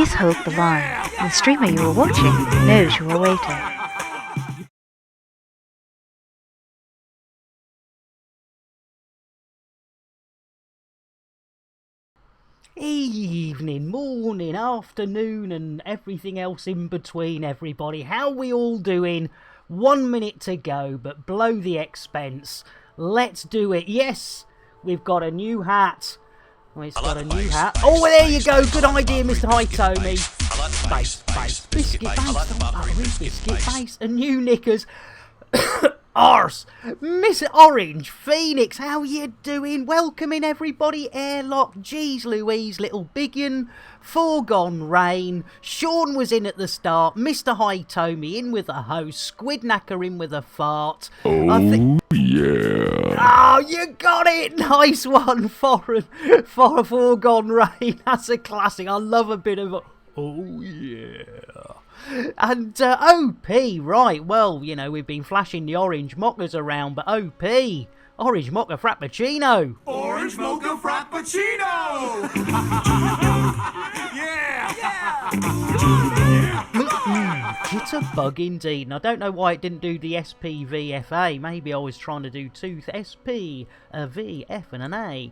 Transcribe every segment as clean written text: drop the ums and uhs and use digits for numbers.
Please hold the line. The streamer you are watching knows you are waiting. Evening, morning, afternoon, and everything else in between, everybody. How we all doing? 1 minute to go, but blow the expense. Let's do it. Yes, we've got a new hat. Oh, it's got a new hat. Oh, there you go. Good idea, Mr. Hitomi. Base. Biscuit base. Biscuit base. And new knickers. Arse! Miss Orange Phoenix, how you doing? Welcoming everybody. Airlock, Jeez Louise, Little Biggin, Foregone Rain. Sean was in at the start. Mr. Hitomi in with a host. Squidnacker in with a fart. Yeah. Oh, you got it! Nice one, for Foregone Rain. That's a classic. I love a bit of oh yeah. And OP, right, well, you know, we've been flashing the orange mockers around, but OP, orange mocha frappuccino. Orange mocha frappuccino! Jitterbug indeed. And I don't know why it didn't do the SPVFA. Maybe I was trying to do tooth SP, a V, F and an A.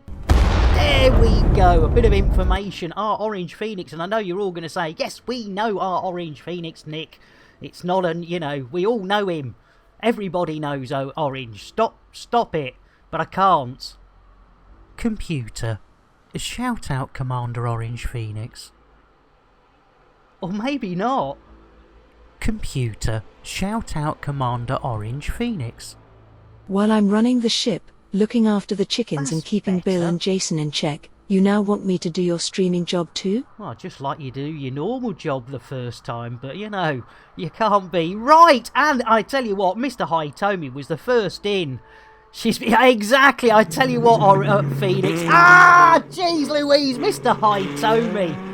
There we go, a bit of information. Our Orange Phoenix, and I know you're all going to say, yes, we know our Orange Phoenix, Nick. It's not an, you know, we all know him. Everybody knows Orange. Stop it. But I can't. Computer, shout out Commander Orange Phoenix. Or maybe not. Computer, shout out Commander Orange Phoenix. While I'm running the ship, looking after the chickens and keeping Bill and Jason in check, you now want me to do your streaming job too? Well, just like you do your normal job the first time, but you know, you can't be. Right, and I tell you what, Mr. Hitomi was the first in. Exactly, I tell you what, Phoenix. Ah, jeez Louise, Mr. Hitomi.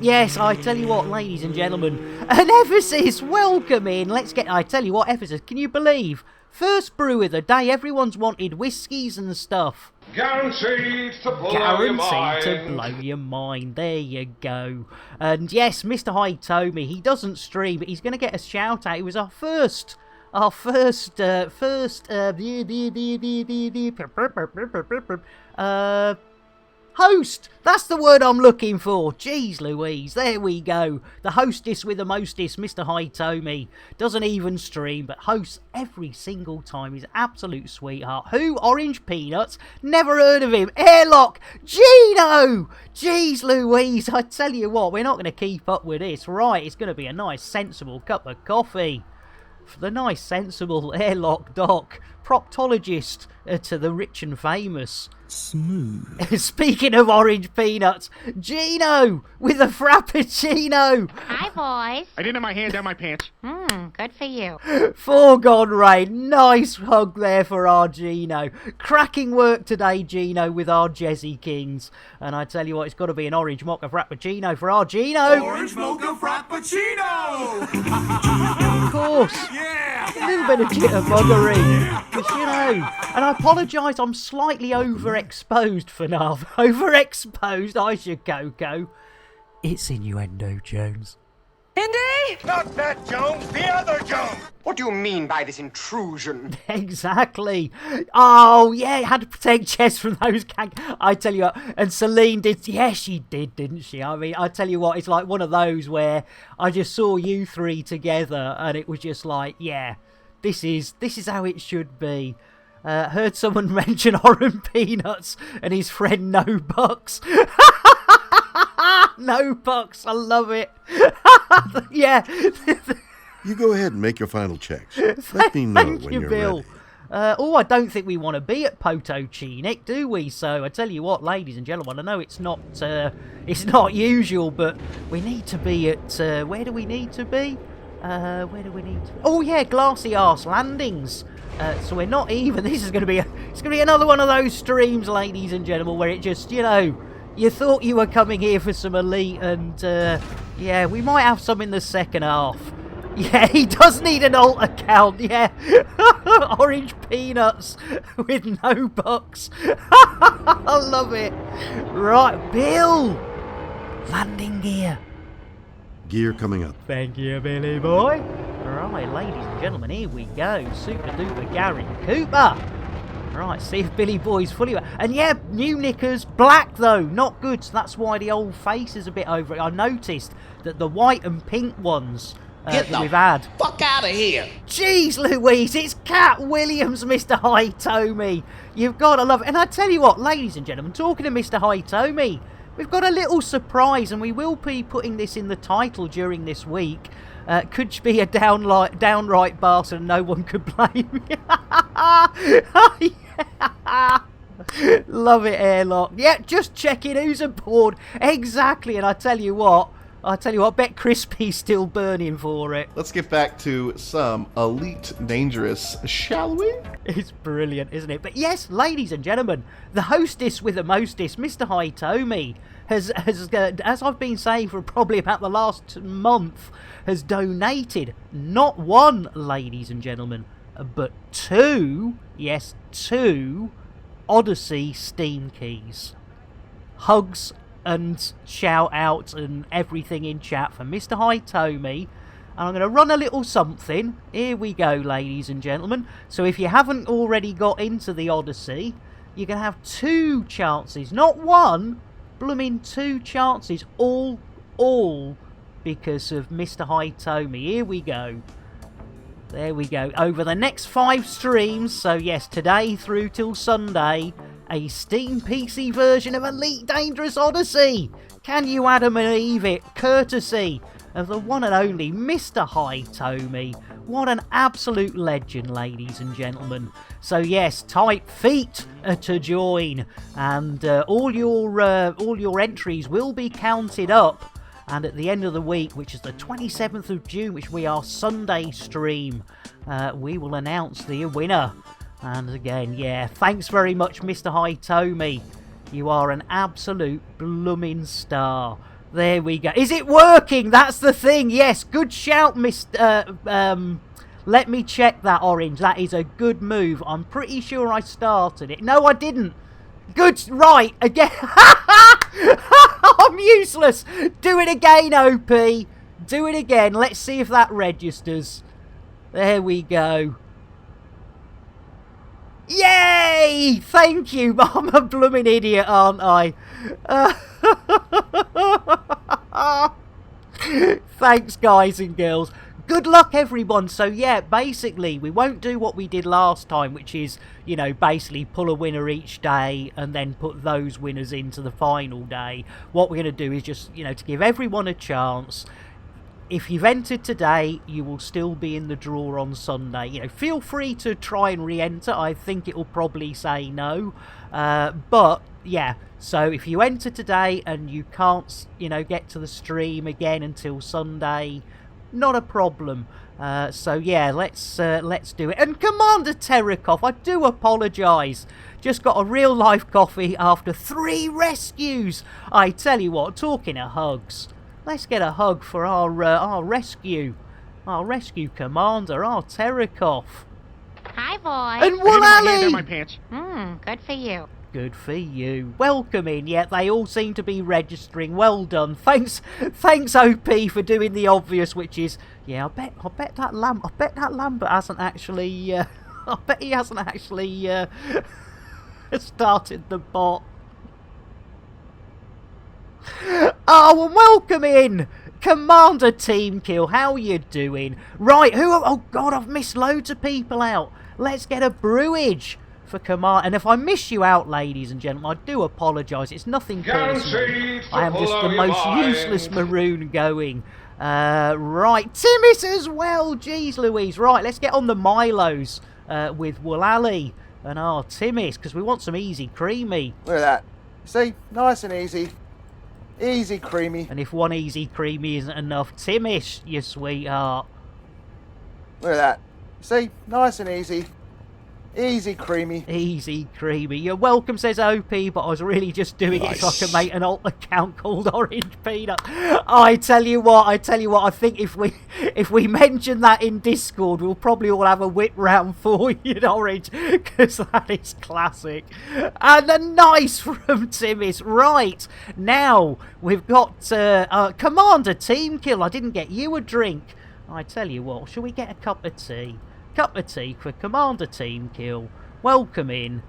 Yes, I tell you what, ladies and gentlemen, and Ephesus, welcome in. Let's get, I tell you what, Ephesus, can you believe? First brew of the day, everyone's wanted whiskies and stuff. Guaranteed to blow your mind. Guaranteed to blow your mind. There you go. And yes, Mr. Hitomi, he doesn't stream, but he's going to get a shout out. It was our first host! That's the word I'm looking for. Jeez Louise, there we go. The hostess with the mostest, Mr. Hitomi. Doesn't even stream, but hosts every single time. He's an absolute sweetheart. Who? Orange Peanuts? Never heard of him. Airlock! Gino! Jeez Louise, I tell you what, we're not going to keep up with this. Right, it's going to be a nice, sensible cup of coffee. For the nice, sensible Airlock Doc. Proctologist to the rich and famous. Smooth. Speaking of orange peanuts, Gino with a frappuccino. Hi, boys. I didn't have my hand down my pants. Good for you. Foregone Rain. Nice hug there for our Gino. Cracking work today, Gino, with our Jezzy Kings. And I tell you what, it's got to be an orange mocha frappuccino for our Gino. Orange mocha frappuccino! Of course. Yeah! A little bit of jitterbuggery. Because, you know, and I apologise, I'm slightly overexposed for now. Overexposed, I should go. It's innuendo, Jones. Indy? Not that Jones, the other Jones! What do you mean by this intrusion? Exactly. Oh, yeah, had to protect Jess from those I tell you what, and Celine did. Yeah, she did, didn't she? I mean, I tell you what, it's like one of those where I just saw you three together and it was just like, yeah, this is how it should be. Heard someone mention Orange Peanuts and his friend No Bucks. No Bucks, I love it. Yeah. You go ahead and make your final checks. Let me know Thank when you, you're Bill. ready. I don't think we want to be at Potocinic, do we? So I tell you what, ladies and gentlemen, I know it's not usual, but we need to be at where do we need to be? Oh yeah, Glassy Arse Landings. So we're not even. This is going to be another one of those streams, ladies and gentlemen, where it just, you know, you thought you were coming here for some elite, and yeah, we might have some in the second half. Yeah, he does need an alt account, yeah. Orange Peanuts with No Bucks. I love it. Right, Bill. Landing gear. Gear coming up. Thank you, Billy boy. Right, ladies and gentlemen, here we go. Super duper Gary Cooper. Right, see if Billy Boy's fully... And yeah, new knickers, black though, not good. So that's why the old face is a bit over it. I noticed that the white and pink ones that we've had... Fuck out of here! Jeez Louise, it's Cat Williams, Mr. Hitomi. You've got to love it. And I tell you what, ladies and gentlemen, talking to Mr. Hitomi, we've got a little surprise, and we will be putting this in the title during this week. Could be a downright bastard and no one could blame me. Love it, Airlock. Yeah, just checking who's aboard. Exactly, and I tell you what, bet Crispy's still burning for it. Let's get back to some Elite Dangerous, shall we? It's brilliant, isn't it? But yes, ladies and gentlemen, the hostess with the mostest, Mr. Hitomi, has as I've been saying for probably about the last month, has donated not one, ladies and gentlemen, but two, yes, two Odyssey Steam keys. Hugs and shout out and everything in chat for Mr. Hitomi. And I'm going to run a little something. Here we go, ladies and gentlemen. So if you haven't already got into the Odyssey, you're going to have two chances. Not one, blooming two chances. All because of Mr. Hitomi. Here we go. There we go. Over the next 5 streams, so yes, today through till Sunday, a Steam PC version of Elite Dangerous Odyssey. Can you Adam and Eve it? Courtesy of the one and only Mr. Hitomi. What an absolute legend, ladies and gentlemen. So yes, type feet to join, and all your entries will be counted up. And at the end of the week, which is the 27th of June, which we are Sunday stream, we will announce the winner. And again, yeah, thanks very much, Mr. Hitomi. You are an absolute blooming star. There we go. Is it working? That's the thing. Yes, good shout, Mr. Let me check that, Orange. That is a good move. I'm pretty sure I started it. No, I didn't. Good. Right. Again. I'm useless. Do it again, OP. Do it again. Let's see if that registers. There we go. Yay! Thank you. I'm a blooming idiot, aren't I? Thanks, guys and girls. Good luck, everyone. So, yeah, basically, we won't do what we did last time, which is, you know, basically pull a winner each day and then put those winners into the final day. What we're going to do is just, you know, to give everyone a chance. If you've entered today, you will still be in the draw on Sunday. You know, feel free to try and re-enter. I think it will probably say no. But, yeah, so if you enter today and you can't, you know, get to the stream again until Sunday, not a problem. So yeah, let's do it. And Commander Terakov, I do apologise. Just got a real life coffee after 3 rescues. I tell you what, talking of hugs, let's get a hug for our rescue commander, our Terakov. Hi, boys. And Woolally! my pants. Good for you. Good for you. Welcome in. Yeah, they all seem to be registering. Well done. Thanks, OP, for doing the obvious, which is, yeah, I bet that Lambert hasn't actually. I bet he hasn't actually started the bot. Oh, and welcome in, Commander Team Kill. How you doing? Right, oh God, I've missed loads of people out. Let's get a brewage for Command. And if I miss you out, ladies and gentlemen, I do apologise. It's nothing personal. I am just the most useless maroon going. Right, Timmys as well. Jeez Louise. Right, let's get on the Milos with Woolally and our Timmys, because we want some easy creamy. Look at that. See? Nice and easy. Easy creamy. And if one easy creamy isn't enough, Timmish, you sweetheart. Look at that. See? Nice and easy. Easy, creamy. Easy, creamy. You're welcome, says OP, but I was really just doing it so I could make an alt account called Orange Peanut. I tell you what, I think if we mention that in Discord, we'll probably all have a whip round for you in Orange, because that is classic. And a nice from Timmy's. Right, now we've got Commander Team Kill. I didn't get you a drink. I tell you what, shall we get a cup of tea? Cup of tea for Commander Team Kill. Welcome in.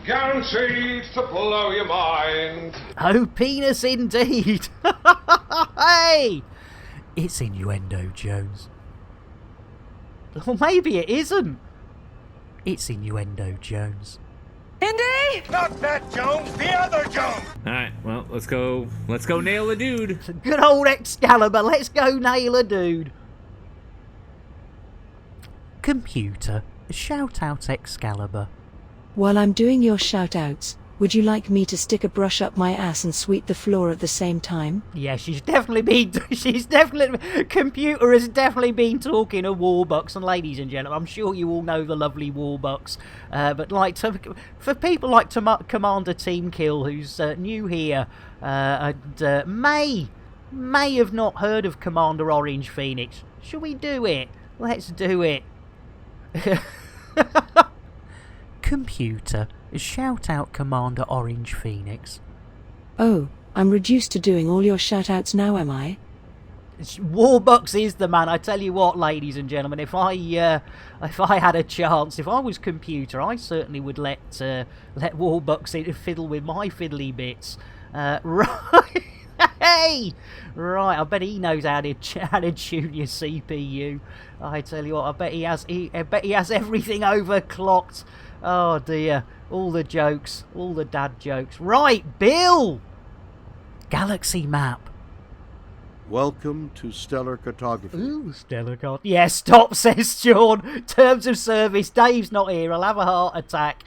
Guaranteed to blow your mind. Oh, penis indeed. Hey! It's innuendo, Jones. Or maybe it isn't. It's innuendo, Jones. Indy! Not that Jones, the other Jones! Alright, well, let's go nail a dude. Good old Excalibur, let's go nail a dude. Computer, shout out Excalibur. While I'm doing your shout-outs, would you like me to stick a brush up my ass and sweep the floor at the same time? Yeah, Computer has definitely been talking of Warbucks, and ladies and gentlemen, I'm sure you all know the lovely Warbucks, but like for people like Commander Team Kill, who's new here, and may have not heard of Commander Orange Phoenix, shall we do it? Let's do it. Computer, shout out Commander Orange Phoenix. Oh, I'm reduced to doing all your shout-outs now, am I? Warbucks is the man. I tell you what, ladies and gentlemen, if I had a chance, if I was Computer, I certainly would let Warbucks fiddle with my fiddly bits. Right. Hey! Right, I bet he knows how to tune your CPU. I tell you what, I bet he has everything overclocked. Oh dear, all the jokes, all the dad jokes. Right, Bill! Galaxy map. Welcome to stellar cartography. Ooh, stellar card. Yeah, stop, says Sean. Terms of service. Dave's not here. I'll have a heart attack.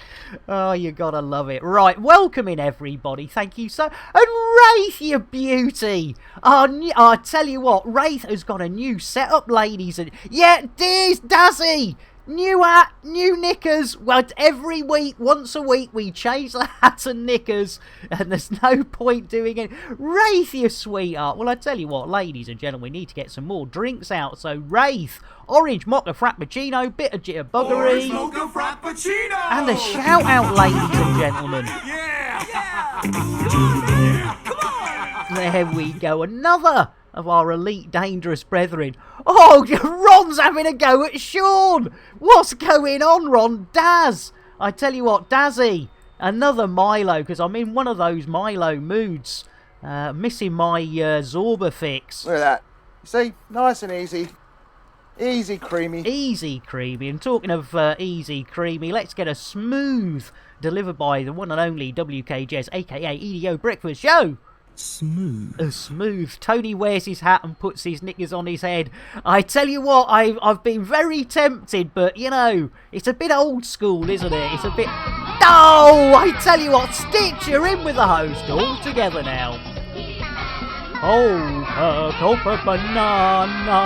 Oh, you gotta love it. Right, welcome in, everybody. Thank you so... And Wraith, you beauty. I tell you what, Wraith has got a new setup, ladies. And yeah, there's Dazzy. New hat, new knickers. Well, every week, once a week, we change the hat and knickers, and there's no point doing it. Wraith, you sweetheart. Well, I tell you what, ladies and gentlemen, we need to get some more drinks out. So, Wraith, orange mocha frappuccino, bit of jitterbuggery, Orange mocha frappuccino! and a shout out, ladies and gentlemen. Yeah! Yeah! Come on! There we go, another of our elite dangerous brethren. Oh, Ron's having a go at Sean. What's going on, Ron? Daz. I tell you what, Dazzy, another Milo, because I'm in one of those Milo moods. Missing my Zorba fix. Look at that. You see? Nice and easy. Easy, creamy. Easy, creamy. And talking of easy, creamy, let's get a smooth delivered by the one and only WKJS, a.k.a. EDO Breakfast Show. Smooth. Smooth. Tony wears his hat and puts his knickers on his head. I tell you what, I've been very tempted, but, you know, it's a bit old school, isn't it? It's a bit... Oh, I tell you what, Stitch, you're in with the host all together now. Oh, Copa banana.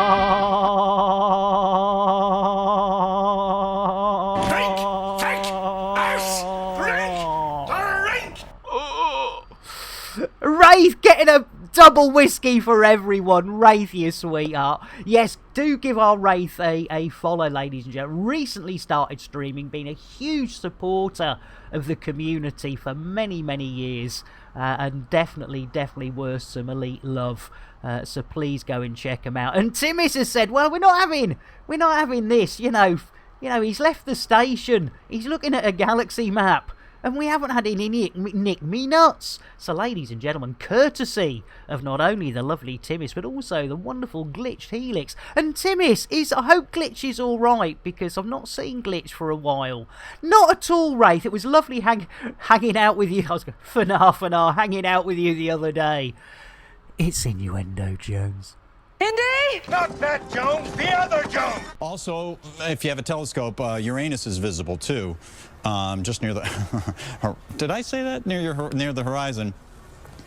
Wraith getting a double whiskey for everyone. Wraith, you sweetheart. Yes, do give our Wraith a follow, ladies and gentlemen. Recently started streaming, been a huge supporter of the community for many, many years. And definitely worth some elite love. So please go and check him out. And Timmis has said, well, we're not having this, you know, he's left the station. He's looking at a galaxy map. And we haven't had any nick me nuts. So, ladies and gentlemen, courtesy of not only the lovely Timmis, but also the wonderful Glitched Helix. And Timmis, I hope Glitch is all right, because I've not seen Glitch for a while. Not at all, Wraith. It was lovely hanging out with you. I was going, Fanar, hanging out with you the other day. It's innuendo, Jones. Indy! Not that Jones, the other Jones! Also, if you have a telescope, Uranus is visible too, just near the. Did I say that near the horizon?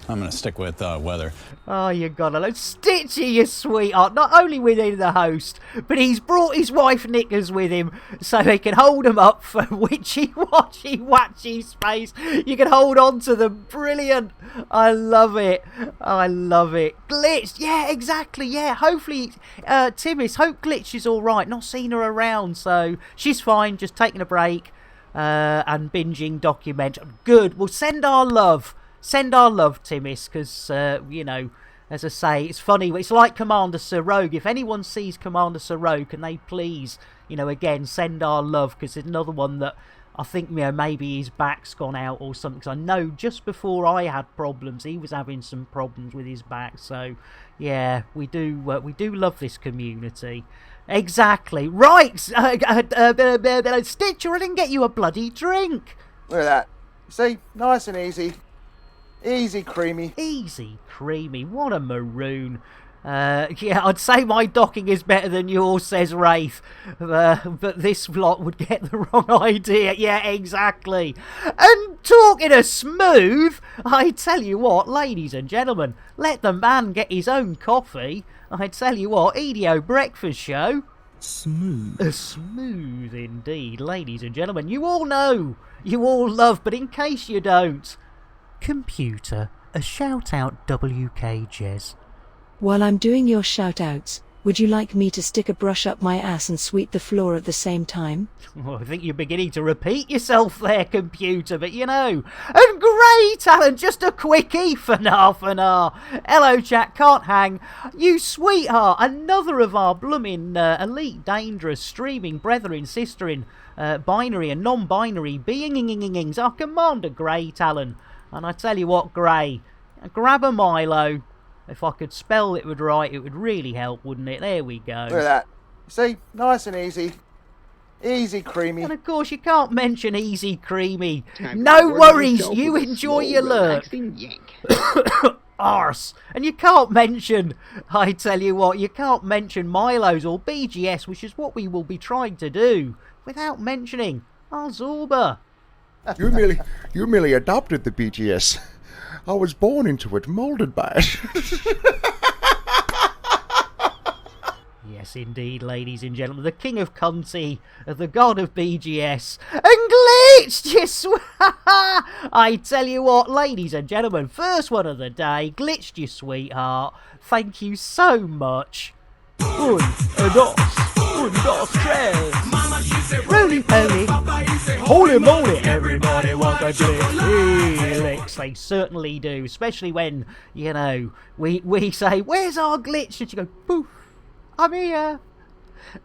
I'm gonna stick with weather. Oh, you gotta love Stitchy, you sweetheart. Not only within the host, but he's brought his wife Knickers with him so he can hold them up for witchy-watchy, watchy space. You can hold on to them. Brilliant. I love it. I love it. Glitch. Yeah, exactly. Yeah, hopefully, Timmy's, hope Glitch is all right. Not seen her around, so she's fine. Just taking a break and binging document. Good. We'll send our love. Send our love, Timmis, because, you know, as I say, it's funny. It's like Commander Sir Rogue. If anyone sees Commander Sir Rogue, can they please, you know, again, send our love, because it's another one that I think, you know, maybe his back's gone out or something. Because I know just before I had problems, he was having some problems with his back. So, yeah, we do love this community. Exactly. Right, Stitcher, I didn't get you a bloody drink. Look at that. See? Nice and easy. Easy creamy. Easy creamy. What a maroon. Yeah, I'd say my docking is better than yours, says Rafe. But this lot would get the wrong idea. Yeah, exactly. And talking of smooth, I tell you what, ladies and gentlemen, let the man get his own coffee. I tell you what, EDO Breakfast Show. Smooth. Smooth indeed, ladies and gentlemen. You all know, you all love, but in case you don't, computer, a shout out WK Jez. While I'm doing your shout outs, would you like me to stick a brush up my ass and sweep the floor at the same time? Oh, I think you're beginning to repeat yourself there, computer, but you know. And great, Alan, just a quickie for half an hour. Hello, chat, can't hang. You sweetheart, another of our blooming elite dangerous streaming brethren, sisterin, binary and non-binary beingings, our Commander Great, Alan. And I tell you what, Gray, grab a Milo. If I could spell it right, it would really help, wouldn't it? There we go. Look at that. See? Nice and easy. Easy creamy. And of course, you can't mention easy creamy. No worries, you enjoy your lurk. Arse. And you can't mention, I tell you what, you can't mention Milos or BGS, which is what we will be trying to do, without mentioning our Zorba. You merely adopted the BGS. I was born into it, molded by it. Yes, indeed, ladies and gentlemen, the king of cunty, the god of BGS, and Glitched, you I tell you what, ladies and gentlemen, first one of the day, Glitched, you sweetheart, thank you so much. Un, dos, tres. Roly-poly. Holy moly, everybody want a glitch. They certainly do, especially when, you know, we say, where's our glitch? And you go, poof, I'm here.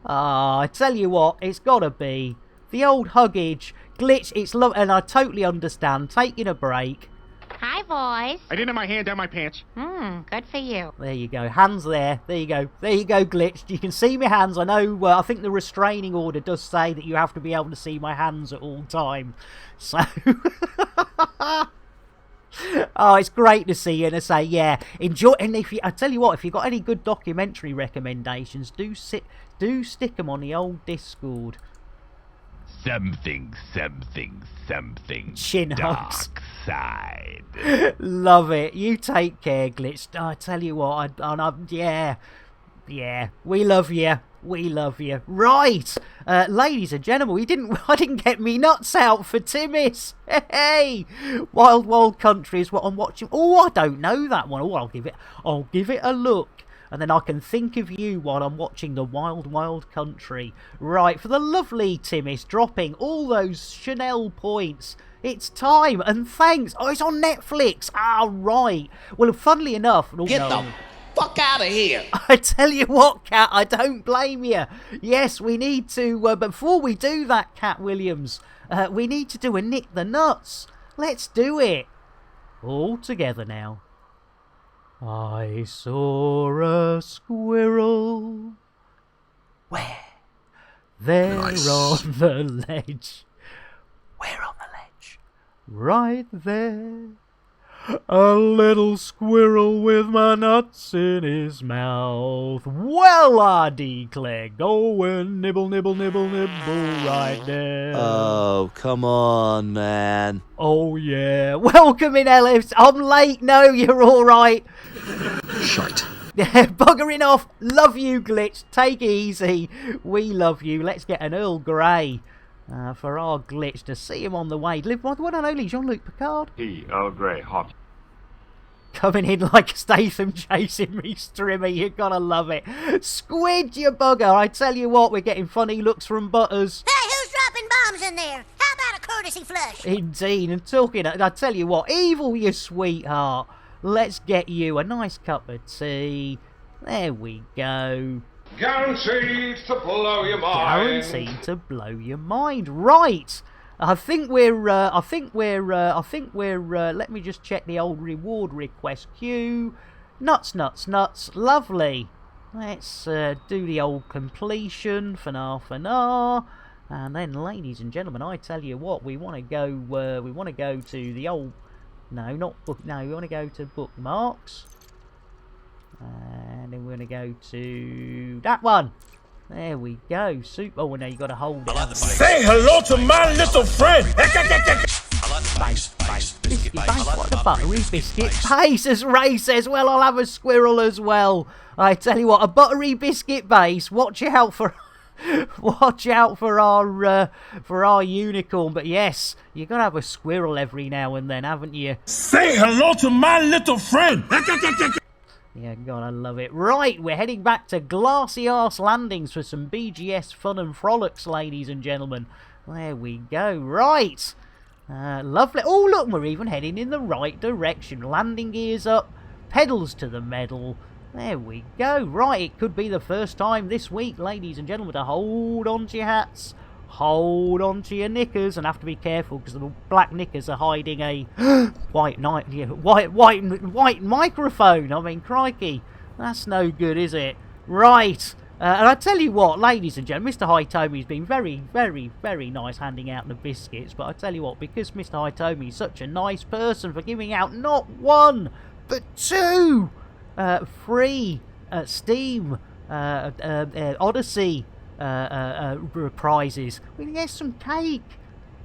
I tell you what, it's gotta be the old huggage, glitch, it's love, and I totally understand, taking a break. Hi, boys. I didn't have my hand down my pants. Good for you. There you go, hands there. There you go, Glitched. You can see my hands. I know. I think the restraining order does say that you have to be able to see my hands at all time. So, oh, it's great to see you. And I say, yeah, enjoy. And I tell you what, if you've got any good documentary recommendations, do stick them on the old Discord. Something. Chin dark hugs. side. Love it. You take care, Glitch. I tell you what, yeah, we love you. We love you. Right, ladies and gentlemen, I didn't get me nuts out for Timmis. Hey, Wild Country is what I'm watching. Oh, I don't know that one. Oh, I'll give it a look. And then I can think of you while I'm watching the Wild Country. Right, for the lovely Timmis dropping all those Chanel points. It's time, and thanks. Oh, it's on Netflix. Ah, right. Well, funnily enough... Get the fuck out of here. I tell you what, Cat, I don't blame you. Yes, we need to... but before we do that, Cat Williams, we need to do a Nick the Nuts. Let's do it. All together now. I saw a squirrel. Where? There nice. On the ledge. Where on the ledge? Right there. A little squirrel with my nuts in his mouth. Well, I declare, go and nibble, nibble, nibble, nibble right there. Oh, come on, man. Oh, yeah. Welcome in, Ellis. I'm late. No, you're all right. Shite. Buggering off. Love you, Glitch. Take it easy. We love you. Let's get an Earl Grey for our Glitch to see him on the way. Live by the one and only Jean-Luc Picard. Earl Grey, hot. Coming in like Statham chasing me, Strimmy. You gotta love it. Squid, you bugger. I tell you what, we're getting funny looks from Butters. Hey, who's dropping bombs in there? How about a courtesy flush? Indeed, and talking, I tell you what, Evil, you sweetheart. Let's get you a nice cup of tea. There we go. Guaranteed to blow your mind. Guaranteed to blow your mind. Right. I think we're, let me just check the old reward request queue. Nuts, nuts, nuts. Lovely. Let's do the old completion. Fana. And then, ladies and gentlemen, I tell you what, we want to go to the old, we want to go to bookmarks. And then we're going to go to that one. There we go. Super. Oh, now you got to hold it. Say hello to my little friend. Biscuit base, what a buttery biscuit base, as Ray says. Well, I'll have a squirrel as well. I tell you what, a buttery biscuit base. Watch out for our unicorn. But yes, you got to have a squirrel every now and then, haven't you? Say hello to my little friend. Yeah, God, I love it. Right, we're heading back to Glassy Arse Landings for some BGS fun and frolics, ladies and gentlemen. There we go. Right. Lovely. Oh, look, we're even heading in the right direction. Landing gears up, pedals to the metal. There we go. Right, it could be the first time this week, ladies and gentlemen, to hold on to your hats, hold on to your knickers, and have to be careful because the black knickers are hiding a white microphone. I mean, crikey, that's no good, is it? Right. And I tell you what, ladies and gentlemen, Mr. Hitomi's been very, very, very nice handing out the biscuits. But I tell you what, because Mr. Hitomi is such a nice person for giving out not one, but two free Steam Odyssey prizes. We can get some cake.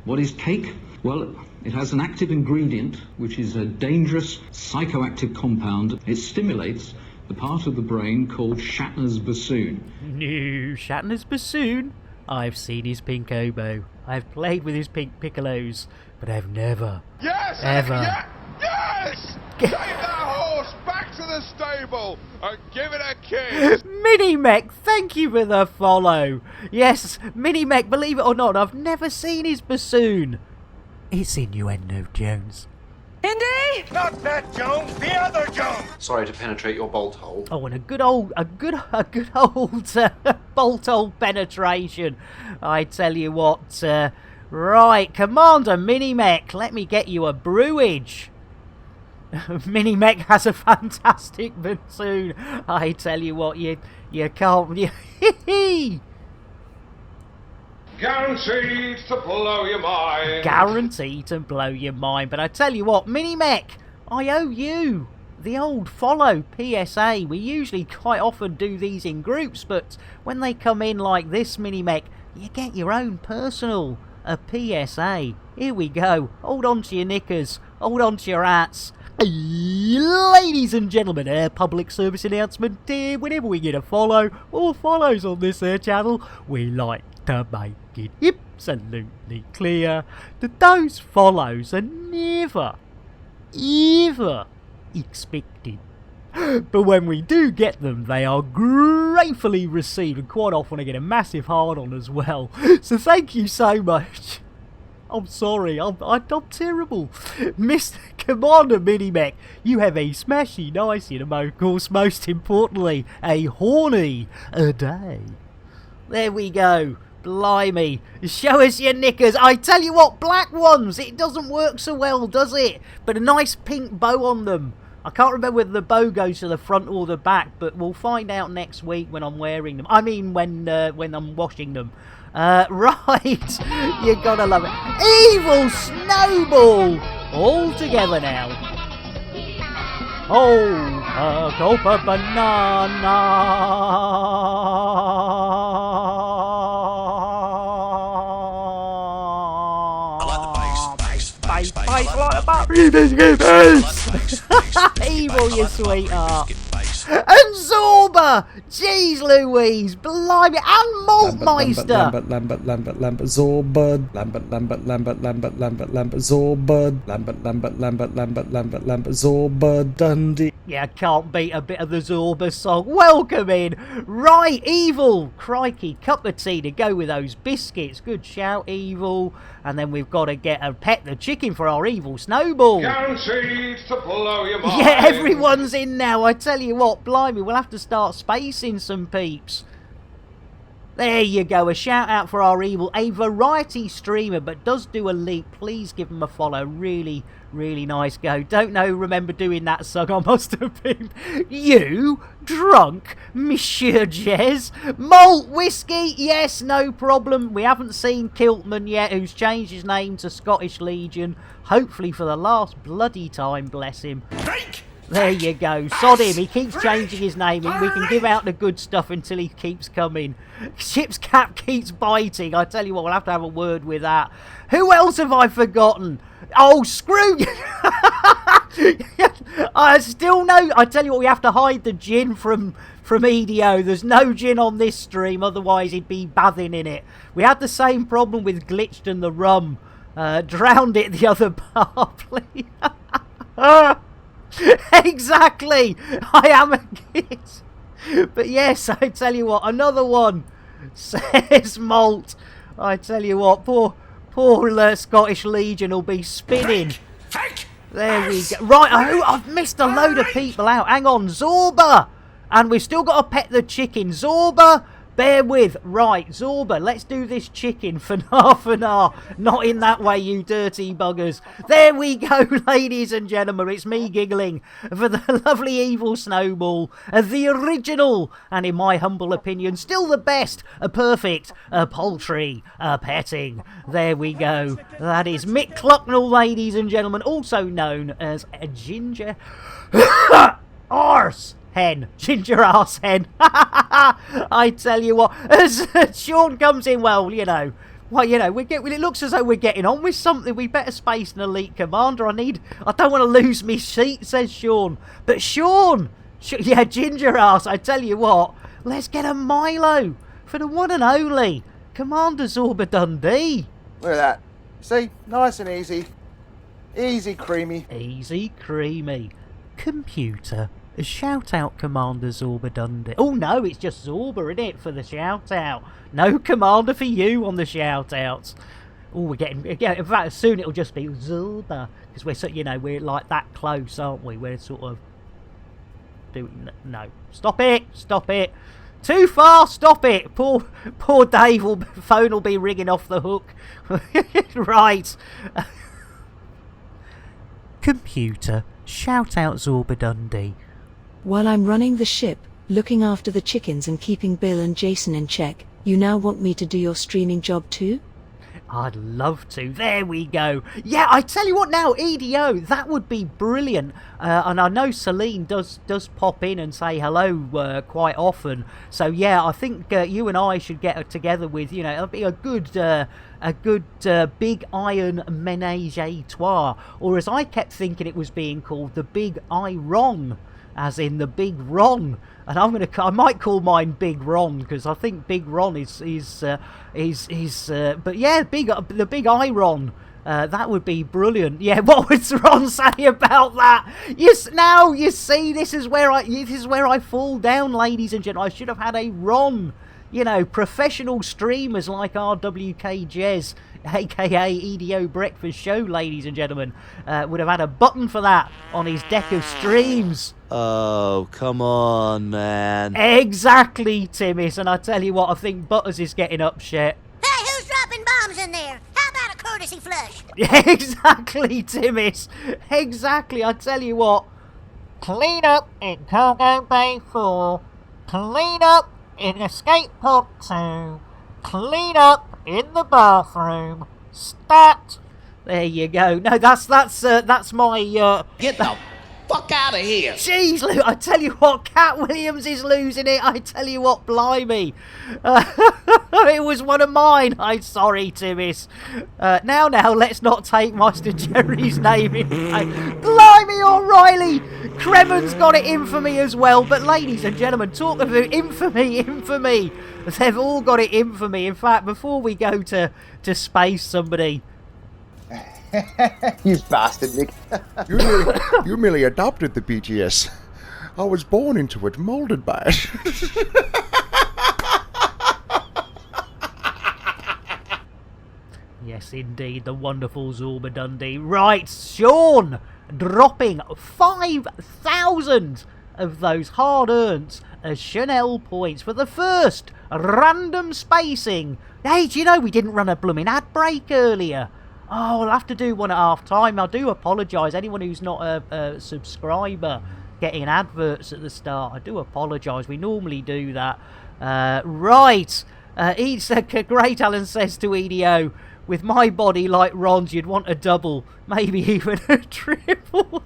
What is cake? Well, it has an active ingredient, which is a dangerous psychoactive compound. It stimulates the part of the brain called Shatner's bassoon. No, Shatner's bassoon? I've seen his pink oboe. I've played with his pink piccolos, but I've never, ever... Yes! Take that horse back to the stable and give it a kiss. Minimech, thank you for the follow. Yes, Minimech, believe it or not, I've never seen his bassoon. It's innuendo, Jones. Indy? Not that Jones, the other Jones. Sorry to penetrate your bolt hole. Oh, and a good old bolt hole penetration. I tell you what. Right, Commander Minimech, let me get you a brewage. Minimech has a fantastic bassoon. I tell you what, you can't. Guaranteed to blow your mind. Guaranteed to blow your mind. But I tell you what, Minimech, I owe you the old follow PSA. We usually quite often do these in groups, but when they come in like this, Minimech, you get your own personal PSA. Here we go. Hold on to your knickers. Hold on to your hats. Ladies and gentlemen, public service announcement. Whenever we get a follow or follows on this channel, we like to make it absolutely clear that those follows are never, ever expected. But when we do get them, they are gratefully received, and quite often I get a massive hard on as well. So thank you so much. I'm sorry, I'm terrible. Mr. Commander Minimech, you have a smashy nice and of course, most importantly, a horny day. There we go. Blimey. Show us your knickers. I tell you what, black ones, it doesn't work so well, does it? But a nice pink bow on them. I can't remember whether the bow goes to the front or the back, but we'll find out next week when I'm wearing them. I mean, when I'm washing them. Right, you gotta love it. Evil Snowball! All together now. Oh, gulp a banana. Evil, you sweetheart. And Zorba! Jeez Louise, blimey, and Maltmeister! Lambert, Zorbud, Lambert, Zorbud, Lambert, Zorbud, Dundee. Yeah, can't beat a bit of the Zorba song. Welcome in. Right, Evil. Crikey, cup of tea to go with those biscuits. Good shout, Evil. And then we've got to get a pet the chicken for our Evil Snowball. Guaranteed to blow your mind. Yeah, everyone's in now. I tell you what, blimey, we'll have to start spacing some peeps. There you go, a shout out for our Evil, a variety streamer, but does do a leap. Please give him a follow. Really, really nice go. Don't know, remember doing that song. I must have been. You drunk, Monsieur Jez? Malt whiskey? Yes, no problem. We haven't seen Kiltman yet, who's changed his name to Scottish Legion. Hopefully for the last bloody time, bless him. There you go. Sod him. He keeps changing his name. We can give out the good stuff until he keeps coming. Ship's cap keeps biting. I tell you what, we'll have to have a word with that. Who else have I forgotten? Oh, screw you. I still know. I tell you what, we have to hide the gin from EDO. There's no gin on this stream, otherwise he'd be bathing in it. We had the same problem with Glitched and the rum. Drowned it the other bar, please. Exactly. I am a kid. But yes, I tell you what, another one, says Malt. I tell you what, poor Scottish Legion will be spinning. There we go. Right, I've missed a load of people out. Hang on, Zorba. And we've still got to pet the chicken. Zorba, bear with. Right, Zorba, let's do this chicken for half an hour. Not in that way, you dirty buggers. There we go, ladies and gentlemen. It's me giggling for the lovely Evil Snowball, the original, and in my humble opinion, still the best, a perfect, a poultry, a petting. There we go. That is Mick Clucknell, ladies and gentlemen, also known as a ginger arse hen, ginger arse hen. I tell you what, as Sean comes in, well, you know, it looks as though we're getting on with something. We better space an elite commander. I don't want to lose me seat, says Sean. But Sean, yeah, ginger arse. I tell you what, let's get a Milo for the one and only Commander Zorba Dundee. Look at that. See, nice and easy. Easy creamy. Easy creamy. Computer, shout out Commander Zorba Dundee. Oh no, it's just Zorba, isn't it, for the shout out? No commander for you on the shout outs. Oh, we're getting, in fact, soon it'll just be Zorba, because we're, we're like that close, aren't we? We're sort of doing, no, stop it, too far, stop it. Poor Dave, phone will be ringing off the hook. Right. Computer, shout out Zorba Dundee. While I'm running the ship, looking after the chickens and keeping Bill and Jason in check, you now want me to do your streaming job too? I'd love to. There we go. Yeah, I tell you what now, EDO, that would be brilliant. And I know Celine does pop in and say hello quite often. So yeah, I think you and I should get together with, it'll be a good big iron menage a trois. Or as I kept thinking it was being called, the big Iron, as in the big Ron. And I might call mine Big Ron, because I think Big Ron is but yeah, the big Iron. That would be brilliant. Yeah, what would Ron say about that? Yes, now you see, this is where I fall down, ladies and gentlemen. I should have had a Ron. Professional streamers like RWK Jez, aka EDO Breakfast Show, ladies and gentlemen, would have had a button for that on his deck of streams. Oh, come on, man. Exactly, Timmis, and I tell you what, I think Butters is getting up shit. Hey, who's dropping bombs in there? How about a courtesy flush? Exactly, Timmis. Exactly, I tell you what. Clean up in Cargo Bay 4. Clean up in Escape Pod 2. Clean up in the bathroom. Stat. There you go. No, that's my Get the fuck out of here. Jeez, Lou, I tell you what, Cat Williams is losing it. I tell you what, blimey. It was one of mine. I'm sorry, Timmis. Now, let's not take Master Jerry's name in vain. Blimey, O'Reilly. Kremen's got it in for me as well. But ladies and gentlemen, talk of infamy. They've all got it in for me. In fact, before we go to space somebody... You bastard, Nick. You merely adopted the BGS. I was born into it, molded by it. Yes, indeed, the wonderful Zorba Dundee. Right, Sean dropping 5,000 of those hard-earned Chanel points for the first random spacing. Hey, do you know we didn't run a blooming ad break earlier? Oh, I'll have to do one at half-time. I do apologise. Anyone who's not a subscriber getting adverts at the start, I do apologise. We normally do that. Right. It's great, Alan says to EDO. With my body like Ron's, you'd want a double, maybe even a triple.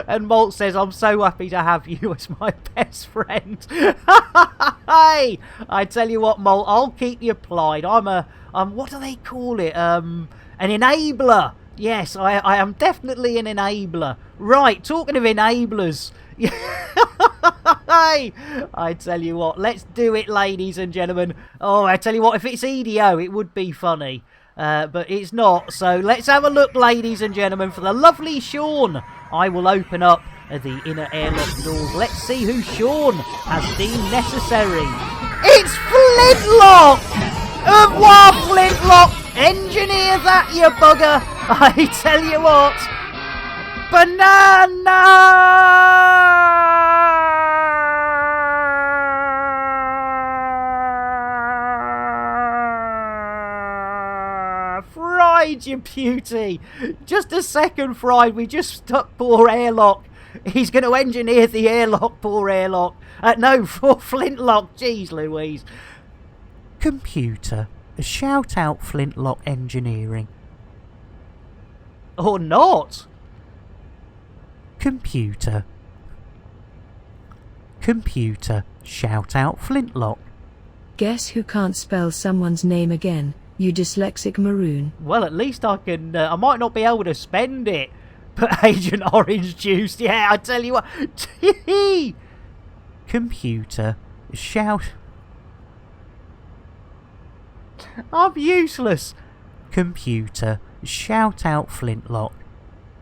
And Malt says, I'm so happy to have you as my best friend. Hey, I tell you what, Malt, I'll keep you plied. I'm what do they call it? An enabler. Yes, I am definitely an enabler. Right, talking of enablers. Hey, I tell you what, let's do it, ladies and gentlemen. Oh, I tell you what, if it's EDO, it would be funny. But it's not. So let's have a look, ladies and gentlemen, for the lovely Sean. I will open up the inner airlock doors. Let's see who Sean has deemed necessary. It's Flintlock! Au revoir, Flintlock! Engineer that, you bugger! I tell you what. Banana! Fried, you beauty! Just a second, Fried. We just stuck poor Airlock. He's going to engineer the airlock, poor Airlock. No, for Flintlock. Jeez Louise. Computer, shout out Flintlock engineering. Or not. Computer, shout out Flintlock. Guess who can't spell someone's name again? You dyslexic maroon. Well, at least I can. I might not be able to spend it. But Agent Orange Juice, yeah, I tell you what. Computer, shout. I'm useless. Computer, shout out Flintlock.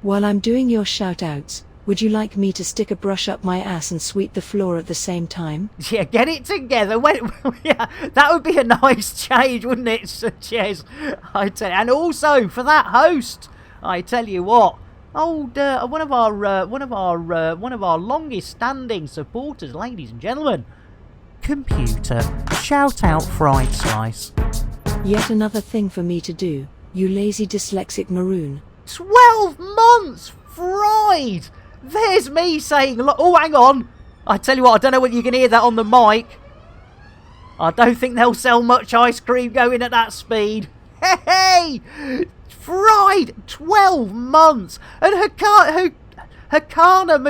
While I'm doing your shout outs, would you like me to stick a brush up my ass and sweep the floor at the same time? Yeah, get it together. Yeah, that would be a nice change, wouldn't it, Sir Ches? I tell you. And also for that host, I tell you what, old one of our longest-standing supporters, ladies and gentlemen. Computer, shout out Fried Slice. Yet another thing for me to do, you lazy dyslexic maroon. 12 months, Fried. There's me saying, oh, hang on. I tell you what, I don't know whether you can hear that on the mic. I don't think they'll sell much ice cream going at that speed. Hey! Fried! 12 months! And Hakana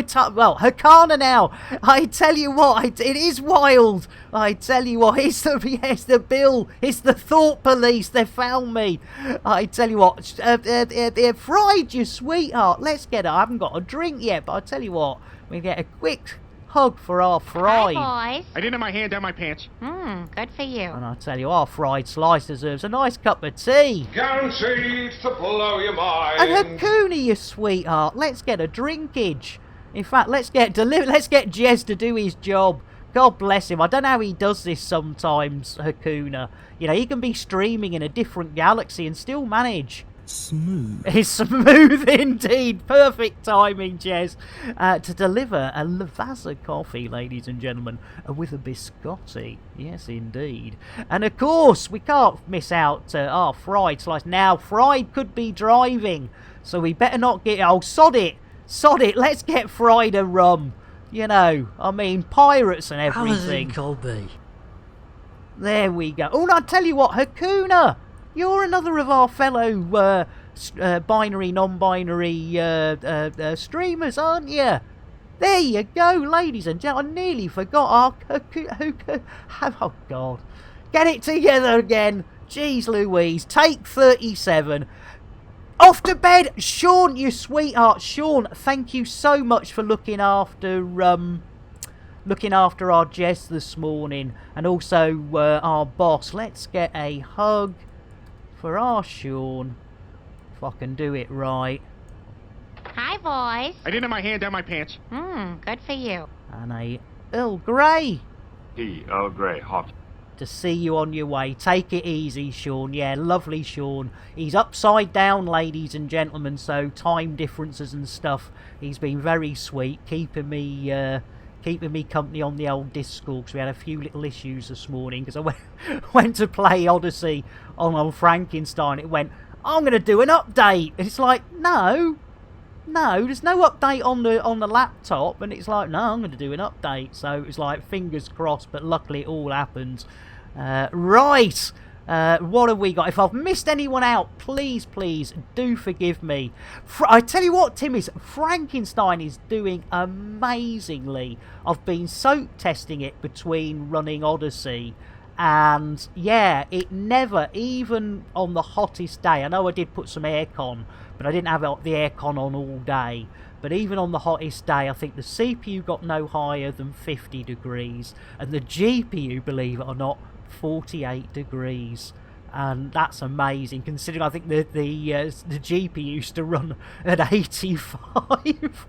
now. I tell you what, it is wild. I tell you what, it's the bill. It's the thought police. They found me. I tell you what, Fried, you sweetheart. Let's get it. I haven't got a drink yet, but I tell you what, we get a quick hug for our Fried. Hi, boys. I didn't have my hand down my pants. Good for you. And I tell you, our Fried Slice deserves a nice cup of tea. Guaranteed to blow your mind. And Hakuna, you sweetheart, let's get a drinkage. In fact, let's get Jez to do his job. God bless him. I don't know how he does this sometimes, Hakuna. You know, he can be streaming in a different galaxy and still manage. Smooth. It's smooth indeed. Perfect timing, Jez. To deliver a Lavazza coffee, ladies and gentlemen, with a biscotti. Yes, indeed. And of course, we can't miss out our Fried Slice. Now, Fried could be driving, so we better not get... Oh, sod it. Sod it. Let's get Fried a rum. You know, I mean, pirates and everything. Colby. There we go. Oh, and I tell you what, Hakuna, you're another of our fellow binary, non-binary streamers, aren't you? There you go, ladies and gentlemen. I nearly forgot our... Oh, God. Get it together again. Jeez Louise. Take 37. Off to bed. Sean, you sweetheart. Sean, thank you so much for looking after our Jess this morning. And also our boss. Let's get a hug for our Sean. If I can do it right. Hi, boys. I didn't have my hand down my pants. Good for you. And a Earl Grey. Earl Grey, hot. To see you on your way. Take it easy, Sean. Yeah, lovely Sean. He's upside down, ladies and gentlemen, so time differences and stuff. He's been very sweet, keeping me company on the old Discord, because we had a few little issues this morning, because I went to play Odyssey on Frankenstein. It went, I'm going to do an update. And it's like, no, there's no update on the laptop. And it's like, no, I'm going to do an update. So it's like, fingers crossed, but luckily it all happened. Right. What have we got? If I've missed anyone out, please do forgive me. I tell you what, Tim, Frankenstein is doing amazingly. I've been soak testing it between running Odyssey, and yeah, it never, even on the hottest day, I know I did put some aircon, but I didn't have the aircon on all day. But even on the hottest day, I think the CPU got no higher than 50 degrees, and the GPU, believe it or not, 48 degrees. And that's amazing, considering I think the GPU used to run at 85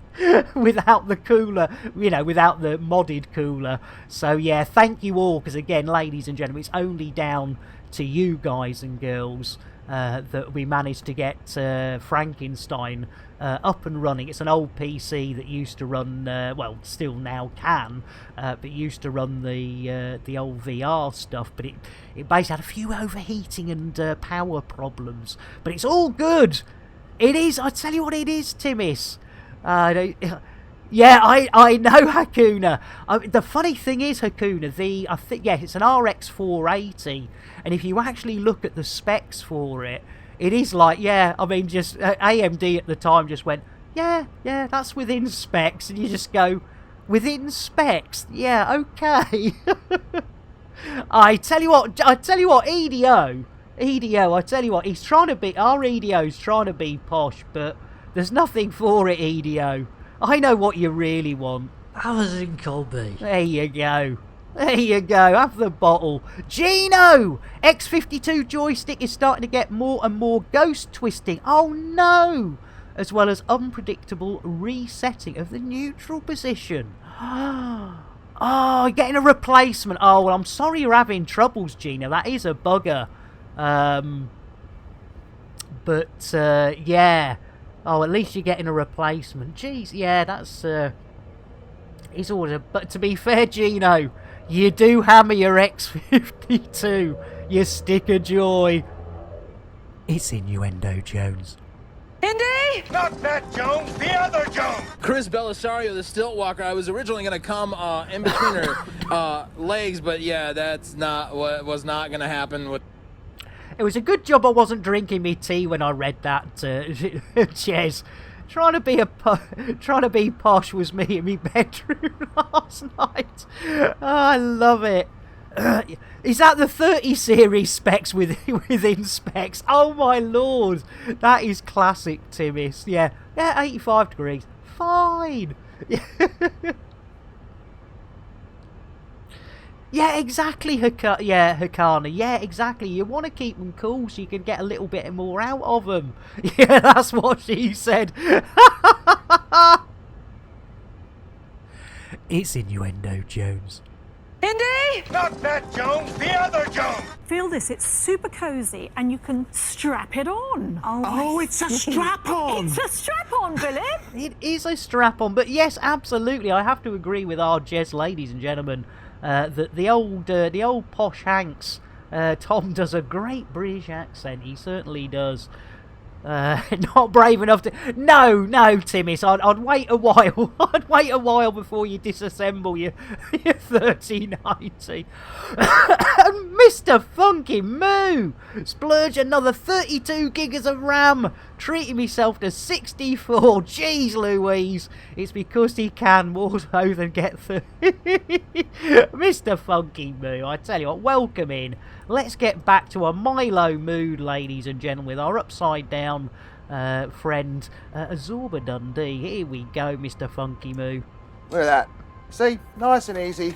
without the cooler, without the modded cooler. So yeah, thank you all, because again, ladies and gentlemen, it's only down to you guys and girls that we managed to get Frankenstein up and running. It's an old PC that used to run, well, still now can, but used to run the old VR stuff. But it basically had a few overheating and power problems. But it's all good. It is. I tell you what, it is, Timis. Yeah, I know, Hakuna. The funny thing is, Hakuna, I think, yeah, it's an RX 480, and if you actually look at the specs for it, it is like, yeah, I mean, just AMD at the time just went, yeah, that's within specs, and you just go, within specs? Yeah, okay. I tell you what, EDO, I tell you what, he's trying to be, our EDO's trying to be posh, but there's nothing for it, EDO. I know what you really want. Amazon Colby. There you go. There you go. Have the bottle. Gino! X52 joystick is starting to get more and more ghost twisting. Oh no! As well as unpredictable resetting of the neutral position. Oh, getting a replacement. Oh, well, I'm sorry you're having troubles, Gino. That is a bugger. Yeah. Oh, at least you're getting a replacement. Jeez, yeah, that's, it's always but to be fair, Gino, you do hammer your X52, you stick of joy. It's Innuendo Jones. Indy! Not that Jones, the other Jones! Chris Belisario, the stilt walker. I was originally going to come in between her legs, but yeah, that's not what was not going to happen with... It was a good job I wasn't drinking me tea when I read that, Jez. Trying to be posh was me in my bedroom last night. Oh, I love it. Is that the 30 series specs within specs? Oh my lord, that is classic, Timis. Yeah, 85 degrees. Fine. Yeah, exactly, Hakana. Yeah, exactly. You want to keep them cool so you can get a little bit more out of them. Yeah, that's what she said. It's Innuendo Jones. Indy! Not that Jones, the other Jones! Feel this, it's super cozy and you can strap it on. Oh, it's a strap-on! It's a strap-on, Philip! It is a strap-on, but yes, absolutely. I have to agree with our Jez, ladies and gentlemen. That the old posh Hanks, Tom does a great British accent. He certainly does. Not brave enough to... No, Timmis, I'd wait a while. I'd wait a while before you disassemble your 3090. And Mr. Funky Moo! Splurge another 32 gigas of RAM, treating myself to 64. Jeez Louise, it's because he can more so than get through. Mr. Funky Moo, I tell you what, welcome in. Let's get back to a Milo mood, ladies and gentlemen, with our upside down friend Azorba Dundee. Here we go, Mr. Funky Moo. Look at that. See? nice and easy.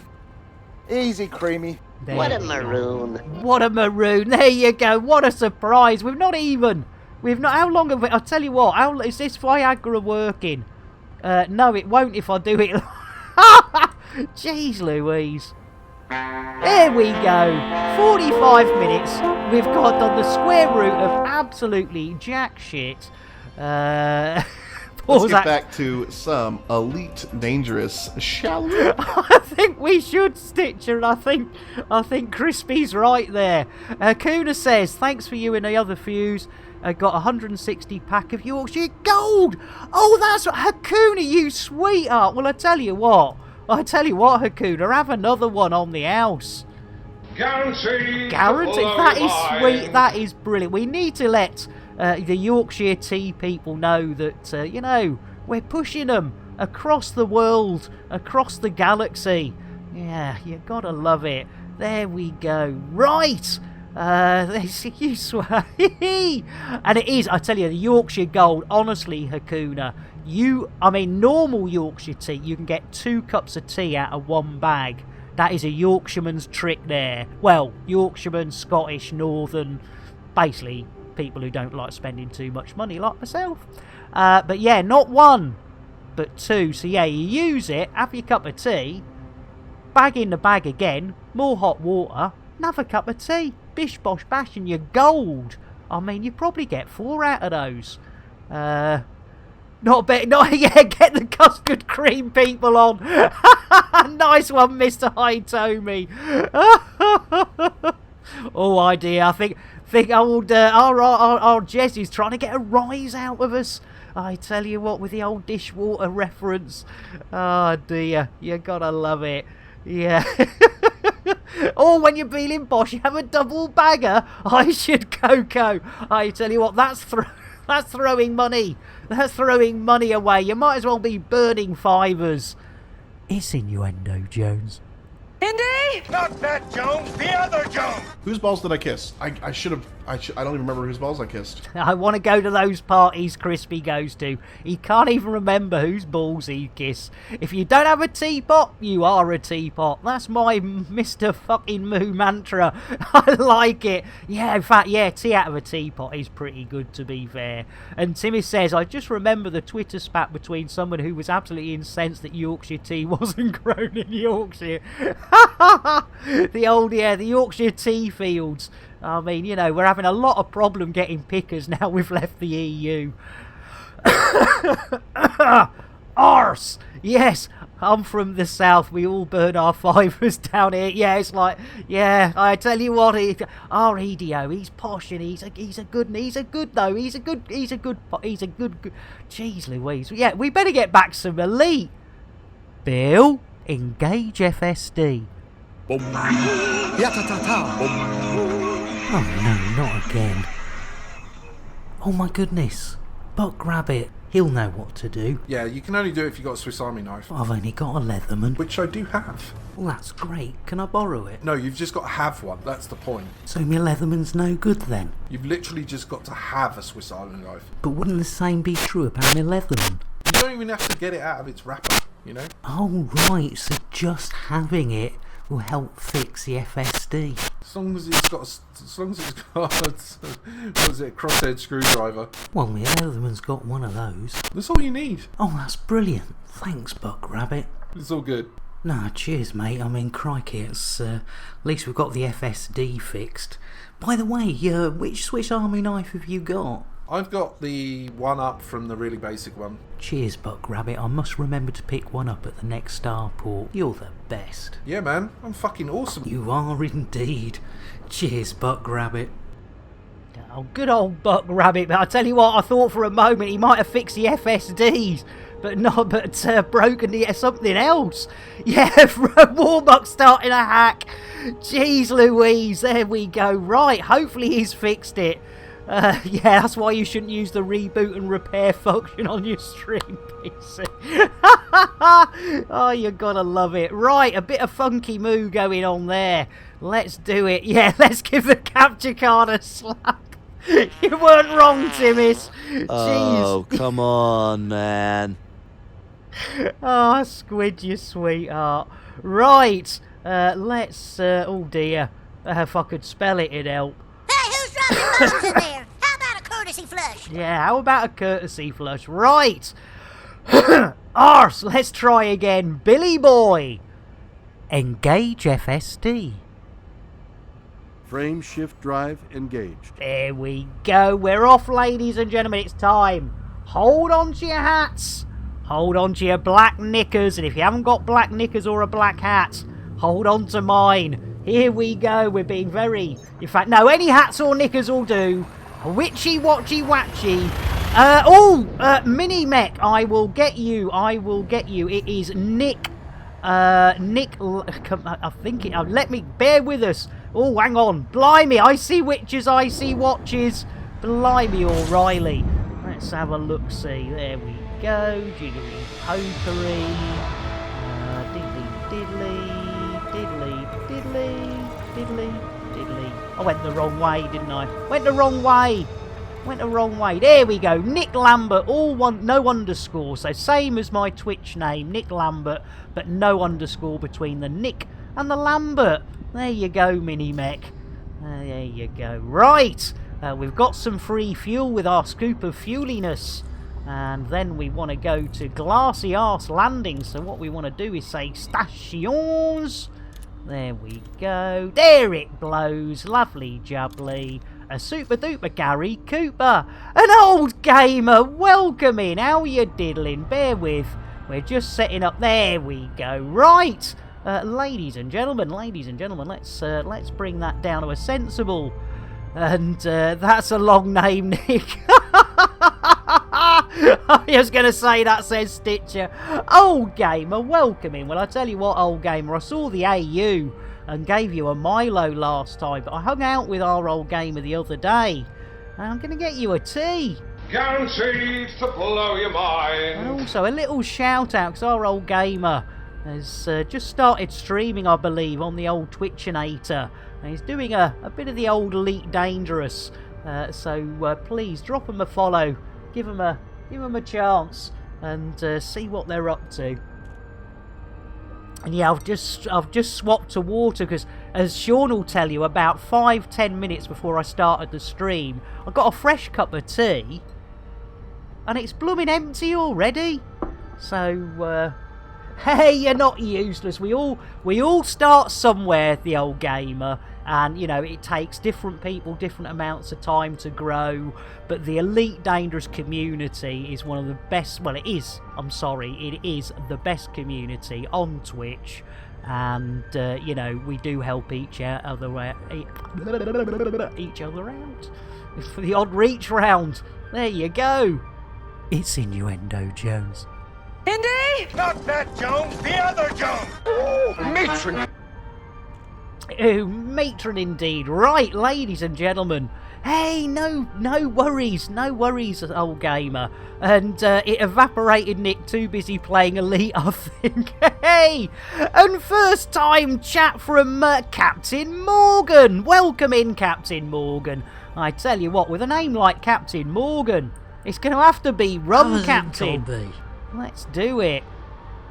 Easy, creamy. There What a we maroon. go. What a maroon. There you go. What a surprise. We've not... How long have we... I'll tell you what. Is this Viagra working? No, it won't if I do it. Jeez Louise. There we go. 45 minutes. We've got on the square root of absolutely jack shit. Let's get back to some Elite Dangerous, shall we? I think we should, Stitcher, and I think Crispy's right there. Kuna says, thanks for you and the other fuse. Got 160 pack of Yorkshire Gold. Oh, that's Hakuna, you sweetheart. Well, I tell you what, Hakuna, have another one on the house. Guaranteed. That is sweet. That is brilliant. We need to let the Yorkshire tea people know that, we're pushing them across the world, across the galaxy. Yeah, you gotta love it. There we go. Right. You swear. And it is, I tell you, the Yorkshire Gold, honestly, Hakuna, normal Yorkshire tea, you can get 2 cups of tea out of 1 bag. That is a Yorkshireman's trick there. Well, Yorkshireman, Scottish, Northern, basically people who don't like spending too much money like myself. But yeah, not 1, but 2. So yeah, you use it, have your cup of tea, bag in the bag again, more hot water, another cup of tea, bish bosh bash, and you're gold. You probably get 4 out of those. Get the custard cream people on. Nice one, Mr. Hitomi. Oh, idea. I think old our Jez is trying to get a rise out of us. I tell you what, with the old dishwater reference. Oh dear, you gotta love it. Yeah. Or when you're feeling posh, you have a double bagger. I should Coco. I tell you what, that's throwing money. That's throwing money away. You might as well be burning fivers. It's innuendo, Jones. Indy! Not that Jones, the other Jones! Whose balls did I kiss? I don't even remember whose balls I kissed. I want to go to those parties Crispy goes to. He can't even remember whose balls he kissed. If you don't have a teapot, you are a teapot. That's my Mr. fucking Moo mantra. I like it. Yeah, in fact, yeah, tea out of a teapot is pretty good, to be fair. And Timmy says, I just remember the Twitter spat between someone who was absolutely incensed that Yorkshire tea wasn't grown in Yorkshire. The Yorkshire tea fields. We're having a lot of problem getting pickers now we've left the EU. Arse! Yes, I'm from the south. We all burn our fivers down here. Yeah, it's like, yeah, I tell you what, our EDO, he's posh and he's a good. Jeez Louise. Yeah, we better get back some elite. Bill, engage FSD. Boom. Yatatata. Boom. Oh no, not again. Oh my goodness. Buck Rabbit, he'll know what to do. Yeah, you can only do it if you've got a Swiss Army knife. I've only got a Leatherman. Which I do have. Well, that's great. Can I borrow it? No, you've just got to have one. That's the point. So my Leatherman's no good then? You've literally just got to have a Swiss Army knife. But wouldn't the same be true about my Leatherman? You don't even have to get it out of its wrapper, you know? Oh right, so just having it will help fix the FSD. As long as it's got what is it, a crosshead screwdriver. Well, my Leatherman's got one of those. That's all you need. Oh, that's brilliant. Thanks, Buck Rabbit. It's all good. Nah, cheers, mate. Crikey, it's at least we've got the FSD fixed. By the way, which Swiss Army knife have you got? I've got the one up from the really basic one. Cheers, Buck Rabbit. I must remember to pick one up at the next starport. You're the best. Yeah, man. I'm fucking awesome. You are indeed. Cheers, Buck Rabbit. Oh, good old Buck Rabbit. But I tell you what, I thought for a moment he might have fixed the FSDs, but not, broken the something else. Yeah, Warbuck starting a hack. Jeez Louise, there we go. Right, hopefully he's fixed it. Yeah, that's why you shouldn't use the reboot and repair function on your stream PC. Oh, you gotta love it. Right, a bit of funky moo going on there. Let's do it. Yeah, let's give the capture card a slap. You weren't wrong, Timmis. Jeez. Oh, come on, man. Oh, Squid, you sweetheart. Right, let's... oh, dear. If I could spell it, it'd help. Hey, who's dropping bombs in there? How about a courtesy flush? Yeah, how about a courtesy flush? Right. Arse, let's try again. Billy boy. Engage FSD. Frame shift drive engaged. There we go. We're off, ladies and gentlemen. It's time. Hold on to your hats. Hold on to your black knickers. And if you haven't got black knickers or a black hat, hold on to mine. Here we go. We're being very... In fact, no, any hats or knickers will do. Witchy, watchy, watchy. Mini Mech. I will get you. I will get you. It is Nick. I think it... let me... Bear with us. Oh, hang on. Blimey. I see witches. I see watches. Blimey, O'Reilly. Let's have a look-see. There we go. Jiggly pokery. Diddly. I went the wrong way, didn't I? Went the wrong way. There we go. Nick Lambert, all one, no underscore. So same as my Twitch name, Nick Lambert, but no underscore between the Nick and the Lambert. There you go, Mini Mech. There you go. Right. We've got some free fuel with our scoop of fueliness. And then we want to go to Glassy Arse Landing. So what we want to do is say stations. There we go. There it blows. Lovely jubbly. A super duper Gary Cooper. An old gamer. Welcome in. How you diddling? Bear with. We're just setting up. There we go. Right. Ladies and gentlemen, let's bring that down to a sensible. And that's a long name, Nick. I was going to say that says Stitcher. Old Gamer, welcome in. Well, I tell you what, Old Gamer, I saw the AU and gave you a Milo last time, but I hung out with our Old Gamer the other day, and I'm going to get you a tea. Guaranteed to blow your mind. And also a little shout out, because our Old Gamer has just started streaming, I believe, on the old Twitchinator. And he's doing a bit of the old Elite Dangerous. So please drop him a follow, give him a chance, and see what they're up to. And yeah, I've just swapped to water because, as Sean will tell you, about 5-10 minutes before I started the stream, I got a fresh cup of tea, and it's blooming empty already. So hey, you're not useless. We all start somewhere, the Old Gamer. And, you know, it takes different people different amounts of time to grow. But the Elite Dangerous community is one of the best... Well, it is. I'm sorry. It is the best community on Twitch. And, you know, we do help each other out. For the odd reach round. There you go. It's Innuendo Jones. Indy! Not that Jones, the other Jones! Oh, matron! Oh, matron indeed. Right, ladies and gentlemen. Hey, no worries, Old Gamer. And it evaporated Nick, too busy playing Elite, I think. Hey! And first time chat from Captain Morgan. Welcome in, Captain Morgan. I tell you what, with a name like Captain Morgan, it's going to have to be Rum Captain. Let's do it.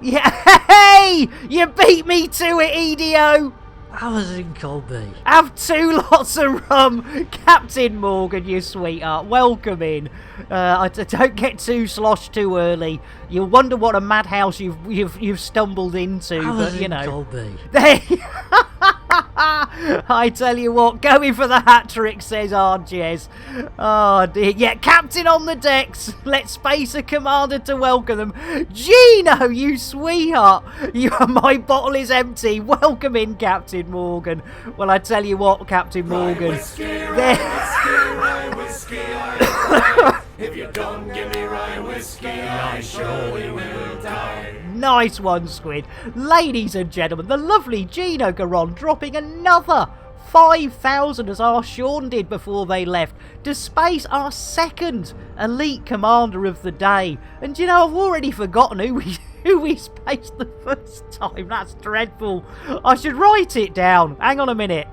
Yeah, hey! You beat me to it, EDO! I was in Colby. Have 2 lots of rum. Captain Morgan, you sweetheart. Welcome in. Don't get too sloshed too early. You'll wonder what a madhouse you've stumbled into. I was but, you in know. Colby. There. I tell you what, going for the hat trick, says RGS. Oh dear. Yeah, Captain on the decks. Let Spacer Commander to welcome them. Gino, you sweetheart. My bottle is empty. Welcome in, Captain Morgan. Well, I tell you what, Captain Morgan. whiskey, I if you don't give me rye whiskey, I surely will die. Nice one, Squid. Ladies and gentlemen, the lovely Gino Garon dropping another 5,000 as our Sean did before they left to space our second elite commander of the day. And you know, I've already forgotten who we spaced the first time. That's dreadful. I should write it down. Hang on a minute.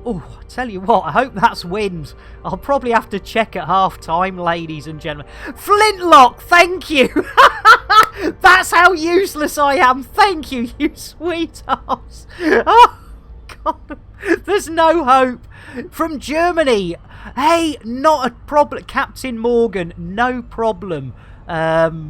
Oh, I tell you what, I hope that's wind. I'll probably have to check at half-time, ladies and gentlemen. Flintlock, thank you! That's how useless I am. Thank you, you sweethearts. Oh, God. There's no hope. From Germany. Hey, not a problem. Captain Morgan, no problem. My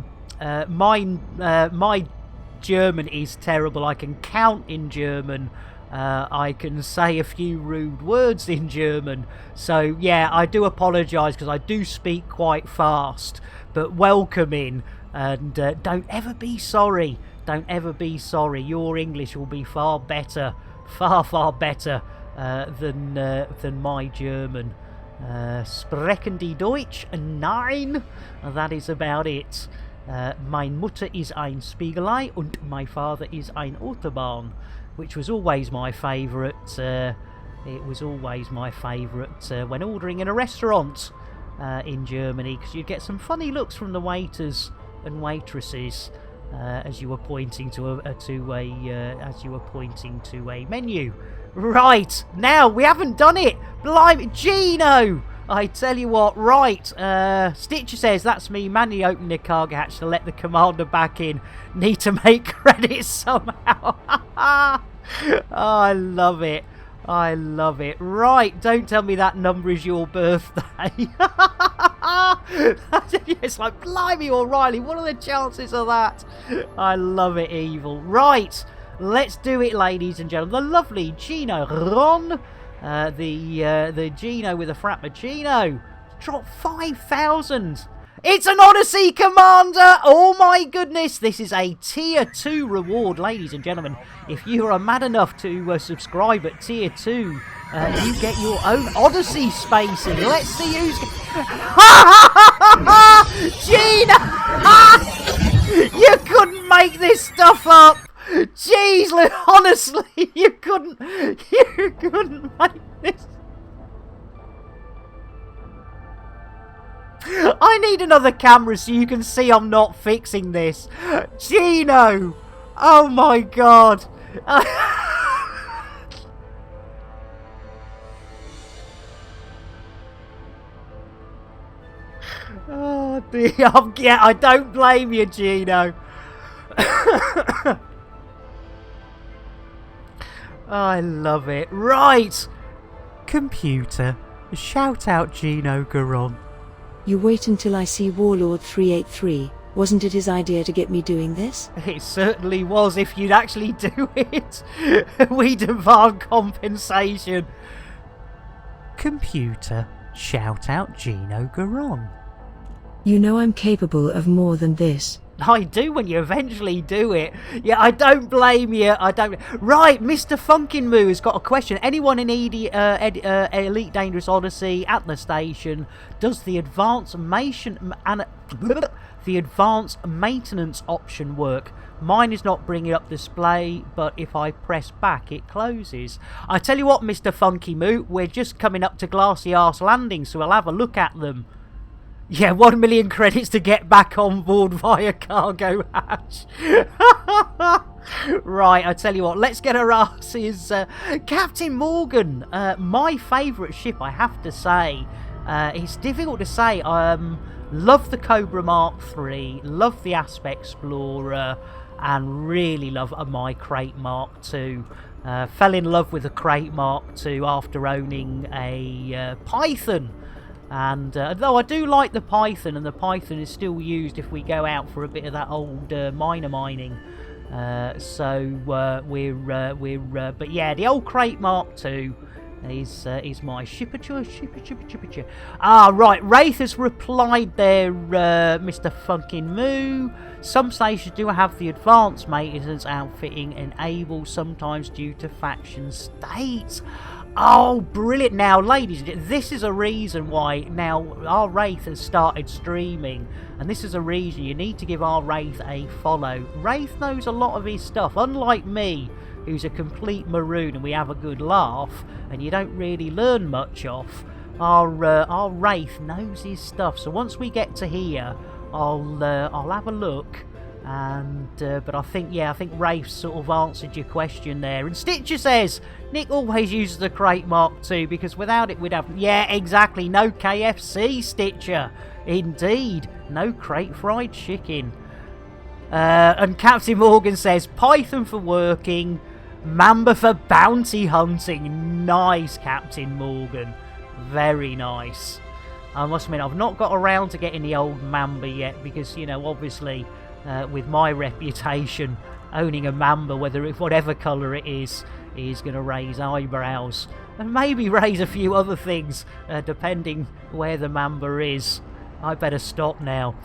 German is terrible. I can count in German. I can say a few rude words in German. So, yeah, I do apologise because I do speak quite fast. But welcome in. And don't ever be sorry. Don't ever be sorry. Your English will be far better. Far better than my German. Sprechen die Deutsch? Nein. That is about it. Mein Mutter ist ein Spiegelei und my father is ein Autobahn. Which was always my favourite. It was always my favourite when ordering in a restaurant in Germany, because you'd get some funny looks from the waiters and waitresses as you were pointing to a menu. Right, now we haven't done it. Blimey, Gino! I tell you what, right, Stitcher says, that's me manually opening the cargo hatch to let the commander back in. Need to make credits somehow. Oh, I love it. I love it. Right, don't tell me that number is your birthday. It's like, blimey, O'Reilly, what are the chances of that? I love it, evil. Right, let's do it, ladies and gentlemen. The lovely Gino Ron. The Gino with a Frappuccino dropped 5,000. It's an Odyssey Commander! Oh my goodness, this is a Tier 2 reward, ladies and gentlemen. If you are mad enough to subscribe at Tier 2, you get your own Odyssey spacing. Let's see who's... Gino! You couldn't make this stuff up! Jeez, honestly, you couldn't make this. I need another camera so you can see I'm not fixing this. Gino! Oh my god. Oh dear. Yeah, I don't blame you, Gino. I love it. Right! Computer, shout out Gino Garon. You wait until I see Warlord 383. Wasn't it his idea to get me doing this? It certainly was, if you'd actually do it. We demand compensation. Computer, shout out Gino Garon. You know I'm capable of more than this. I do when you eventually do it. Yeah, I don't blame you. I don't. Right, Mr. Funkin' Moo has got a question. Anyone in Elite Dangerous Odyssey at the station does the advanced maintenance option work? Mine is not bringing up display, but if I press back, it closes. I tell you what, Mr. Funky Moo, we're just coming up to Glassy Arse Landing, so we'll have a look at them. Yeah, 1 million credits to get back on board via cargo hatch. Right, I tell you what, let's get our asses. Captain Morgan, my favourite ship, I have to say. It's difficult to say. Love the Cobra Mark III, love the Aspect Explorer, and really love my Crate Mark II. Fell in love with the Crate Mark II after owning a Python. And though I do like the Python, and the Python is still used if we go out for a bit of that old miner mining. But yeah, the old Crate Mark II is my shipper. Ah, right, Wraith has replied there, Mr. Funkin' Moo. Some stations do have the advanced maintenance outfitting enabled, sometimes due to faction states. Oh, brilliant. Now, ladies, this is a reason why now our Wraith has started streaming. And this is a reason you need to give our Wraith a follow. Wraith knows a lot of his stuff. Unlike me, who's a complete maroon and we have a good laugh, and you don't really learn much off, our Wraith knows his stuff. So once we get to here, I'll have a look. And but I think Rafe sort of answered your question there. And Stitcher says Nick always uses the crate Mark II because without it we'd have, yeah, exactly, no KFC, Stitcher, indeed, no crate fried chicken. And Captain Morgan says Python for working, Mamba for bounty hunting. Nice, Captain Morgan, very nice. I must admit I've not got around to getting the old Mamba yet because, you know, obviously with my reputation, owning a Mamba, whatever colour it is going to raise eyebrows. And maybe raise a few other things, depending where the Mamba is. I better stop now.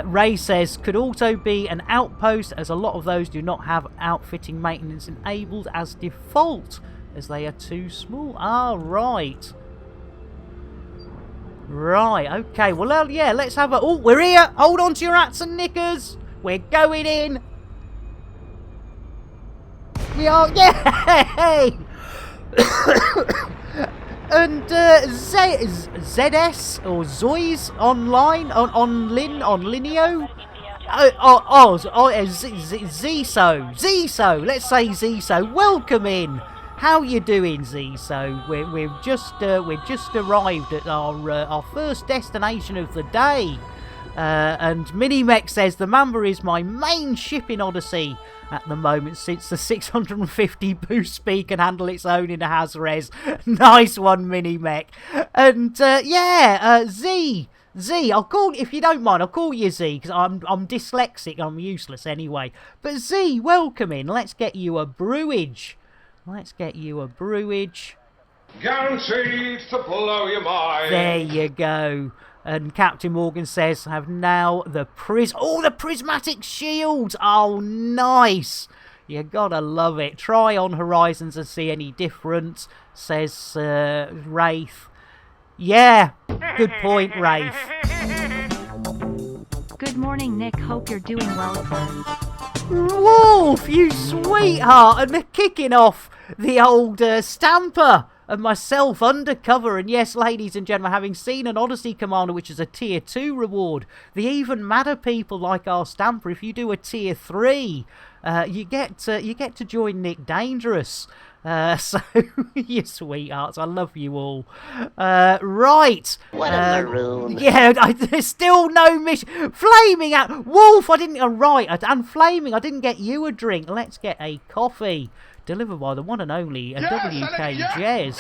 Ray says, could also be an outpost, as a lot of those do not have outfitting maintenance enabled as default, as they are too small. Ah, right. Right, okay. Well, yeah, let's have a... Oh, we're here! Hold on to your hats and knickers! We're going in! We are... Yay! And ZS or Zoys online on Linio. Ziso. Let's say Ziso. Welcome in. How you doing, Ziso? We've just arrived at our first destination of the day. And Minimech says the Mamba is my main ship in Odyssey at the moment, since the 650 boost speed can handle its own in a Hazres. Nice one, Minimech. And Z, I'll call, if you don't mind, I'll call you Z, because I'm dyslexic, I'm useless anyway. But Z, welcome in. Let's get you a brewage. Guaranteed to blow your mind. There you go. And Captain Morgan says, have now the prismatic shields. Oh, nice. You gotta love it. Try on Horizons and see any difference, says Wraith. Yeah, good point, Wraith. Good morning, Nick. Hope you're doing well, sir. Wolf, you sweetheart. And they're kicking off the old Stamper and myself undercover. And yes, ladies and gentlemen, having seen an Odyssey Commander, which is a tier 2 reward, the even madder people like our Stamper, if you do a tier 3, you get to join Nick Dangerous. So, you sweethearts, I love you all. Right. What a maroon. Yeah, there's still no mission. Flaming out. Wolf, I didn't... right, and Flaming, I didn't get you a drink. Let's get a coffee. Delivered by the one and only WK Jez. Yes!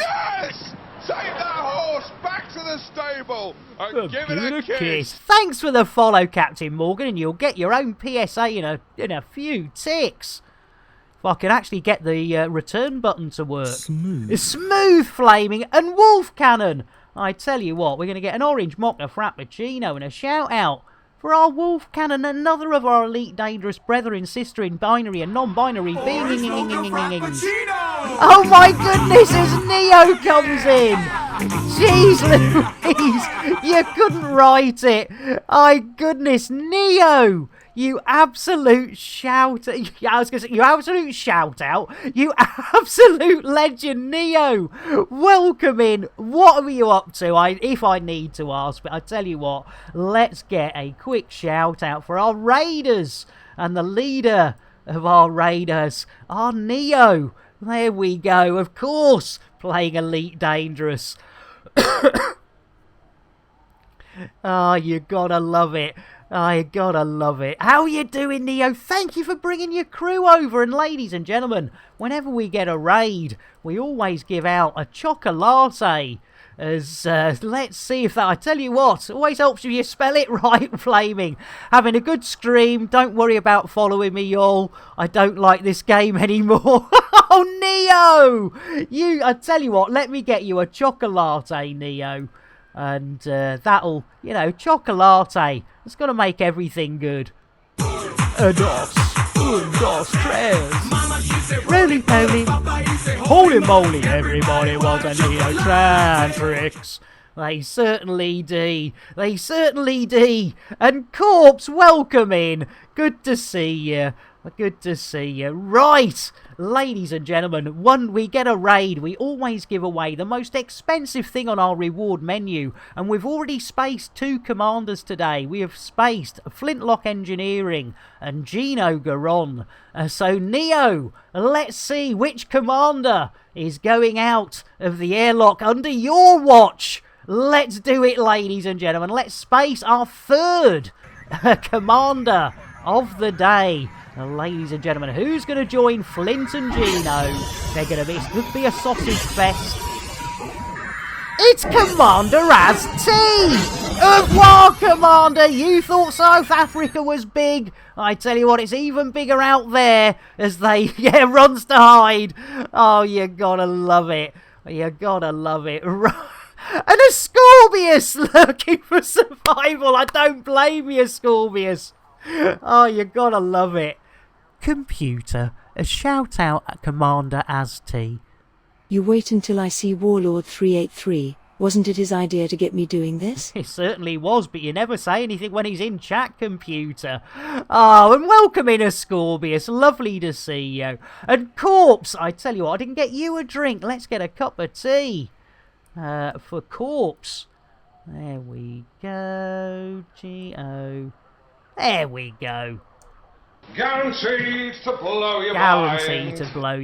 Take that horse back to the stable and give it a kiss. Thanks for the follow, Captain Morgan, and you'll get your own PSA in a few ticks. If I can actually get the return button to work. Smooth Flaming and Wolf Cannon. I tell you what, we're going to get an orange mocha frappuccino and a shout out for our Wolf Cannon, another of our elite dangerous brethren, sister in binary and non-binary beings. Oh my goodness, as Neo comes in. Jeez Louise, you couldn't write it. My goodness, Neo. You absolute shout! I was going to say, you absolute shout out! You absolute legend, Neo! Welcome in! What are you up to? If I need to ask, but I tell you what, let's get a quick shout out for our raiders! And the leader of our raiders, our Neo! There we go, of course, playing Elite Dangerous. Oh, you gotta love it. I gotta love it. How you doing, Neo? Thank you for bringing your crew over. And ladies and gentlemen, whenever we get a raid, we always give out a chocolate. As let's see if that... I tell you what, always helps if you spell it right, Flaming. Having a good scream. Don't worry about following me, y'all. I don't like this game anymore. Oh, Neo! I tell you what, let me get you a chocolate, Neo. And that'll, chocolate. It's got to make everything good. Ados. dos, tres. Roly poly. Holy moly, everybody wants a Neotantrix. They certainly do. They certainly do. And Corpse, welcome in. Good to see you. Good to see you. Right, ladies and gentlemen, when we get a raid, we always give away the most expensive thing on our reward menu. And we've already spaced 2 commanders today. We have spaced Flintlock Engineering and Gino Garon. So, Neo, let's see which commander is going out of the airlock under your watch. Let's do it, ladies and gentlemen. Let's space our 3rd commander of the day. Ladies and gentlemen, who's going to join Flint and Gino? They're going to be, it's going to be a sausage fest. It's Commander Az-T! Au revoir, Commander! You thought South Africa was big? I tell you what, it's even bigger out there as they, runs to hide. Oh, you gotta love it. You gotta love it. And a Scorpius looking for survival. I don't blame you, Scorpius. Oh, you gotta love it. Computer, a shout out at Commander Az-T. You wait until I see Warlord 383. Wasn't it his idea to get me doing this? It certainly was, but you never say anything when he's in chat, Computer. Oh, and welcome in, Ascorbius. Lovely to see you. And Corpse, I tell you what, I didn't get you a drink. Let's get a cup of tea. For Corpse. There we go. G-O. There we go. Guaranteed to blow your mind. Guaranteed to blow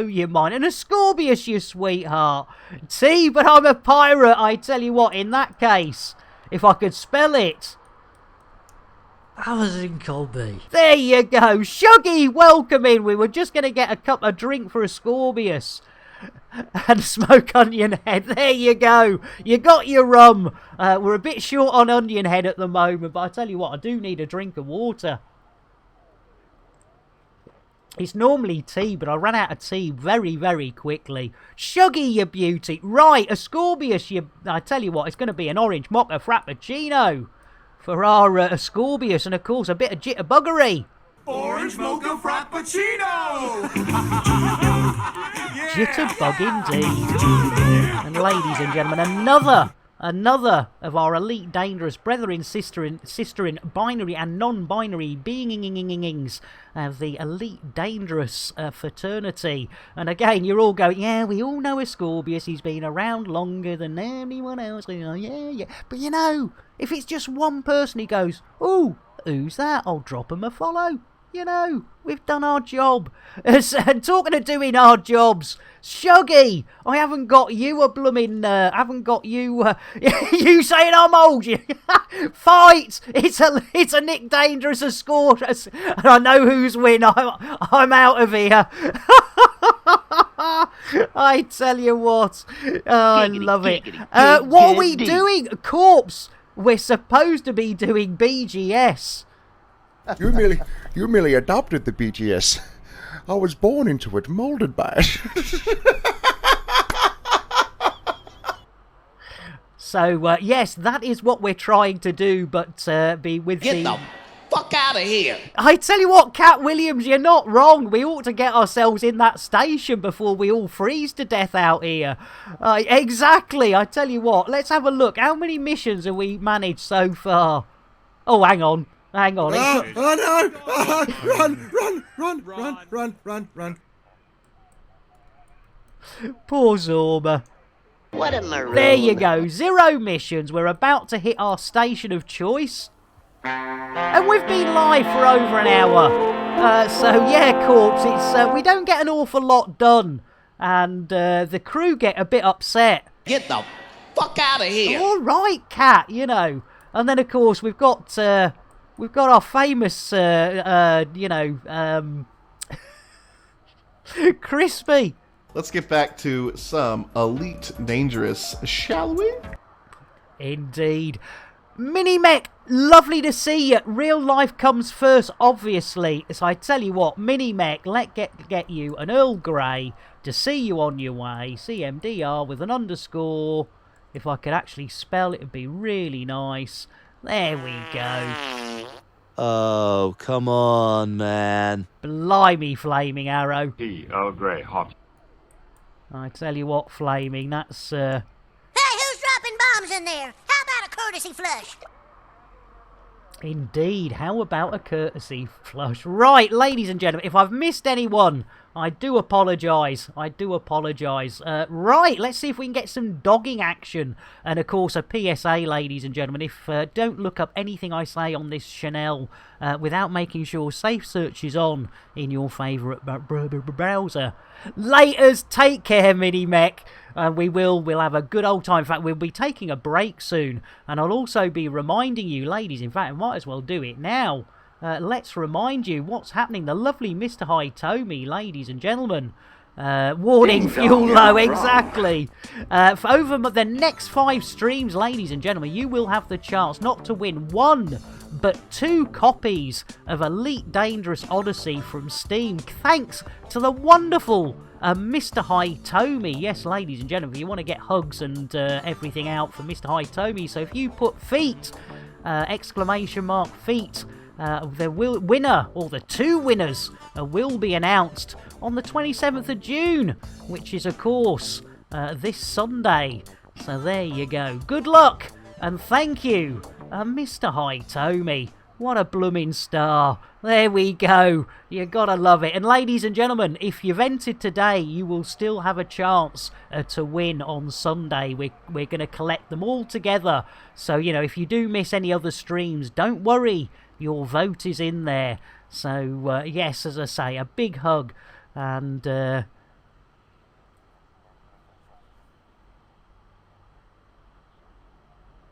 your mind. And Ascorbius, you sweetheart. T, but I'm a pirate. I tell you what, in that case, if I could spell it. I was in Colby. There you go. Shuggy, welcome in. We were just going to get a cup of drink for Ascorbius. And smoke onion head. There you go. You got your rum. We're a bit short on onion head at the moment, but I tell you what, I do need a drink of water. It's normally tea, but I ran out of tea very, very quickly. Shuggy, you beauty. Right, Ascorbius, I tell you what, it's going to be an orange mocha frappuccino for our Ascorbius, and of course a bit of jitterbuggery. Orange mocha frappuccino! Jitterbug indeed. And ladies and gentlemen, another of our elite dangerous brethren, sister in binary and non-binary beings of the elite dangerous fraternity. And again, you're all going, yeah, we all know Ascorbius, he's been around longer than anyone else. Yeah. But you know, if it's just one person he goes, ooh, who's that? I'll drop him a follow. You know, we've done our job. And talking of doing our jobs, Shuggy, I haven't got you a blooming, you saying I'm old. Fight! It's a Nick Dangerous a score, and I know who's win. I'm out of here. I tell you what, I love it. What are we doing? Corpse, we're supposed to be doing BGS. You merely adopted the BGS. I was born into it, molded by it. So, yes, that is what we're trying to do, but be with Get the fuck out of here! I tell you what, Cat Williams, you're not wrong. We ought to get ourselves in that station before we all freeze to death out here. Exactly, I tell you what, let's have a look. How many missions have we managed so far? Oh, hang on. Hang on. Oh no! Run! Poor Zorba. What a maroon. There you go. 0 missions. We're about to hit our station of choice. And we've been live for over an hour. So, yeah, Corpse, it's we don't get an awful lot done. And the crew get a bit upset. Get the fuck out of here! All right, Cat, you know. And then, of course, we've got our famous, Crispy. Let's get back to some Elite Dangerous, shall we? Indeed. Minimech, lovely to see you. Real life comes first, obviously. So I tell you what, Minimech, let's get you an Earl Grey to see you on your way. CMDR with an underscore. If I could actually spell it, would be really nice. There we go. Oh, come on, man. Blimey, Flaming Arrow. Tea, Earl Grey, hot. I tell you what, Flaming, that's... Hey, who's dropping bombs in there? How about a courtesy flush? Indeed, how about a courtesy flush? Right, ladies and gentlemen, if I've missed anyone, I do apologise. I do apologise. Right, let's see if we can get some dogging action. And, of course, a PSA, ladies and gentlemen. If don't look up anything I say on this Chanel without making sure Safe Search is on in your favourite browser. Laters, take care, Mini-Mech. We'll have a good old time. In fact, we'll be taking a break soon. And I'll also be reminding you, ladies, in fact, I might as well do it now. Let's remind you what's happening. The lovely Mr. Hitomi, ladies and gentlemen. Warning, fuel low, exactly. For over the next 5 streams, ladies and gentlemen, you will have the chance not to win 1, but 2 copies of Elite Dangerous Odyssey from Steam, thanks to the wonderful Mr. Hitomi. Yes, ladies and gentlemen, you want to get hugs and everything out for Mr. Hitomi. So if you put feet, exclamation mark feet, winner, or the 2 winners, will be announced on the 27th of June, which is, of course, this Sunday. So there you go. Good luck, and thank you, Mr. Hitomi. What a blooming star. There we go. You gotta love it. And ladies and gentlemen, if you've entered today, you will still have a chance to win on Sunday. We're going to collect them all together. So, you know, if you do miss any other streams, don't worry. Your vote is in there. So, yes, as I say, a big hug. And...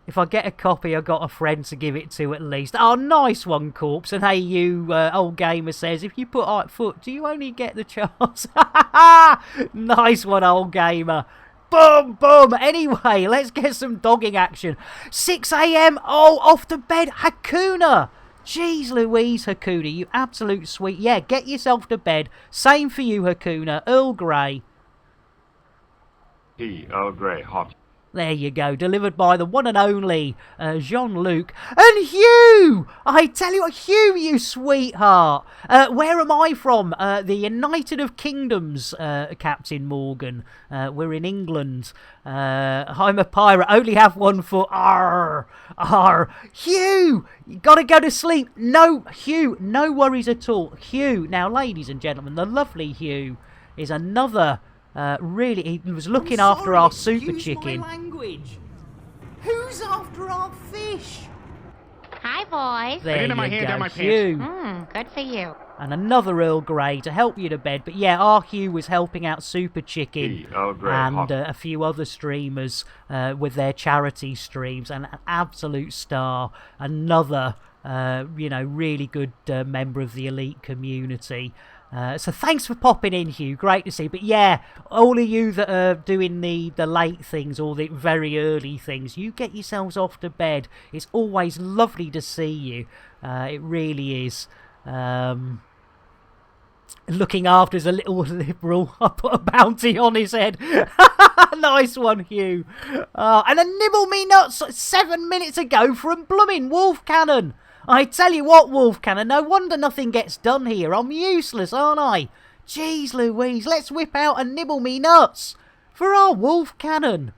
if I get a copy, I've got a friend to give it to at least. Oh, nice one, Corpse. And hey, you, old gamer says, if you put right foot, do you only get the chance? Nice one, old gamer. Boom, boom. Anyway, let's get some dogging action. 6 a.m. Oh, off to bed. Hakuna. Jeez Louise, Hakuna, you absolute sweet. Yeah, get yourself to bed. Same for you, Hakuna. Earl Grey. Tea, Earl Grey, hot. There you go, delivered by the one and only Jean-Luc. And Hugh! I tell you what, Hugh, you sweetheart. Where am I from? The United of Kingdoms, Captain Morgan. We're in England. I'm a pirate, only have 1 foot. Arr! Arr! Hugh! You gotta go to sleep. No, Hugh, no worries at all. Hugh, now, ladies and gentlemen, the lovely Hugh is another... really, he was looking after our super chicken. My language. Who's after our fish? Hi, boys. There you go, Hugh. Good for you. And another Earl Grey to help you to bed. But yeah, our Hugh was helping out Super Chicken and a few other streamers with their charity streams. And an absolute star. Another, really good member of the elite community. So thanks for popping in, Hugh. Great to see. But yeah, all of you that are doing the late things or the very early things, you get yourselves off to bed. It's always lovely to see you. It really is. Looking after as a little liberal. I put a bounty on his head. Nice one, Hugh. And a nibble me nuts 7 minutes ago from blooming Wolf Cannon. I tell you what, Wolf Cannon, no wonder nothing gets done here. I'm useless, aren't I? Jeez Louise, let's whip out and nibble me nuts for our Wolf Cannon.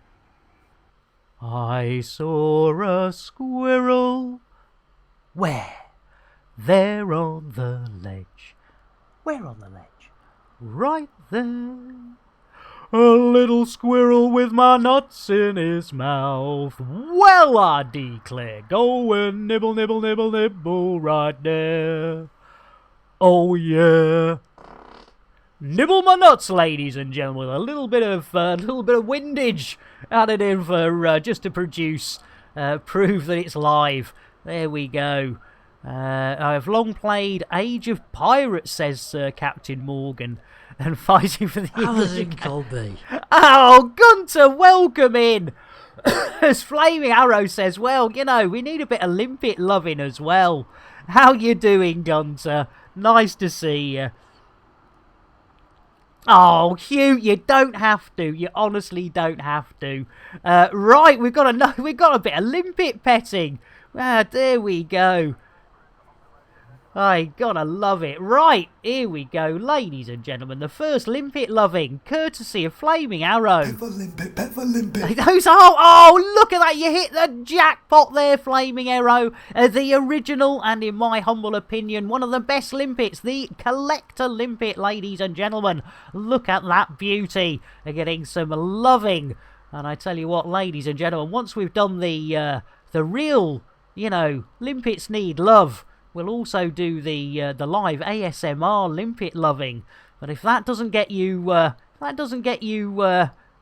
I saw a squirrel. Where? There on the ledge. Where on the ledge? Right there. A little squirrel with my nuts in his mouth. Well, I declare, go and nibble, nibble, nibble, nibble right there. Oh, yeah. Nibble my nuts, ladies and gentlemen. A little bit of windage added in for just to prove that it's live. There we go. I have long played Age of Pirates, says Captain Morgan. And fighting for the English in Colby. Oh, Gunter, welcome in. As Flaming Arrow says, well, we need a bit of limpet loving as well. How you doing, Gunter? Nice to see you. Oh, Hugh, you don't have to. You honestly don't have to. Right, we've got a bit of limpet petting. There we go. I gotta love it. Right, here we go, ladies and gentlemen. The first limpet loving, courtesy of Flaming Arrow. limpet. Those are, oh, look at that. You hit the jackpot there, Flaming Arrow. The original, and in my humble opinion, one of the best limpets. The collector limpet, ladies and gentlemen. Look at that beauty. They're getting some loving. And I tell you what, ladies and gentlemen, once we've done the real, you know, limpets need love, we'll also do the live ASMR limpet loving. But if that doesn't get you,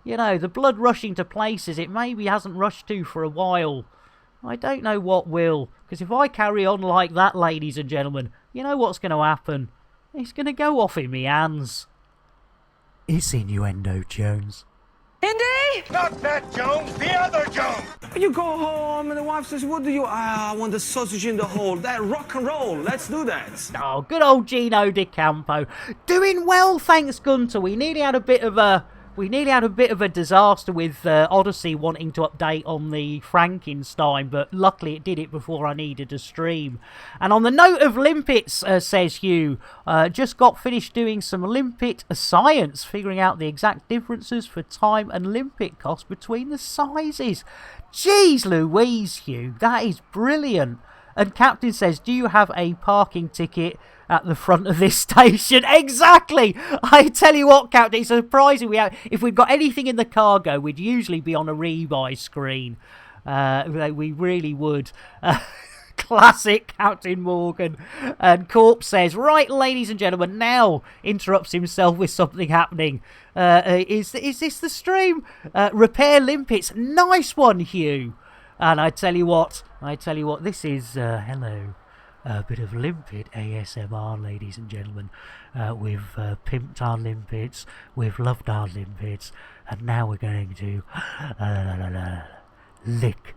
you know, the blood rushing to places it maybe hasn't rushed to for a while, I don't know what will. Because if I carry on like that, ladies and gentlemen, you know what's going to happen? It's going to go off in me hands. It's innuendo, Jones. Indy? Not that Jones, the other Jones. You go home and the wife says, what do you... I want the sausage in the hole. That rock and roll. Let's do that. Oh, good old Gino Di Campo. Doing well, thanks, Gunter. We nearly had a bit of a disaster with Odyssey wanting to update on the Frankenstein, but luckily it did it before I needed to stream. And on the note of limpets, says Hugh, just got finished doing some limpet science, figuring out the exact differences for time and limpet cost between the sizes. Jeez Louise, Hugh, that is brilliant. And Captain says, do you have a parking ticket at the front of this station? Exactly! I tell you what, Captain, it's surprising we have... If we've got anything in the cargo, we'd usually be on a rebuy screen. We really would. Classic Captain Morgan. And Corpse says, right, ladies and gentlemen, now interrupts himself with something happening. Is this the stream? Repair limpets. Nice one, Hugh. And I tell you what, this is, hello, a bit of limpet ASMR, ladies and gentlemen. We've pimped our limpets, we've loved our limpets, and now we're going to lick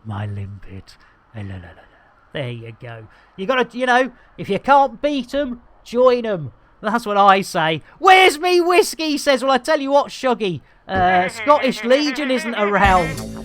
my limpet. There you go. You gotta, you know, if you can't beat them, join them. That's what I say. Where's me whiskey? Says, well, I tell you what, Shuggy, Scottish Legion isn't around.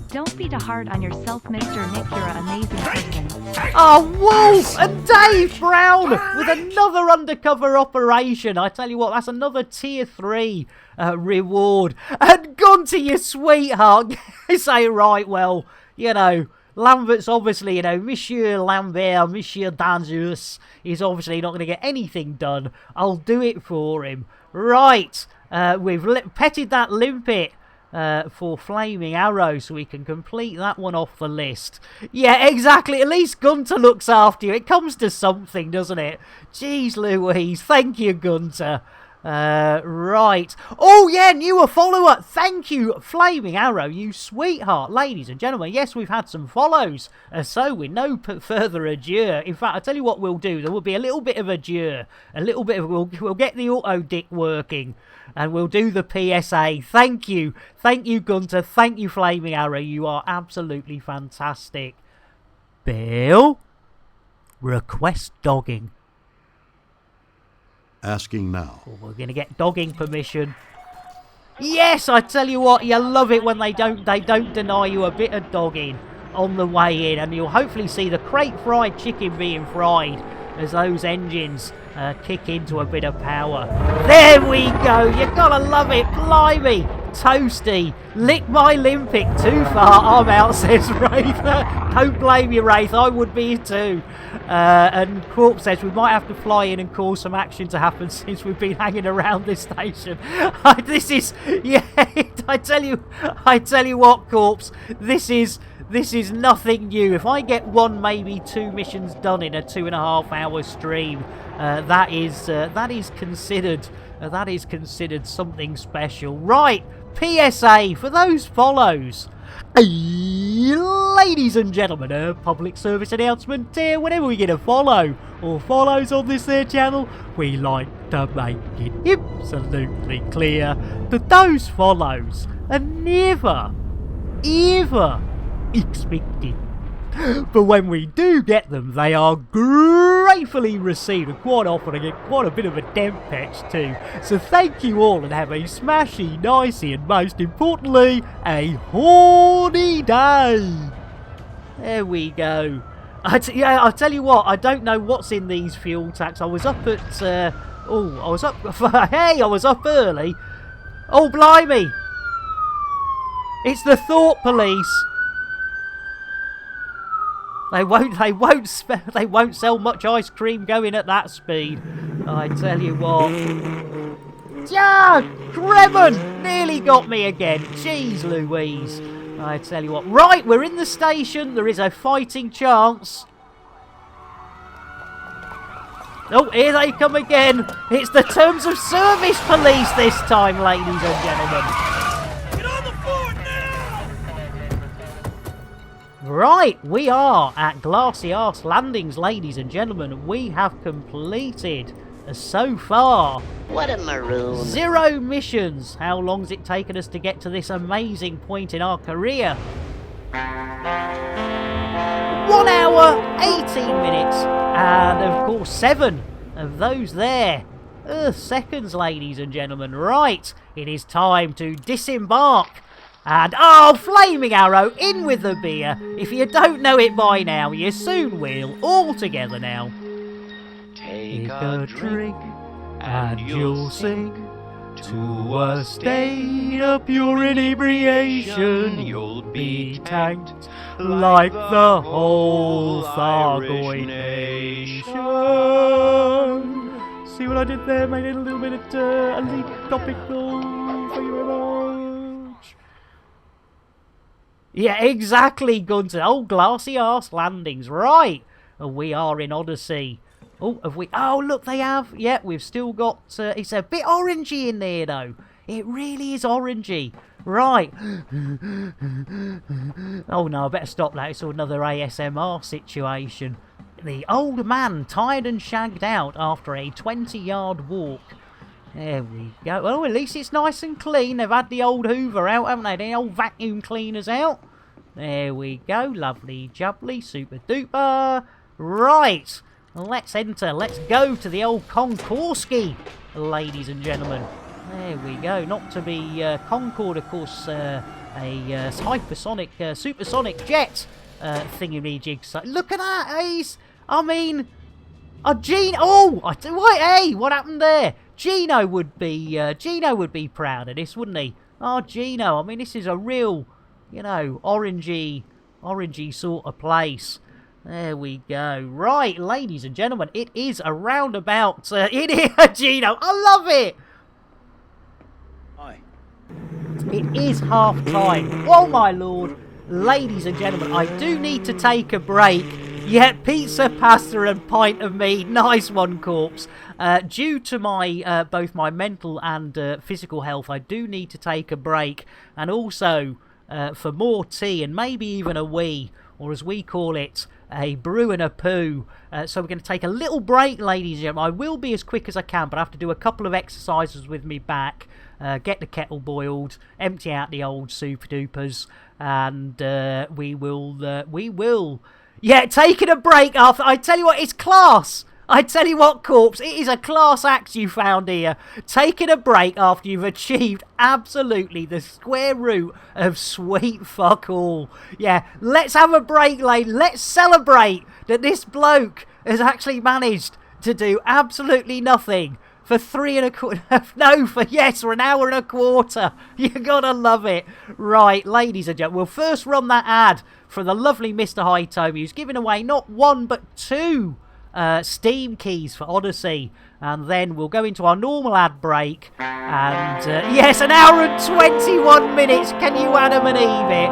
Don't be too hard on yourself, Mr. Nick. You're an amazing person. Oh, Wolf and Dave Brown with another undercover operation. I tell you what, that's another tier 3 reward. And Gunter, you sweetheart. I say, right, well, you know, Lambert's obviously, you know, Monsieur Lambert, Monsieur Dangerous is obviously not going to get anything done. I'll do it for him. Right, we've petted that limpet. For Flaming Arrow, so we can complete that one off the list. Yeah, exactly. At least Gunter looks after you. It comes to something, doesn't it? Jeez Louise. Thank you, Gunter. Right. Oh, yeah, newer follower. Thank you, Flaming Arrow, you sweetheart. Ladies and gentlemen, yes, we've had some follows. So with no further ado. In fact, I'll tell you what we'll do. There will be a little bit of ado. A little bit of... We'll get the auto dick working. And we'll do the PSA. Thank you. Thank you, Gunter. Thank you, Flaming Arrow. You are absolutely fantastic. Bill? Request dogging. Asking now. Oh, we're going to get dogging permission. Yes, I tell you what, you love it when they don't deny you a bit of dogging on the way in. And you'll hopefully see the crate fried chicken being fried as those engines kick into a bit of power. There we go. You gotta love it. Blimey. Toasty. Lick my limpet. Too far. I'm out, says Wraith. Don't blame you, Wraith. I would be too. And Corpse says we might have to fly in and cause some action to happen since we've been hanging around this station. This is... Yeah, I tell you what, Corpse. This is nothing new. If I get 1, maybe 2 missions done in a 2.5 hour stream, that is considered something special. Right, PSA for those follows. Ladies and gentlemen, a public service announcement here. Whenever we get a follow or follows on this there channel, we like to make it absolutely clear that those follows are never, ever expected. But when we do get them, they are gratefully received, and quite often I get quite a bit of a damp patch too. So thank you all and have a smashy, nicey, and most importantly, a horny day. There we go. Yeah, I'll tell you what, I don't know what's in these fuel tanks. I was up at, hey, I was up early. Oh, blimey. It's the Thought Police. They won't sell much ice cream going at that speed. I tell you what. Yeah, Kremen nearly got me again. Jeez Louise. I tell you what. Right, we're in the station. There is a fighting chance. Oh, here they come again. It's the Terms of Service Police this time, ladies and gentlemen. Get on the floor now! Right, we are at Glassy Arse Landings, ladies and gentlemen. We have completed, so far, What a maroon. 0 missions. How long's it taken us to get to this amazing point in our career? 1 hour, 18 minutes, and of course 7 of those there. Seconds, ladies and gentlemen. Right, it is time to disembark. And, oh, Flaming Arrow, in with the beer. If you don't know it by now, you soon will. All together now. Take a drink and you'll sink to a state of pure inebriation. You'll be tanked like the whole Thargoid nation. See what I did there? Made it a little bit of elite topical. Thank you very much. Yeah, exactly, Gunter. Oh, Glassy Arse Landings. Right. We are in Odyssey. Oh, have we? Oh, look, they have. Yeah, we've still got... it's a bit orangey in there, though. It really is orangey. Right. Oh, no, I better stop that. It's another ASMR situation. The old man tired and shagged out after a 20-yard walk. There we go. Oh, at least it's nice and clean. They've had the old Hoover out, haven't they? The old vacuum cleaners out. There we go. Lovely jubbly. Super duper. Right. Let's enter. Let's go to the old Konkorski, ladies and gentlemen. There we go. Not to be Concorde, of course, a hypersonic, supersonic jet thingy-majig. So, look at that, Ace. I mean, Gino. Oh, hey, what happened there? Gino would be proud of this, wouldn't he? Oh, Gino. I mean, this is a real, you know, orangey sort of place. There we go. Right, ladies and gentlemen, it is a roundabout. It is Gino. I love it. Hi. It is half time. Oh my lord, ladies and gentlemen, I do need to take a break. Yeah, pizza, pasta, and pint of meat. Nice one, Corpse. Due to my both my mental and physical health, I do need to take a break, and also for more tea and maybe even a wee, or as we call it, a brew and a poo. So we're going to take a little break, ladies and gentlemen. I will be as quick as I can, but I have to do a couple of exercises with me back, get the kettle boiled, empty out the old super dupers, and we will. Yeah, taking a break after. I tell you what, it's class. I tell you what, Corpse, it is a class act you found here. Taking a break after you've achieved absolutely the square root of sweet fuck all. Yeah, let's have a break, lady. Let's celebrate that this bloke has actually managed to do absolutely nothing for 3 1/4. No, for an hour and a quarter. You gotta love it. Right, ladies and gentlemen, we'll first run that ad for the lovely Mr. Hitomi, who's giving away not 1 but 2 Steam keys for Odyssey, and then we'll go into our normal ad break, and yes, 1 hour and 21 minutes. Can you Adam and Eve it?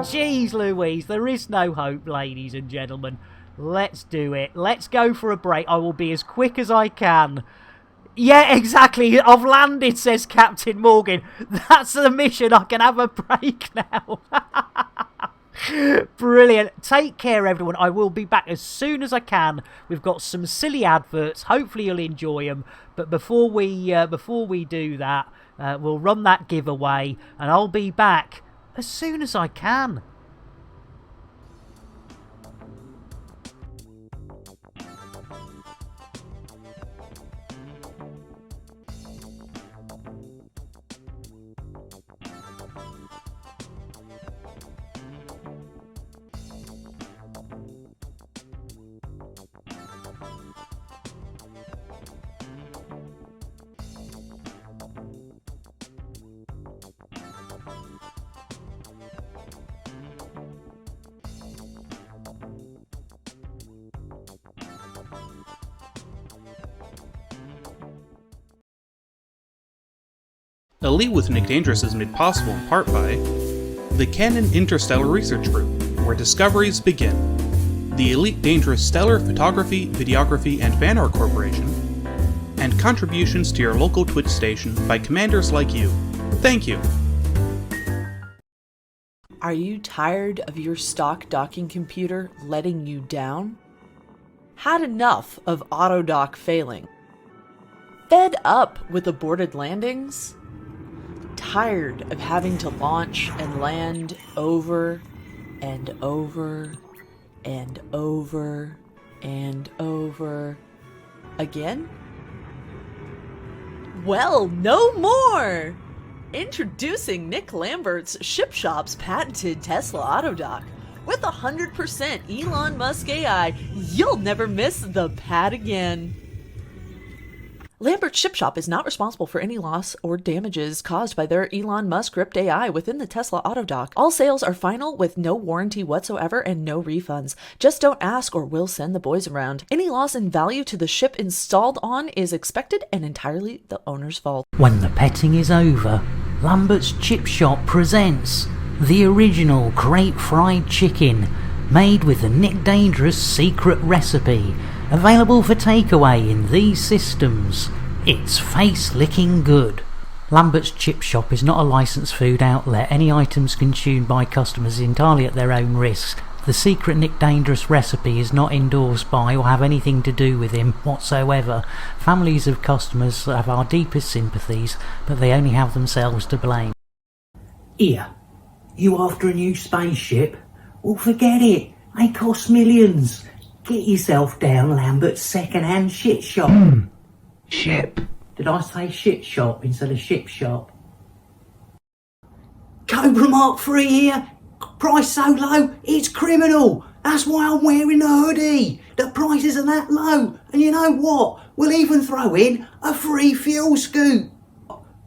Jeez Louise, there is no hope, ladies and gentlemen. Let's do it. Let's go for a break. I will be as quick as I can. Yeah, exactly. I've landed, says Captain Morgan. That's the mission. I can have a break now. Brilliant. Take care, everyone. I will be back as soon as I can. We've got some silly adverts. Hopefully you'll enjoy them. But before we do that, we'll run that giveaway, and I'll be back as soon as I can. Elite with Nick Dangerous is made possible in part by the Canon Interstellar Research Group, where discoveries begin, the Elite Dangerous Stellar Photography, Videography, and Fan Art Corporation, and contributions to your local Twitch station by commanders like you. Thank you. Are you tired of your stock docking computer letting you down? Had enough of autodock failing? Fed up with aborted landings? Tired of having to launch and land over and over and over and over again? Well, no more! Introducing Nick Lambert's Ship Shop's patented Tesla Autodock. With 100% Elon Musk AI, you'll never miss the pad again. Lambert's Ship Shop is not responsible for any loss or damages caused by their Elon Musk script AI within the Tesla Autodock. All sales are final with no warranty whatsoever and no refunds. Just don't ask or we'll send the boys around. Any loss in value to the ship installed on is expected and entirely the owner's fault. When the petting is over, Lambert's Chip Shop presents the original crate fried chicken, made with the Nick Dangerous secret recipe, available for takeaway in these systems. It's face-licking good. Lambert's Chip Shop is not a licensed food outlet. Any items consumed by customers is entirely at their own risk. The secret Nick Dangerous recipe is not endorsed by or have anything to do with him whatsoever. Families of customers have our deepest sympathies, but they only have themselves to blame. Here, you after a new spaceship? Well, forget it. They cost millions. Get yourself down Lambert's second-hand shit shop. Ship. Did I say shit shop instead of ship shop? Cobra Mark 3 here. Price so low, it's criminal. That's why I'm wearing the hoodie. The prices are that low. And you know what? We'll even throw in a free fuel scoop.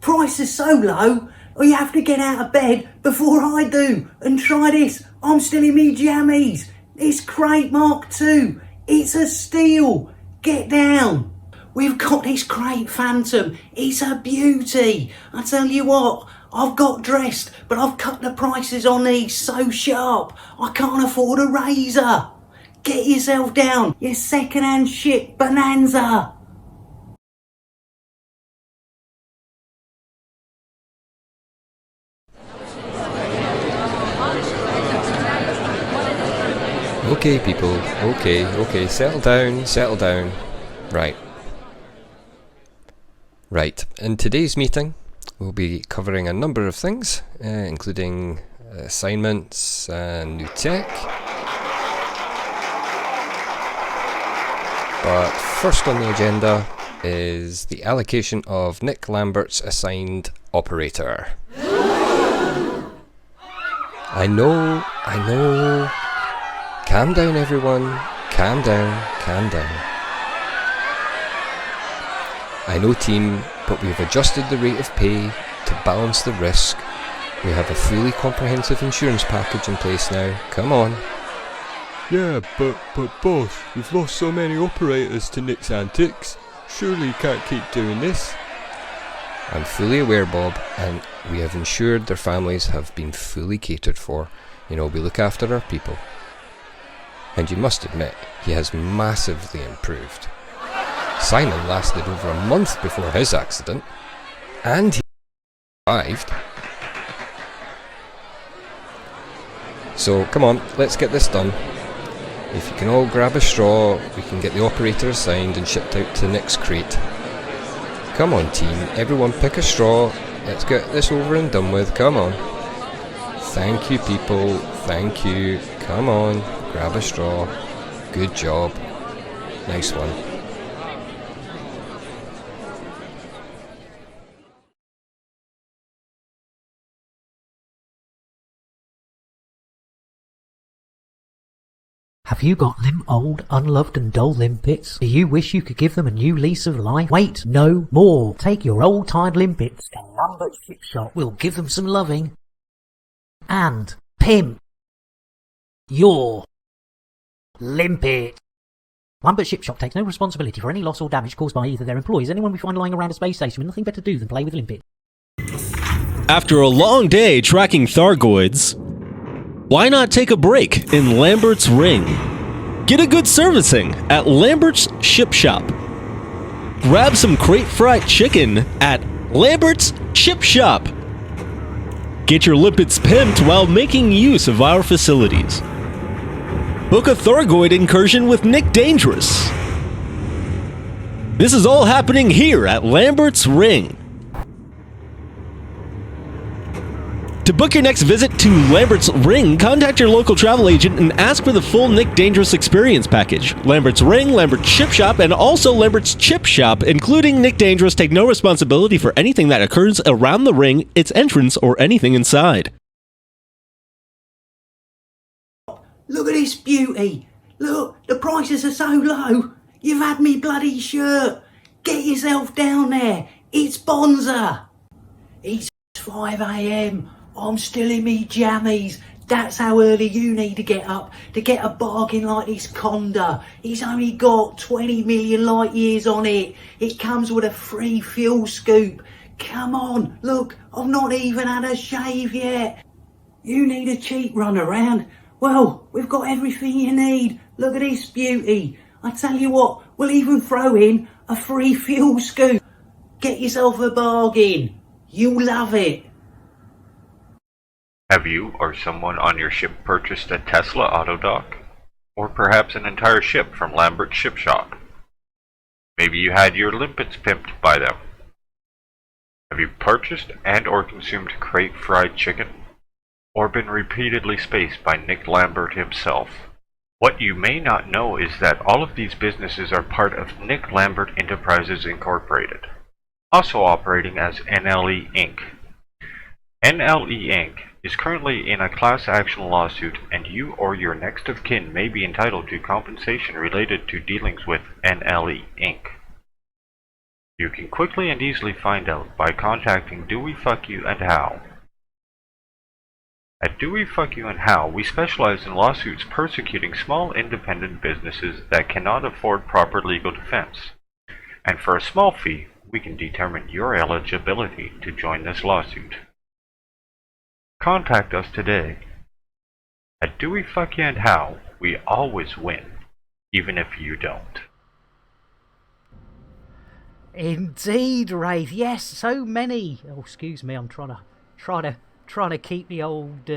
Price is so low, you have to get out of bed before I do. And try this. I'm still in me jammies. It's Crate Mark II. It's a steal. Get down. We've got this Crate Phantom. It's a beauty. I tell you what, I've got dressed, but I've cut the prices on these so sharp, I can't afford a razor. Get yourself down, you second-hand shit bonanza. Okay, people, okay, settle down. Right, in today's meeting, we'll be covering a number of things, including assignments and new tech. But first on the agenda is the allocation of Nick Lambert's assigned operator. I know. Calm down, everyone. Calm down. I know, team, but we've adjusted the rate of pay to balance the risk. We have a fully comprehensive insurance package in place now. Come on. Yeah, but boss, we've lost so many operators to Nick's antics. Surely you can't keep doing this. I'm fully aware, Bob, and we have ensured their families have been fully catered for. You know, we look after our people. And you must admit, he has massively improved. Simon lasted over a month before his accident, and he survived. So, come on, let's get this done. If you can all grab a straw, we can get the operator assigned and shipped out to Nick's crate. Come on, team, everyone pick a straw. Let's get this over and done with, come on. Thank you, people, thank you. Come on, grab a straw. Good job. Nice one. Have you got limp, old, unloved and dull limpets? Do you wish you could give them a new lease of life? Wait no more. Take your old tired limpets to Lambert's Chip Shop. We'll give them some loving. And pimp your limpet. Lambert's Chip Shop takes no responsibility for any loss or damage caused by either their employees or anyone we find lying around a space station with nothing better to do than play with limpets. After a long day tracking Thargoids, why not take a break in Lambert's Ring? Get a good servicing at Lambert's Ship Shop. Grab some crate fried chicken at Lambert's Chip Shop. Get your limpets pimped while making use of our facilities. Book a Thargoid incursion with Nick Dangerous. This is all happening here at Lambert's Ring. To book your next visit to Lambert's Ring, contact your local travel agent and ask for the full Nick Dangerous experience package. Lambert's Ring, Lambert's Ship Shop, and also Lambert's Chip Shop, including Nick Dangerous, take no responsibility for anything that occurs around the ring, its entrance, or anything inside. Look at this beauty. Look, the prices are so low. You've had me bloody shirt. Get yourself down there. It's Bonza. It's 5 a.m. I'm still in me jammies. That's how early you need to get up to get a bargain like this Conda. It's only got 20 million light years on it. It comes with a free fuel scoop. Come on, look, I've not even had a shave yet. You need a cheap run around? Well, we've got everything you need. Look at this beauty. I tell you what, we'll even throw in a free fuel scoop. Get yourself a bargain. You'll love it. Have you or someone on your ship purchased a Tesla auto dock? Or perhaps an entire ship from Lambert's Ship Shop? Maybe you had your limpets pimped by them. Have you purchased and or consumed crate fried chicken? Or been repeatedly spaced by Nick Lambert himself? What you may not know is that all of these businesses are part of Nick Lambert Enterprises Incorporated, also operating as NLE Inc. NLE Inc. is currently in a class action lawsuit, and you or your next of kin may be entitled to compensation related to dealings with NLE Inc. You can quickly and easily find out by contacting Do We Fuck You and How. At Do We Fuck You and How, we specialize in lawsuits persecuting small independent businesses that cannot afford proper legal defense. And for a small fee, we can determine your eligibility to join this lawsuit. Contact us today. At Do We Fuck You and How, we always win, even if you don't. Indeed, Wraith. Yes, so many. Oh, excuse me. I'm trying to keep the old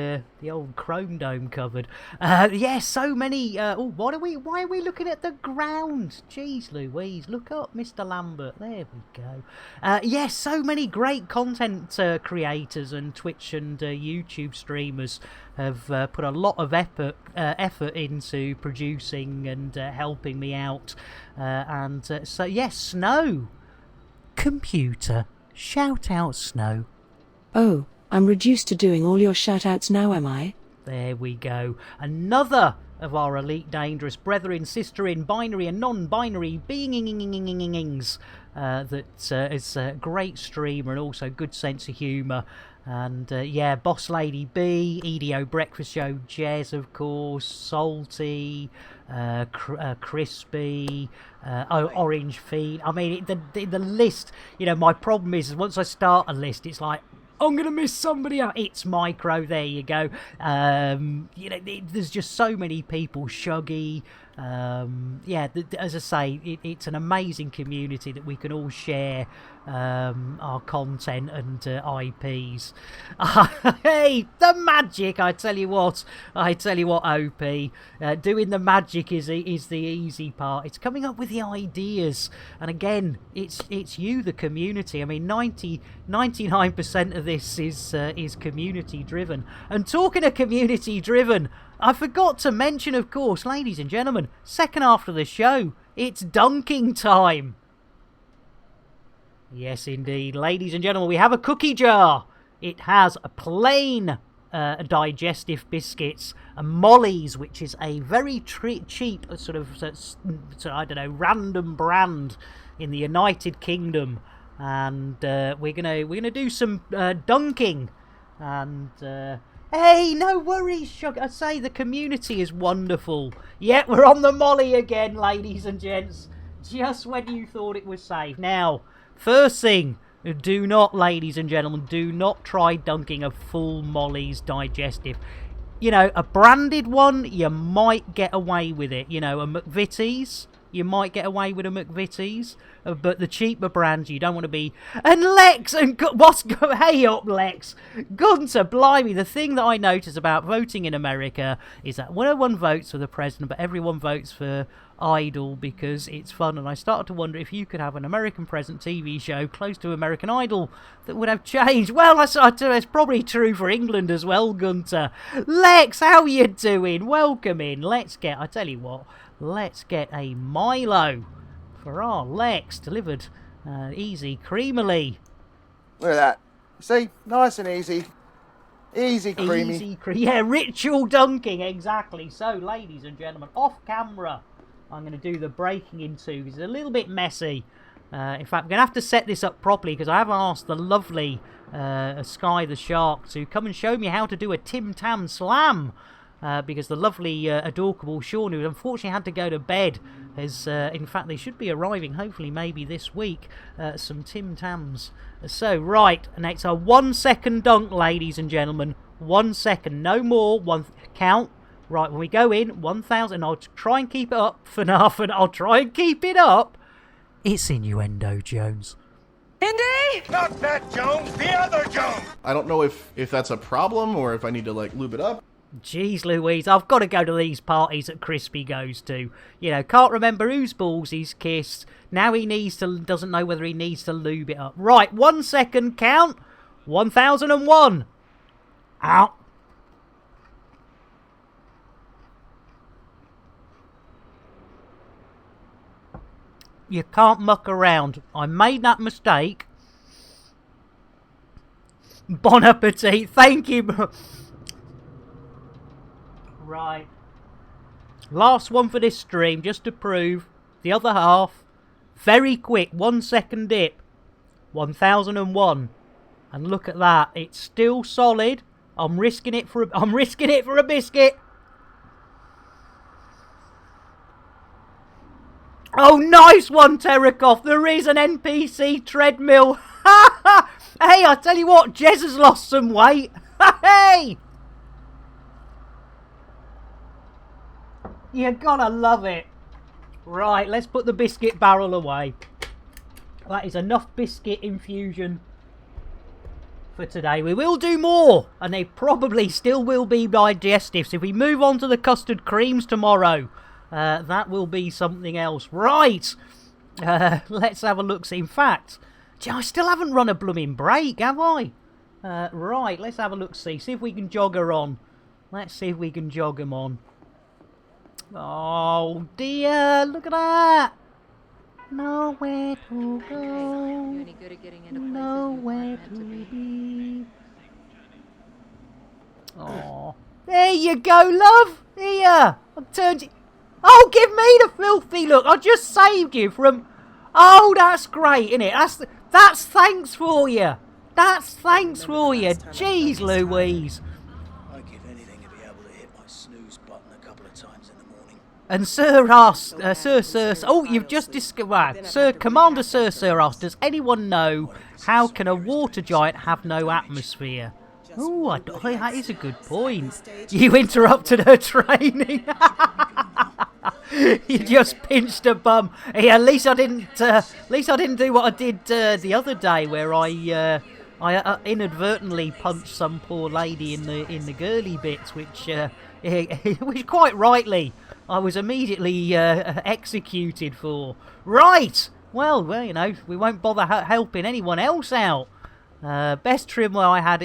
Chrome Dome covered. Yes, so many. Why are we looking at the ground? Jeez Louise, look up, Mr. Lambert. There we go. Yes, so many great content creators and Twitch and YouTube streamers have put a lot of effort into producing and helping me out. So yes, Snow Computer, shout out Snow. Oh, I'm reduced to doing all your shout-outs now, am I? There we go. Another of our Elite Dangerous brethren, sisterin, binary and non-binary beings that is a great streamer and also good sense of humour. And yeah, Boss Lady B, EDO Breakfast Show, Jez of course, Salty, Crispy, Orange Feed. I mean, the list, you know, my problem is once I start a list, it's like, I'm going to miss somebody out. It's Micro, there you go. You know, there's just so many people. Shuggy. Yeah, as I say, it's an amazing community that we can all share our content and IPs. Hey, the magic! I tell you what, OP. Doing the magic is the easy part. It's coming up with the ideas, and again, it's you, the community. I mean, 99% of this is community driven. And talking of community driven, I forgot to mention, of course, ladies and gentlemen, second half of the show, it's dunking time. Yes, indeed. Ladies and gentlemen, we have a cookie jar. It has a plain digestive biscuits and Molly's, which is a very cheap sort of, I don't know, random brand in the United Kingdom. And we're gonna do some dunking. And hey, no worries, Shug. I say the community is wonderful. Yeah, we're on the Molly again, ladies and gents. Just when you thought it was safe. Now, first thing, Do not, ladies and gentlemen, do not try dunking a full Molly's digestive. You know, a branded one, you might get away with it. You know, a McVitie's, you might get away with a McVitie's. But the cheaper brands, you don't want to be... And Lex! And hey up, Lex! Gunter, blimey, the thing that I notice about voting in America is that when one votes for the president, but everyone votes for Idol because it's fun. And I started to wonder if you could have an American present TV show close to American Idol that would have changed. Well, it's probably true for England as well, Gunter. Lex, how you doing? Welcome in. Let's get a Milo for our Lex, delivered easy, creamily. Look at that. See? Nice and easy. Easy, creamy. Yeah, ritual dunking, exactly. So, ladies and gentlemen, off camera, I'm going to do the breaking in two. It's a little bit messy. In fact, I'm going to have to set this up properly because I have asked the lovely Sky the Shark to come and show me how to do a Tim Tam Slam. Because the lovely, adorable Sean, who unfortunately had to go to bed, has, in fact, they should be arriving, hopefully, maybe this week, some Tim Tams. So, right, and it's a 1 second dunk, ladies and gentlemen. 1 second, no more. Count. Right, when we go in, 1,000. I'll try and keep it up for half, and I'll try and keep it up. It's innuendo, Jones. Indy! Not that Jones, the other Jones! I don't know if that's a problem or if I need to, like, lube it up. Jeez Louise, I've got to go to these parties that Crispy goes to. You know, can't remember whose balls he's kissed. Now he doesn't know whether he needs to lube it up. Right, 1 second count. 1001. Out. You can't muck around. I made that mistake. Bon appetit. Thank you. Right. Last one for this stream, just to prove. The other half. Very quick, 1 second dip. 1001. And look at that. It's still solid. I'm risking it for a biscuit. Oh, nice one, Terakov. There is an NPC treadmill. Hey, I tell you what, Jez has lost some weight. Hey! You gotta love it. Right, let's put the biscuit barrel away. That is enough biscuit infusion for today. We will do more, and they probably still will be digestives. If we move on to the custard creams tomorrow, that will be something else. Right, let's have a look. See, in fact, I still haven't run a blooming break, have I? Right, let's have a look. See if we can jog her on. Let's see if we can jog them on. Oh dear, look at that. Nowhere to go. Nowhere to be. Oh, there you go, love. Here, I've turned you. Oh, give me the filthy look. I just saved you from. Oh, that's great, isn't it? That's thanks for you. That's thanks for you. Jeez Louise. I'd give anything to be able to hit my snooze button a couple of times in the morning. And Sir asked, Sir, oh, you've just discovered, Sir, Commander Sir asked, does anyone know how can a water giant have no atmosphere? Oh, that is a good point. You interrupted her training. You just pinched a bum. Hey, at least I didn't do what I did the other day, where I inadvertently punched some poor lady in the girly bits, which quite rightly I was immediately executed for. Right. Well, you know, we won't bother helping anyone else out. Best trim I had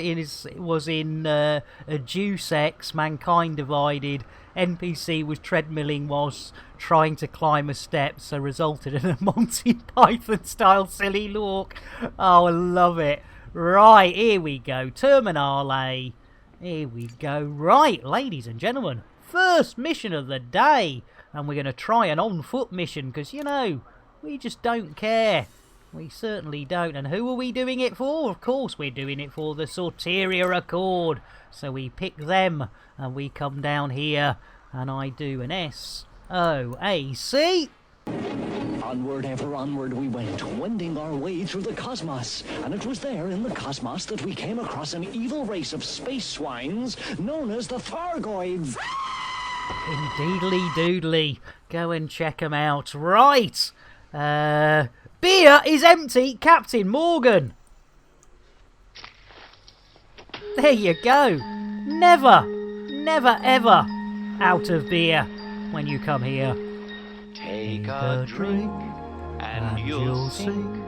was in a Deus Ex, Mankind Divided. NPC was treadmilling whilst trying to climb a step, so resulted in a Monty Python style silly look. Oh, I love it. Right, here we go. Terminale. Here we go. Right, ladies and gentlemen, first mission of the day. And we're going to try an on-foot mission, because, you know, we just don't care. We certainly don't. And who are we doing it for? Of course we're doing it for the Sorteria Accord. So we pick them, and we come down here, and I do an SOAC. Onward, ever onward we went, wending our way through the cosmos. And it was there in the cosmos that we came across an evil race of space swines known as the Thargoids. Indeedly doodly. Go and check them out. Right. Beer is empty, Captain Morgan. There you go. Never ever out of beer when you come here. Take a drink and you'll sink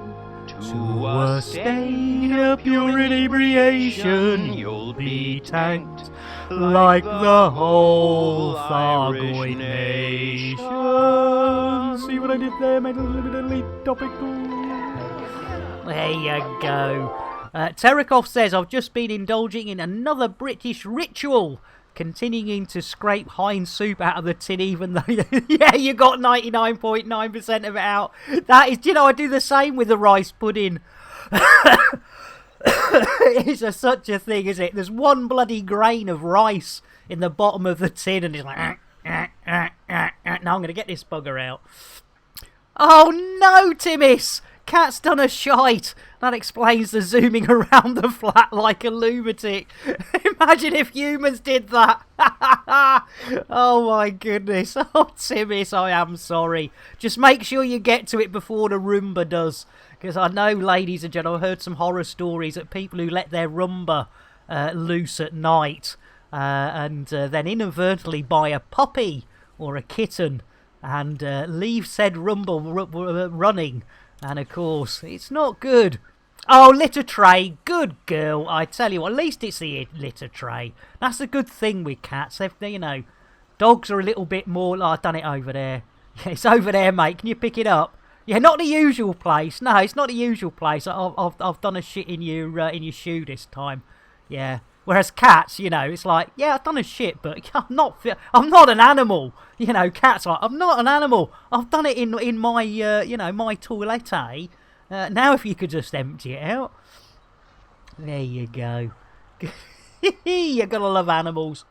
to a state of pure inebriation. You'll be tanked like the whole Thargoid nation. See what I did there? Made a little bit of elite topical. There you go. Terakov says, I've just been indulging in another British ritual, continuing to scrape Heinz soup out of the tin even though, yeah, you got 99.9% of it out. That is, you know, I do the same with the rice pudding. It's such a thing, is it? There's one bloody grain of rice in the bottom of the tin and it's like, now I'm going to get this bugger out. Oh no, Timmis! Cat's done a shite. That explains the zooming around the flat like a lunatic. Imagine if humans did that. Oh my goodness. Oh, Timmis, I am sorry. Just make sure you get to it before the Roomba does. Because I know, ladies and gentlemen, I've heard some horror stories of people who let their Roomba loose at night and then inadvertently buy a puppy or a kitten and leave said Roomba running. And of course, it's not good. Oh, litter tray, good girl. I tell you what, at least it's the litter tray. That's a good thing with cats. You know, dogs are a little bit more. Oh, I've done it over there. Yeah, it's over there, mate. Can you pick it up? Yeah, not the usual place. No, it's not the usual place. I've done a shit in your shoe this time. Yeah. Whereas cats, you know, it's like, yeah, I've done a shit, but I'm not an animal. You know, cats are like, I'm not an animal. I've done it in my, you know, my toilette. Now if you could just empty it out. There you go. You're going to love animals.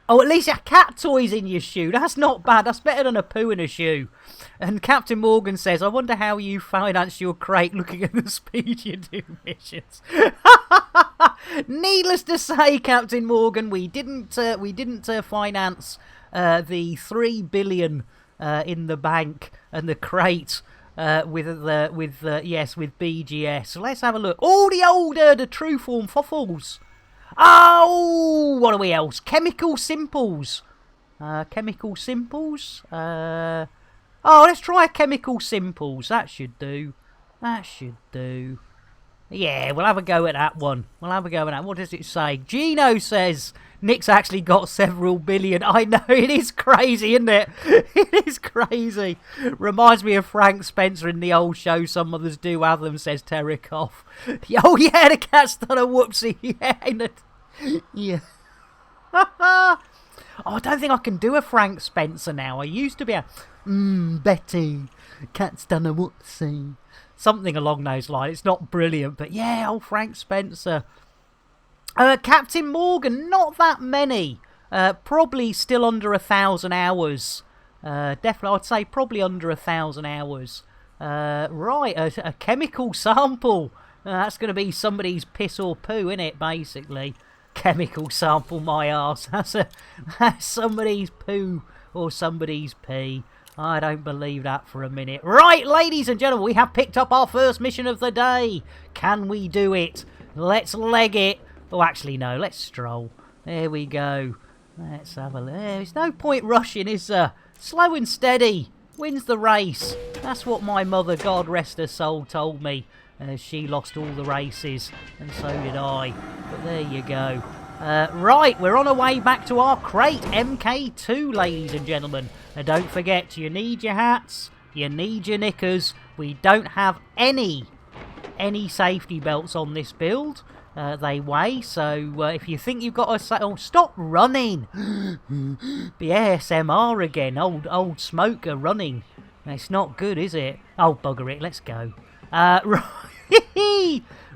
Oh, at least a cat toy's in your shoe. That's not bad. That's better than a poo in a shoe. And Captain Morgan says, I wonder how you finance your crate looking at the speed you do missions. Needless to say, Captain Morgan, we didn't finance the 3 billion in the bank and the crate with BGS. So let's have a look. Oh, the true form fuffles. Oh, what are we else? Chemical Simples. Chemical Simples. Oh, let's try Chemical Simples. That should do. That should do. Yeah, we'll have a go at that one. We'll have a go at that. What does it say? Gino says Nick's actually got several billion. I know, it is crazy, isn't it? It is crazy. Reminds me of Frank Spencer in the old show Some Mothers Do Have Them, says Terakov. Oh, yeah, the cat's done a whoopsie. Yeah. Yeah. Oh, I don't think I can do a Frank Spencer now. I used to be Betty, cat's done a whoopsie. Something along those lines. It's not brilliant, but yeah, old Frank Spencer. Captain Morgan, not that many. Probably still under 1,000 hours. Definitely, I'd say probably under 1,000 hours. Right, a chemical sample. That's going to be somebody's piss or poo, isn't it, basically? Chemical sample, my arse. That's somebody's poo or somebody's pee. I don't believe that for a minute. Right, ladies and gentlemen, we have picked up our first mission of the day. Can we do it? Let's leg it. Oh, actually, no. Let's stroll. There we go. Let's have a look. There's no point rushing, is there? Slow and steady wins the race. That's what my mother, God rest her soul, told me. She lost all the races, and so did I. But there you go. Right, we're on our way back to our crate, MK2, ladies and gentlemen. And don't forget, you need your hats, you need your knickers. We don't have any safety belts on this build. They weigh, so if you think you've got a... Oh, stop running! The ASMR again, old smoker running. It's not good, is it? Oh, bugger it, let's go.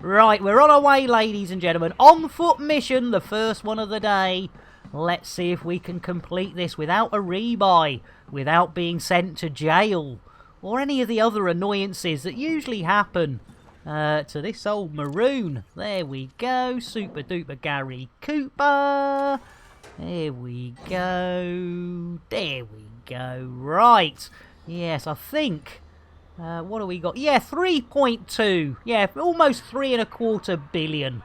Right, we're on our way, ladies and gentlemen. On foot mission, the first one of the day. Let's see if we can complete this without a rebuy, without being sent to jail, or any of the other annoyances that usually happen to this old maroon. There we go. Super duper Gary Cooper. There we go. There we go. Right. Yes, I think... what have we got? Yeah, 3.2. Yeah, almost 3.25 billion.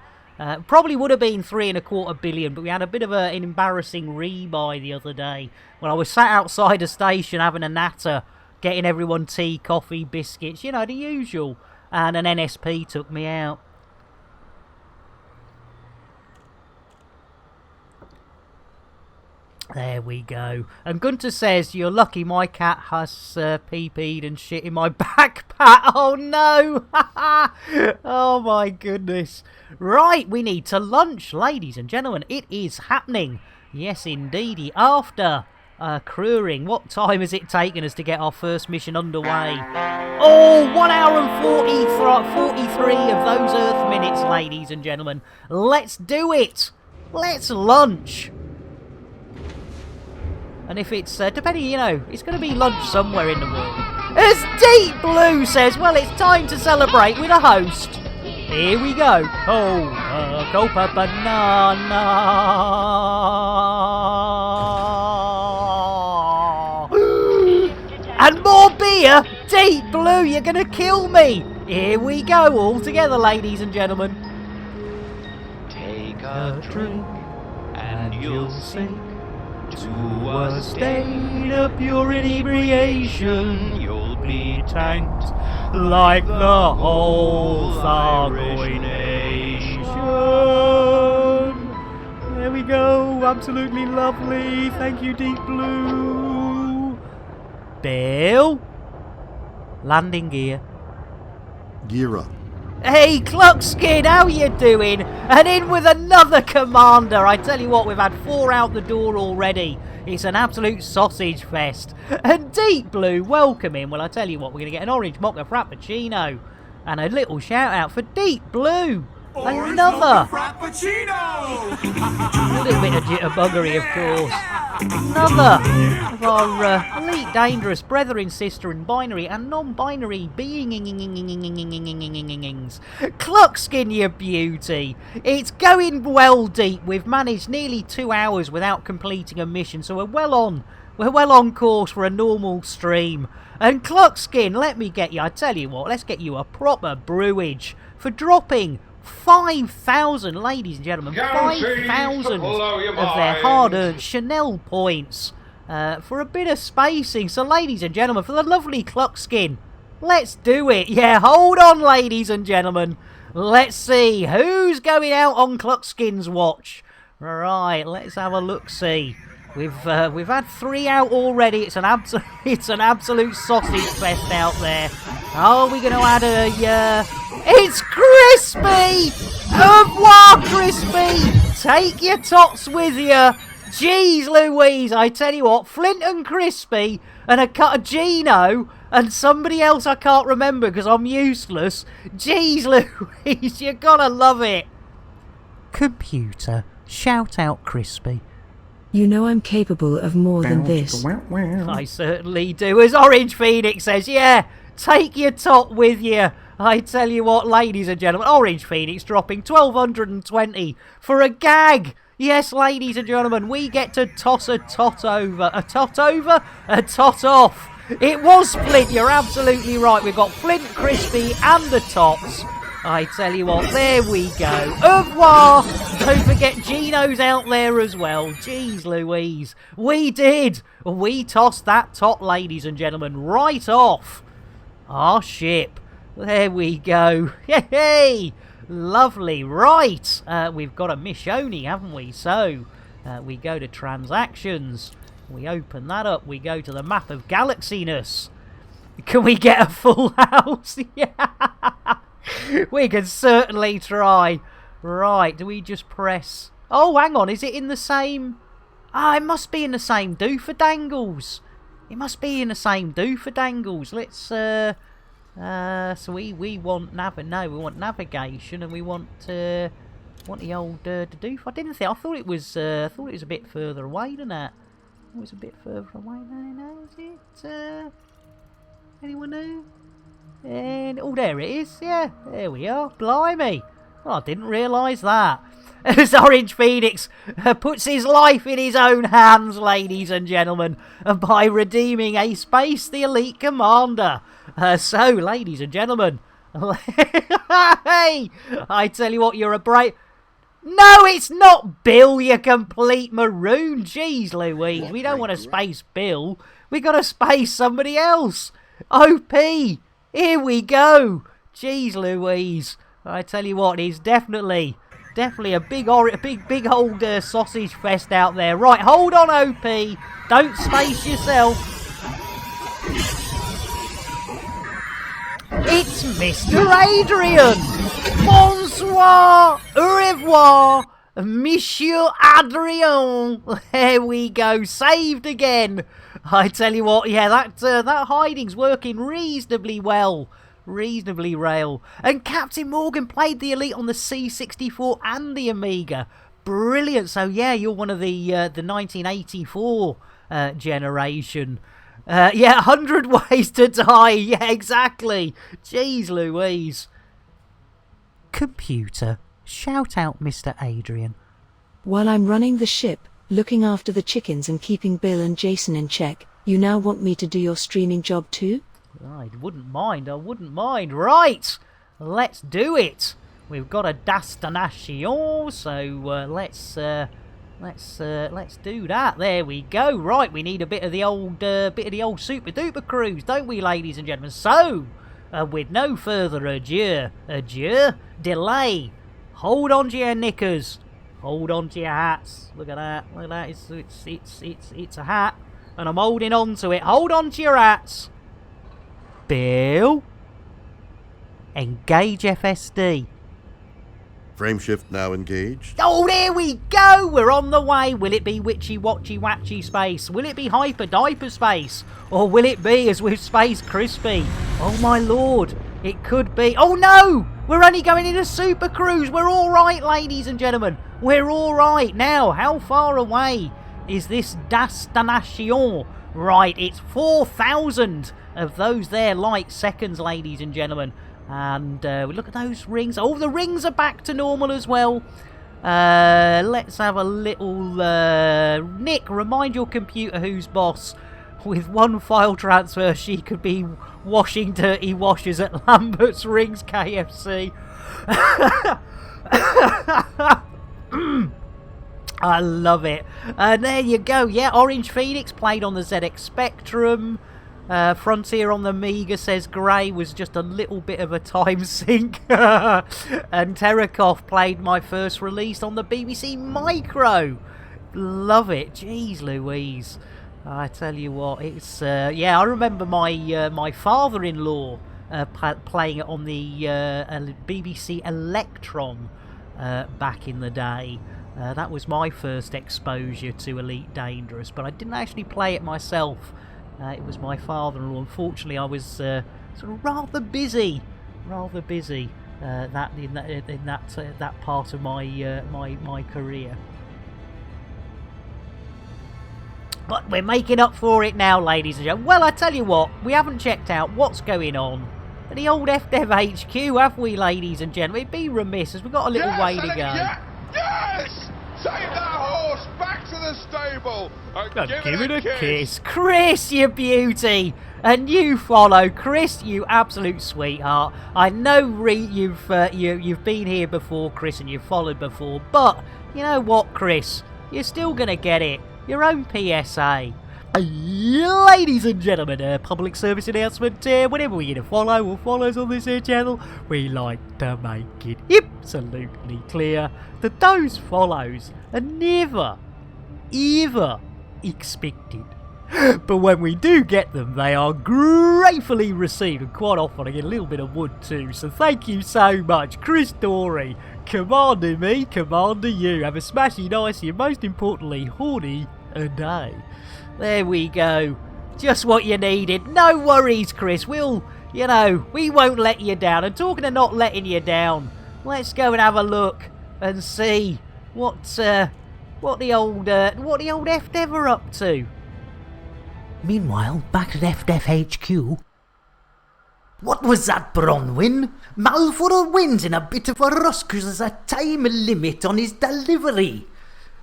Probably would have been 3.25 billion, but we had a bit of an embarrassing rebuy the other day when I was sat outside a station having a natter, getting everyone tea, coffee, biscuits, you know, the usual. And an NSP took me out. There we go. And Gunter says, you're lucky my cat has pee-peed and shit in my backpack. Oh no! Oh my goodness. Right, we need to lunch, ladies and gentlemen. It is happening. Yes, indeedy. After crewing, what time has it taken us to get our first mission underway? Oh, 1 hour and 43 of those Earth minutes, ladies and gentlemen. Let's do it. Let's lunch. And if it's, depending, you know, it's going to be lunch somewhere in the world. As Deep Blue says, well, it's time to celebrate with a host. Here we go. Copa banana. And more beer. Deep Blue, you're going to kill me. Here we go, all together, ladies and gentlemen. Take a drink and you'll sink to a state of pure inebriation. You'll be tanked like the whole Thargoid nation. There we go. Absolutely lovely. Thank you, Deep Blue. Bill? Landing gear. Gear up. Hey, Cluckskin, how you doing? And in with another commander. I tell you what, we've had 4 out the door already. It's an absolute sausage fest. And Deep Blue, welcome in. Well, I tell you what, we're going to get an orange mocha frappuccino. And a little shout out for Deep Blue. Another. Frappuccino! A little bit of jitterbuggery, of course. Another of our elite dangerous brethren, sister and binary and non-binary beings. Cluckskin, you beauty. It's going well, Deep. We've managed nearly 2 hours without completing a mission, so we're well on course for a normal stream. And Cluckskin, let me get you, I tell you what, let's get you a proper brewage for dropping 5,000, ladies and gentlemen, 5,000 of their hard-earned Chanel points for a bit of spacing. So, ladies and gentlemen, for the lovely Cluckskin, let's do it. Yeah, hold on, ladies and gentlemen. Let's see who's going out on Cluckskin's watch. Right, let's have a look-see. We've had 3 out already. It's an absolute sausage fest out there. Are we going to add a? It's Crispy! Au revoir, Crispy! Take your tots with you. Jeez Louise, I tell you what, Flint and Crispy and a cut of Gino and somebody else I can't remember because I'm useless. Jeez Louise, you gotta love it. Computer, shout out Crispy. You know I'm capable of more than this. I certainly do. As Orange Phoenix says, yeah, take your tot with you. I tell you what, ladies and gentlemen, Orange Phoenix dropping 1,220 for a gag. Yes, ladies and gentlemen, we get to toss a tot over. A tot over? A tot off. It was Flint, you're absolutely right. We've got Flint, Crispy and the tots. I tell you what, there we go. Au revoir! Don't forget Gino's out there as well. Jeez Louise. We did! We tossed that tot, ladies and gentlemen, right off our ship. There we go. Hey! Lovely. Right. We've got a Michonne, haven't we? So, we go to transactions. We open that up. We go to the map of galaxiness. Can we get a full house? Yeah. We can certainly try. Right, do we just press... Oh, hang on, is it in the same... Ah, it must be in the same dooferdangles. It must be in the same dooferdangles. Let's, so we want we want navigation and we want Want the old doof? I didn't think. I thought it was a bit further away than that. It was a bit further away. No, is it? Anyone know? And oh, there it is. Yeah, there we are. Blimey! Well, I didn't realise that. As Orange Phoenix puts his life in his own hands, ladies and gentlemen, by redeeming a Space the Elite Commander. So, ladies and gentlemen, hey, I tell you what, you're a brave... No, it's not Bill, you complete maroon. Jeez Louise, we don't want to space Bill. We got to space somebody else. OP, here we go. Jeez Louise, I tell you what, he's definitely a big old sausage fest out there. Right, hold on, OP. Don't space yourself. It's Mr. Adrian. Bonsoir, au revoir, Monsieur Adrian. There we go, saved again. I tell you what, yeah, that hiding's working reasonably well. Reasonably rail. And Captain Morgan played the Elite on the C64 and the Amiga. Brilliant. So yeah, you're one of the 1984 generation. Yeah, 100 Ways to Die. Yeah, exactly. Jeez Louise. Computer, shout out Mr. Adrian. While I'm running the ship, looking after the chickens and keeping Bill and Jason in check, you now want me to do your streaming job too? I wouldn't mind. Right, let's do it. We've got a destination, so let's do that. There we go. Right, we need a bit of the old super duper cruise, don't we, ladies and gentlemen? So, with no further delay. Hold on to your knickers. Hold on to your hats. Look at that. It's a hat, and I'm holding on to it. Hold on to your hats. Bill, engage FSD. Frameshift now engaged. Oh, there we go! We're on the way. Will it be witchy watchy watchy space? Will it be hyper diaper space? Or will it be as with Space Crispy? Oh my lord, it could be. Oh no! We're only going in a super cruise. We're alright, ladies and gentlemen. We're alright. Now, how far away is this destination? Right, it's 4,000 of those there light seconds, ladies and gentlemen. And we look at those rings. Oh, the rings are back to normal as well. Let's have a little... Nick, remind your computer who's boss. With one file transfer, she could be washing dirty washers at Lambert's Rings KFC. I love it. And there you go. Yeah, Orange Phoenix played on the ZX Spectrum. Frontier on the Amiga says Grey was just a little bit of a time sink. And Terakov played my first release on the BBC Micro. Love it. Jeez Louise. I tell you what, it's... yeah, I remember my father-in-law playing it on the BBC Electron back in the day. That was my first exposure to Elite Dangerous, but I didn't actually play it myself. It was my father-in-law. Unfortunately, I was sort of rather busy that part of my career. But we're making up for it now, ladies and gentlemen. Well, I tell you what, we haven't checked out what's going on at the old FDev HQ, have we, ladies and gentlemen? It'd be remiss as we've got a little way to go. Yes! Take that horse back to the stable and give it a kiss. Chris, you beauty! And you follow. Chris, you absolute sweetheart. I know you've been here before, Chris, and you've followed before, but you know what, Chris? You're still going to get it. Your own PSA. Ladies and gentlemen, public service announcement. Whenever we get a follow or follows on this channel, we like to make it absolutely clear that those follows are never, ever expected. But when we do get them, they are gratefully received, and quite often I get a little bit of wood too. So thank you so much, Chris Dory. Commander me, commander you. Have a smashy, nicey, and most importantly, horny a day. There we go. Just what you needed. No worries, Chris. We won't let you down. And talking of not letting you down, let's go and have a look and see what the old FDev are up to. Meanwhile, back at FDef HQ. What was that, Bronwyn? Malforo wins in a bit of a rush because there's a time limit on his delivery.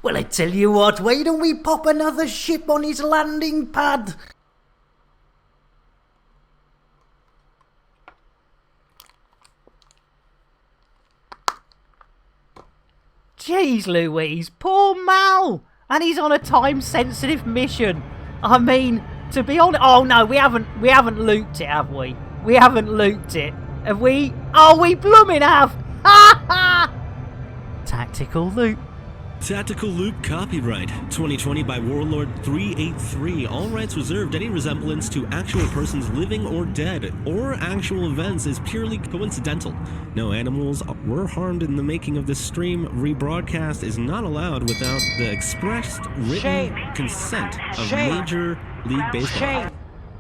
Well, I tell you what, why don't we pop another ship on his landing pad? Jeez Louise, poor Mal! And he's on a time-sensitive mission. I mean, to be honest... Oh no, we haven't looped it, have we? We haven't looped it. Have we? Oh, we blooming have! Ha ha! Tactical loop. Tactical Loop copyright 2020 by Warlord 383. All rights reserved. Any resemblance to actual persons living or dead or actual events is purely coincidental. No animals were harmed in the making of this stream. Rebroadcast is not allowed without the expressed written consent of Major League Baseball.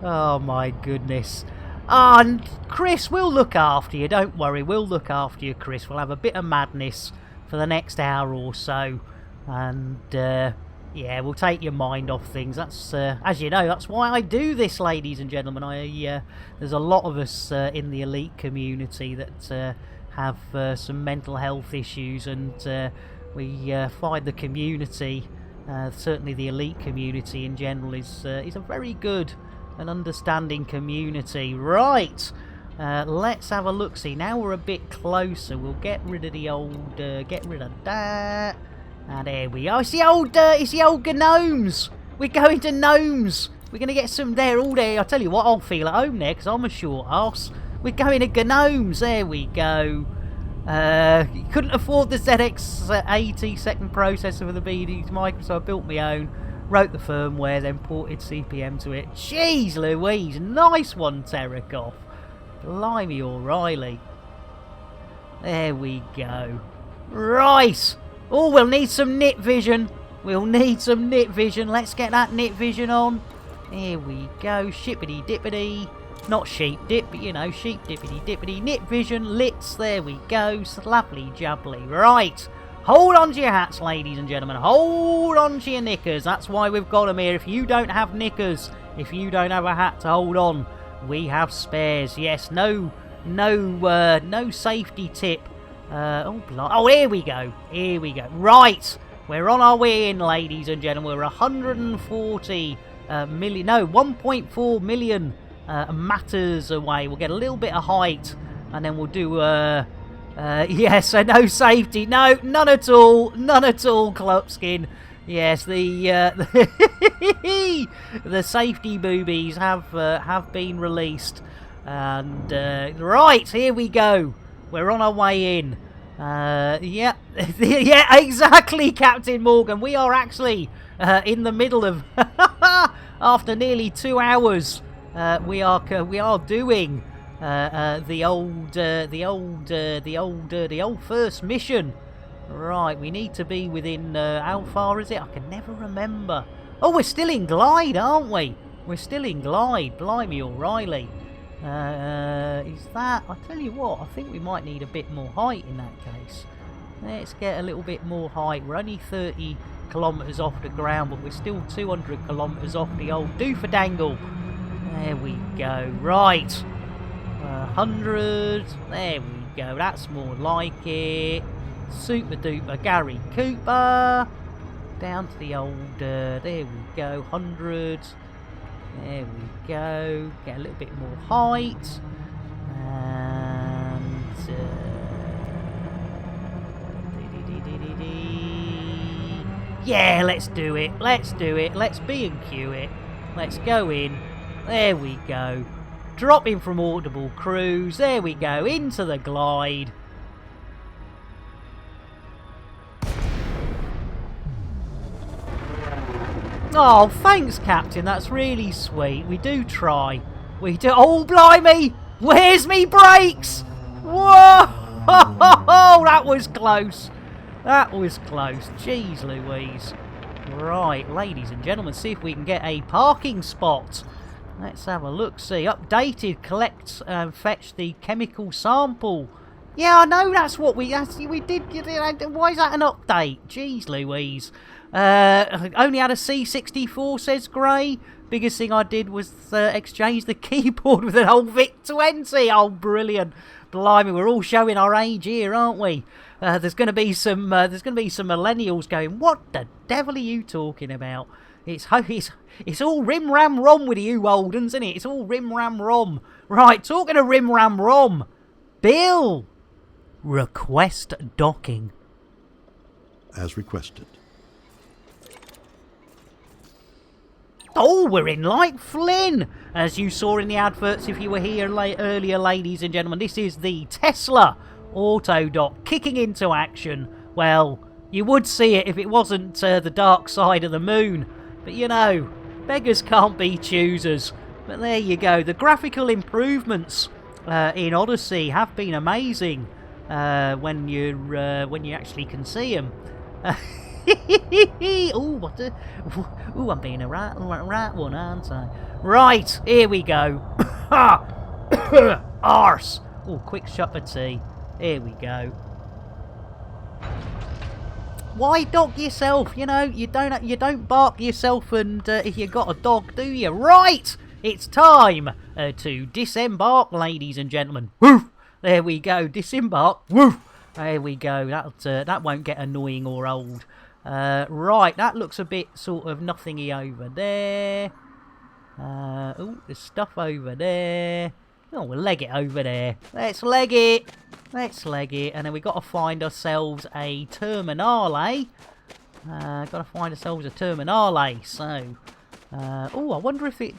Oh my goodness. And Chris, we'll look after you. Don't worry, we'll look after you, Chris. We'll have a bit of madness for the next hour or so. And yeah, we'll take your mind off things. That's as you know, that's why I do this, ladies and gentlemen. There's a lot of us in the elite community that have some mental health issues, and we find the community, certainly the elite community in general, is a very good and understanding community. Right. Let's have a look. See, now we're a bit closer. We'll get rid of the old. Get rid of that. And there we are. It's the old gnomes. We're going to gnomes. We're going to get some there all day. I'll tell you what, I'll feel at home there because I'm a short arse. We're going to gnomes. There we go. You couldn't afford the ZX80 second processor for the BD's micro, so I built my own. Wrote the firmware, then ported CPM to it. Jeez Louise, nice one, Terakov. Blimey O'Reilly. There we go. Right. Oh, we'll need some knit vision. We'll need some knit vision. Let's get that knit vision on. Here we go. Shippity dippity. Not sheep dip, but you know, sheep dippity dippity. Knit vision, lits. There we go. Lovely jubbly. Right. Hold on to your hats, ladies and gentlemen. Hold on to your knickers. That's why we've got them here. If you don't have knickers, if you don't have a hat to hold on, we have spares. Yes, no safety tip. Oh, here we go. Here we go. Right. We're on our way in, ladies and gentlemen. We're 140 million. No, 1.4 million matters away. We'll get a little bit of height, and then we'll do yes, so no safety. No, none at all. None at all, Klopskin. Yes, the safety boobies have been released. And right, here we go. We're on our way in. Yeah, yeah, exactly, Captain Morgan. We are actually in the middle of after nearly 2 hours. We are doing the old first mission. Right, we need to be within how far is it? I can never remember. Oh, we're still in glide, aren't we? We're still in glide. Blimey O'Reilly. Is that... I tell you what, I think we might need a bit more height in that case. Let's get a little bit more height. We're only 30 kilometres off the ground, but we're still 200 kilometres off the old doofadangle. There we go. Right. 100. There we go. That's more like it. Super duper Gary Cooper. Down to the old... there we go. 100. There we go. Get a little bit more height. And... yeah, let's do it. Let's do it. Let's B&Q it. Let's go in. There we go. Drop in from Audible Cruise. There we go. Into the glide. Oh, thanks, Captain. That's really sweet. We do try. We do. Oh, blimey! Where's me brakes? Whoa! That was close. That was close. Jeez Louise. Right, ladies and gentlemen, see if we can get a parking spot. Let's have a look. See, updated. Collect and fetch the chemical sample. Yeah, I know that's what we did. Why is that an update? Jeez Louise. Only had a C64, says Gray. Biggest thing I did was exchange the keyboard with an old VIC-20. Oh, brilliant. Blimey, we're all showing our age here, aren't we? There's going to be some millennials going, what the devil are you talking about? It's all rim ram rom with you old uns, isn't it? It's all rim ram rom. Right, talking of rim ram rom, Bill, request docking. As requested. Oh, we're in like Flynn. As you saw in the adverts if you were here earlier, ladies and gentlemen, this is the Tesla auto dock kicking into action. Well, you would see it if it wasn't the dark side of the moon. But you know, beggars can't be choosers. But there you go. The graphical improvements in Odyssey have been amazing when you actually can see them. Ooh, I'm being a right one, aren't I? Right, here we go. Arse. Oh, quick shot of tea. Here we go. Why dock yourself? You know, you don't bark yourself, and if you got a dog, do you? Right, it's time to disembark, ladies and gentlemen. Woof. There we go. Disembark. Woof. There we go. That won't get annoying or old. Right, that looks a bit sort of nothingy over there. Oh, there's stuff over there. Oh, we'll leg it over there. Let's leg it. Let's leg it. And then we've got to find ourselves a terminale. Got to find ourselves a terminale. So, oh, I wonder if is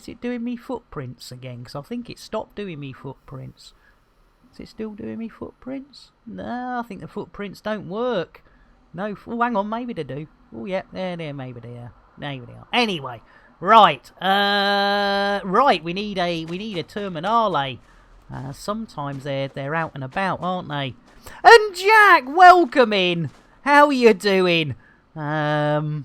it doing me footprints again? Because I think it stopped doing me footprints. Is it still doing me footprints? No, I think the footprints don't work. No, oh, hang on, maybe they do. Oh, yeah, there, maybe they are. Maybe they are. Anyway, right, right, we need a terminale. Sometimes they're out and about, aren't they? And Jack, welcome in. How are you doing? Yeah,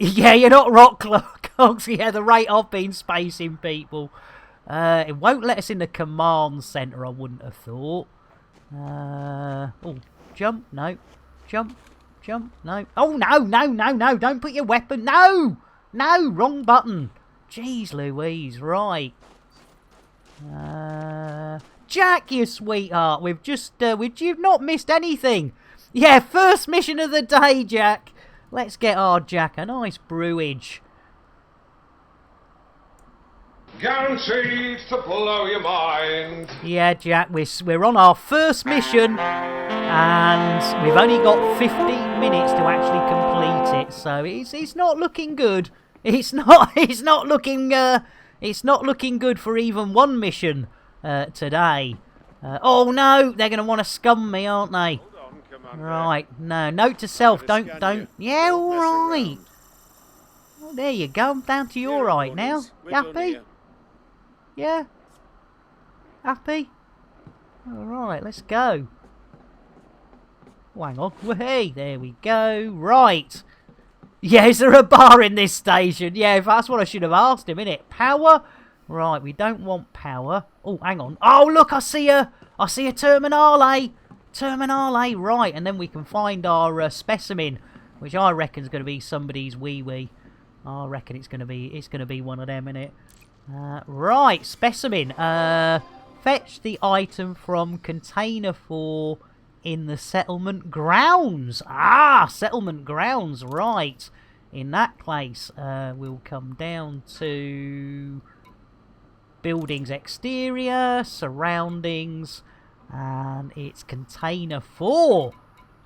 you're not rock clocks. Yeah, the rate I've been spacing people. It won't let us in the command centre, I wouldn't have thought. Oh, jump, no. Jump, no. Oh, no, don't put your weapon, no, wrong button. Jeez Louise, right. Jack, you sweetheart, you've not missed anything. Yeah, first mission of the day, Jack. Let's get our Jack a nice brewage. Guaranteed to blow your mind. Yeah, Jack, we're on our first mission, and we've only got 15 minutes to actually complete it. So it's not looking good. It's not looking good for even one mission today. Oh no, they're going to want to scum me, aren't they? Right, no. Note to self, don't. Yeah, all right. Well, there you go. I'm down to your right now. You happy? Yeah? Happy? Alright, let's go. Oh, hang on. Hey, there we go. Right. Yeah, is there a bar in this station? Yeah, that's what I should have asked him, innit? Power? Right, we don't want power. Oh, hang on. Oh, look, I see a terminale. Terminale, right. And then we can find our specimen, which I reckon is going to be somebody's wee-wee. I reckon it's going to be one of them, innit? Right, specimen. Fetch the item from container 4 in the settlement grounds. Ah, settlement grounds, right. In that place, we'll come down to buildings exterior, surroundings, and it's container 4.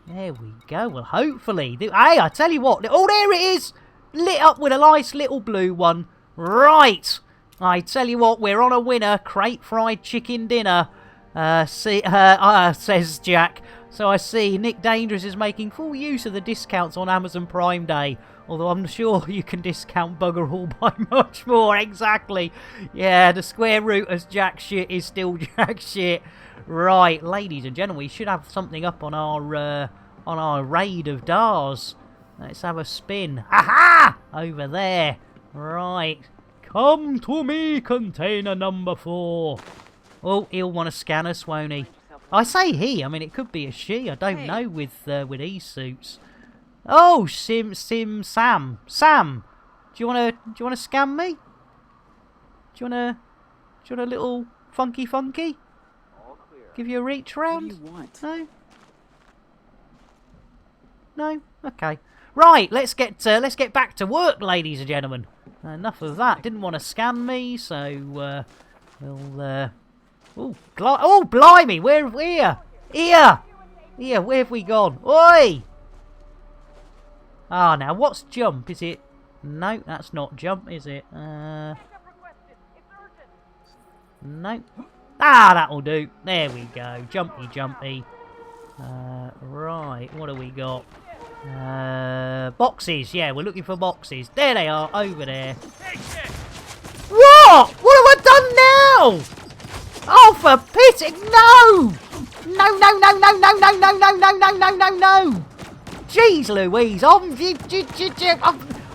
There we go. Well, hopefully. Hey, I tell you what. Oh, there it is. Lit up with a nice little blue one. Right. I tell you what, we're on a winner. Crate fried chicken dinner. Says Jack. So I see Nick Dangerous is making full use of the discounts on Amazon Prime Day. Although I'm sure you can discount bugger all by much more. Exactly. Yeah, the square root as Jack shit is still Jack shit. Right, ladies and gentlemen, we should have something up on our raid of Dars. Let's have a spin. Aha! Over there. Right. Come to me, container number 4. Oh, he'll want to scan us, won't he? I say he. I mean, it could be a she. I don't know with these suits. Oh, Sam. Sam, do you wanna scan me? Do you wanna a little funky? Give you a reach round? What do you want? No. No. Okay. Right. Let's get back to work, ladies and gentlemen. Enough of that. Didn't want to scan me, so we'll. Oh, blimey! Here! Where have we gone? Oi! Ah, now what's jump? Is it? No, that's not jump, is it? No. Ah, that'll do. There we go. Jumpy. Right, what have we got? Boxes. Yeah, we're looking for boxes. There they are, over there. What? What have I done now? Oh, for pity! No! No! Jeez Louise,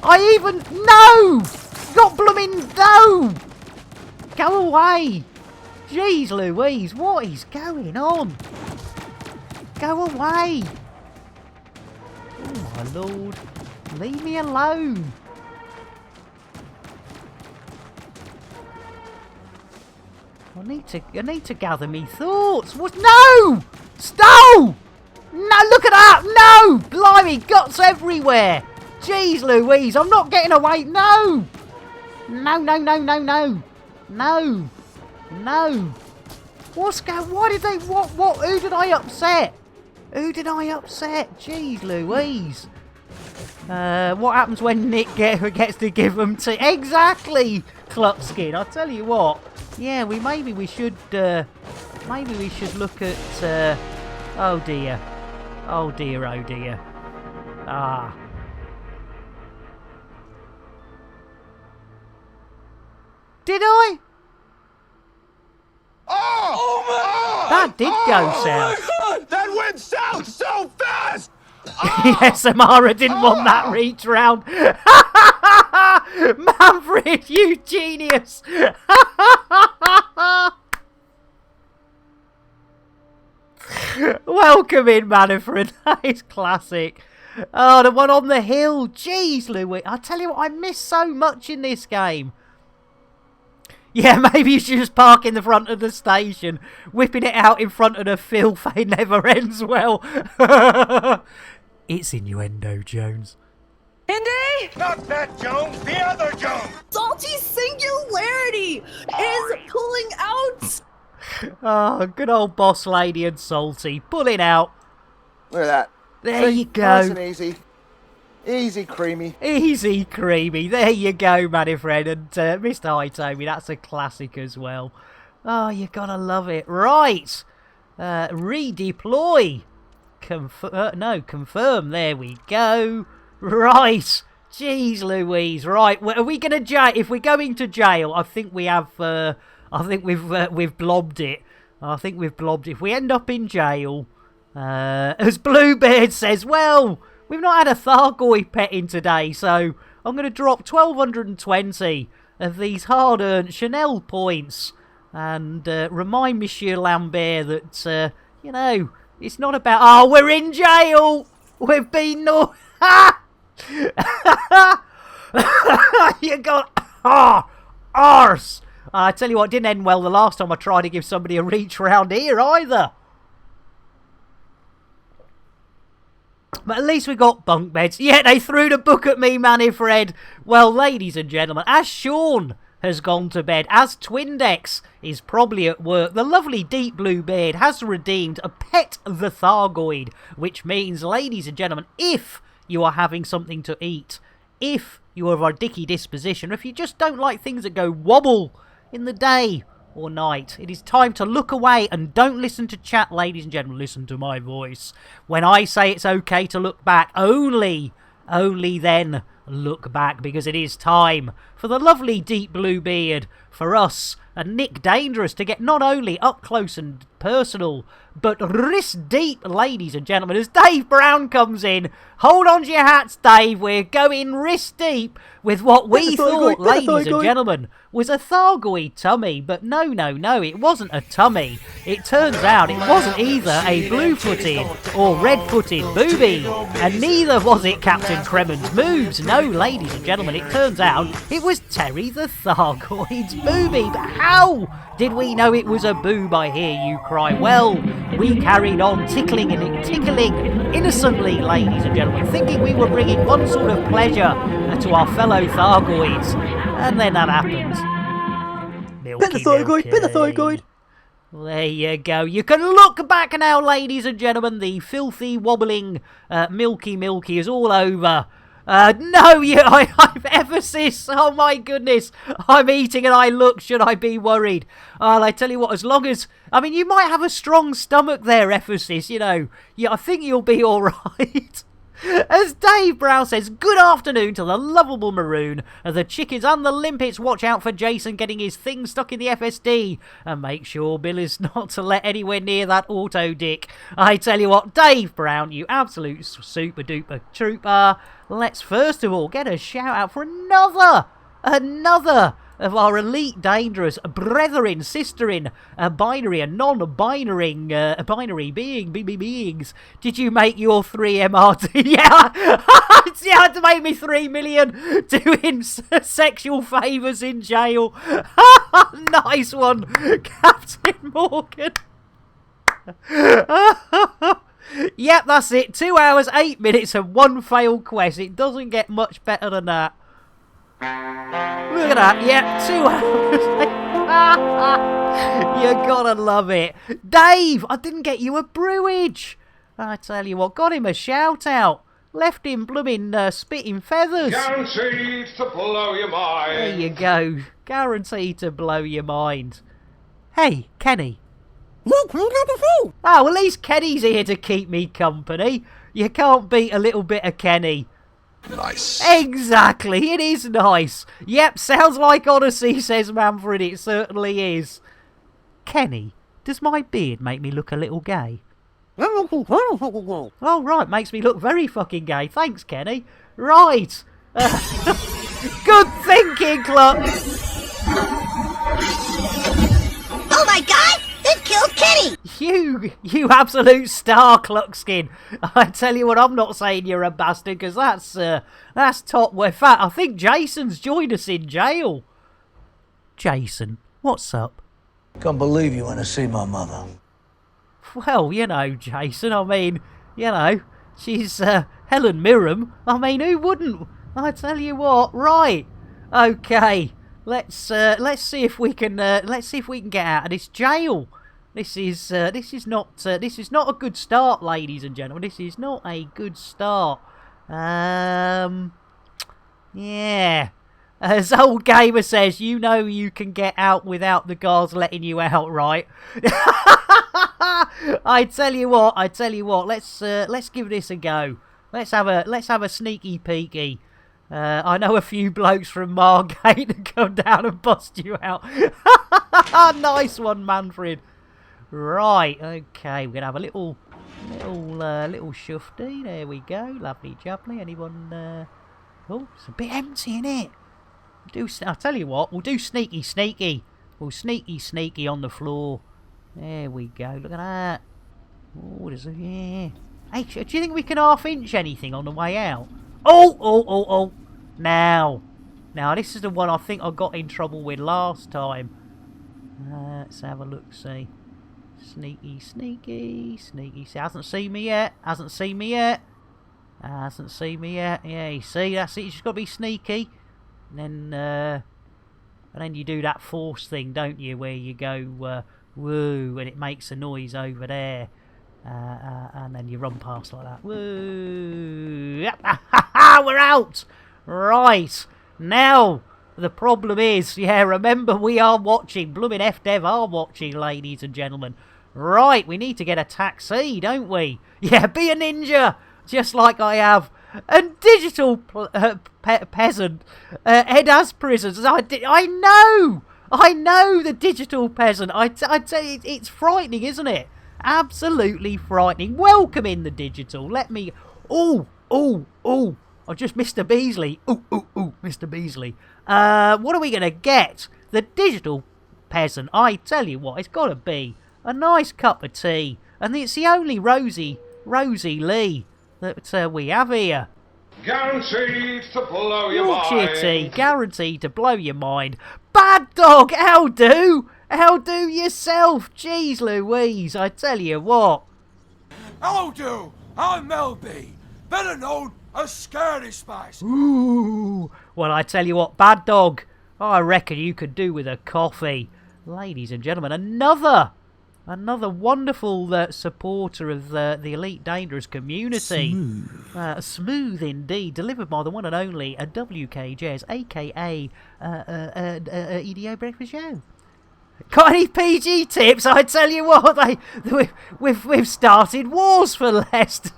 I even... No! Not blooming no! Go away! Jeez Louise, what is going on? Go away! Oh my lord, leave me alone! I need to gather me thoughts. What? No! Stop! No, look at that! No! Blimey, guts everywhere! Jeez Louise, I'm not getting away. No! No! What's going? Why did they? What? Who did I upset? Jeez Louise. What happens when Nick gets to give them to? Exactly, Cluckskin. I tell you what. Yeah, maybe we should look at. Oh dear. Ah. Did I? Oh my! That did go south. Oh my God! That went south so fast! Yes, Amara didn't want that reach round. Manfred, you genius! Welcome in, Manfred. That is classic. Oh, the one on the hill. Jeez, Louis. I tell you what, I miss so much in this game. Yeah, maybe you should just park in the front of the station. Whipping it out in front of the filth, it never ends well. It's innuendo, Jones. Indy? Not that Jones, the other Jones! Salty Singularity is pulling out! Oh, good old boss lady and Salty. Pulling out. Look at that. There See? you go. Nice and easy. Easy, creamy. Easy, creamy. There you go, Manfred. And Mr. Hitomi, that's a classic as well. Oh, you gotta love it. Right. Redeploy. Confirm. There we go. Right. Jeez Louise. Right. Are we gonna jail? If we're going to jail, I think we have. I think we've blobbed it. If we end up in jail, as Bluebeard says, well, we've not had a Thargoid pet in today, so I'm going to drop 1,220 of these hard-earned Chanel points and remind Monsieur Lambert that, you know, it's not about... Oh, we're in jail! We've been... No... You got... arse! I tell you what, it didn't end well the last time I tried to give somebody a reach round here either. But at least we got bunk beds. Yeah, they threw the book at me, Manfred. Well, ladies and gentlemen, as Sean has gone to bed, as Twindex is probably at work, the lovely Deep Blue Beard has redeemed a Pet the Thargoid, which means, ladies and gentlemen, if you are having something to eat, if you are of a dicky disposition, or if you just don't like things that go wobble in the day or night, it is time to look away and don't listen to chat, ladies and gentlemen. Listen to my voice. When I say it's okay to look back, only then look back, because it is time for the lovely Deep Blue Beard, for us, Nick Dangerous to get not only up close and personal, but wrist deep, ladies and gentlemen, as Dave Brown comes in. Hold on to your hats, Dave. We're going wrist deep with what we thought, ladies and gentlemen, was a Thargoid tummy. But no, it wasn't a tummy. It turns out it wasn't either a blue-footed or red-footed booby, and neither was it Captain Kremen's moves. No, ladies and gentlemen, it turns out it was Terry the Thargoid's booby. But how did we know it was a boob, I hear you cry? Well, we carried on tickling innocently, ladies and gentlemen, thinking we were bringing one sort of pleasure to our fellow Thargoids, and then that happens. Bit of Thargoid. There you go. You can look back now, ladies and gentlemen. The filthy, wobbling, milky is all over. I've emphasis. Oh my goodness. I'm eating and I look. Should I be worried? Well, I tell you what, as long as... I mean, you might have a strong stomach there, emphasis, you know. Yeah, I think you'll be all right. As Dave Brown says, good afternoon to the lovable Maroon, the chickens and the limpets. Watch out for Jason getting his thing stuck in the FSD, and make sure Bill is not to let anywhere near that auto dick. I tell you what, Dave Brown, you absolute super duper trooper. Let's first of all get a shout out for another of our elite dangerous brethren, sisterin, binary and non-binary binary beings. Did you make your 3 MRT? Yeah, you had to make me 3 million doing sexual favours in jail. Nice one, Captain Morgan. Yep, that's it. 2 hours, 8 minutes and 1 failed quest. It doesn't get much better than that. Look at that, yep, 2 hours. You gotta love it. Dave, I didn't get you a brewage. I tell you what, got him a shout out. Left him blooming spitting feathers. Guaranteed to blow your mind. There you go. Guaranteed to blow your mind. Hey, Kenny. Look, we got the food. Oh, well, at least Kenny's here to keep me company. You can't beat a little bit of Kenny. Nice. Exactly, it is nice. Yep, sounds like Odyssey, says Manfred. It certainly is. Kenny, does my beard make me look a little gay? Oh, right, makes me look very fucking gay. Thanks, Kenny. Right. Good thinking, Cluck. Oh my god! They've killed Kenny! You absolute star, Cluckskin. I tell you what, I'm not saying you're a bastard, because that's top. In fact, I think Jason's joined us in jail. Jason, what's up? Can't believe you want to see my mother. Well, you know, Jason, I mean, you know, she's Helen Mirren. I mean, who wouldn't? I tell you what, right. Okay, let's see if we can get out of this jail. This is not a good start, ladies and gentlemen. This is not a good start. Yeah. As Old Gamer says, you know you can get out without the guards letting you out, right? I tell you what. Let's give this a go. Let's have a sneaky peeky. I know a few blokes from Margate to come down and bust you out. Nice one, Manfred. Right, okay, we're gonna have a little shufty. There we go, lovely jubbly. Anyone? Oh, it's a bit empty, innit? I'll tell you what, we'll do sneaky. We'll sneaky on the floor. There we go. Look at that. Oh, there's a yeah. Hey, do you think we can half-inch anything on the way out? Oh! Now, this is the one I think I got in trouble with last time. Let's have a look. See. Sneaky. See, hasn't seen me yet. Yeah, you see, that's it. You just got to be sneaky, and then you do that force thing, don't you, where you go woo, and it makes a noise over there, and then you run past like that. Woo! We're out. Right now. The problem is, yeah, remember we are watching. Blooming FDev are watching, ladies and gentlemen. Right, we need to get a taxi, don't we? Yeah, be a ninja, just like I have. And digital peasant, Ed has prisons. I I know, the digital peasant. I tell you, it's frightening, isn't it? Absolutely frightening. Welcome in the digital. Let me... Oh, just Mr. Beasley. Mr. Beasley. What are we going to get? The digital peasant. I tell you what, it's got to be a nice cup of tea. And it's the only Rosie Lee that we have here. Guaranteed to blow your Yorkshire mind. tea, guaranteed to blow your mind. Bad dog, how do? How do yourself? Jeez Louise, I tell you what. How do? I'm Melby, better known as Scary Spice. Ooh, well, I tell you what, Bad dog, I reckon you could do with a coffee. Ladies and gentlemen, another wonderful supporter of the Elite Dangerous community. Smooth indeed. Delivered by the one and only WKJs, a.k.a. EDO Breakfast Show. Got any PG tips? I tell you what, we've started wars for less.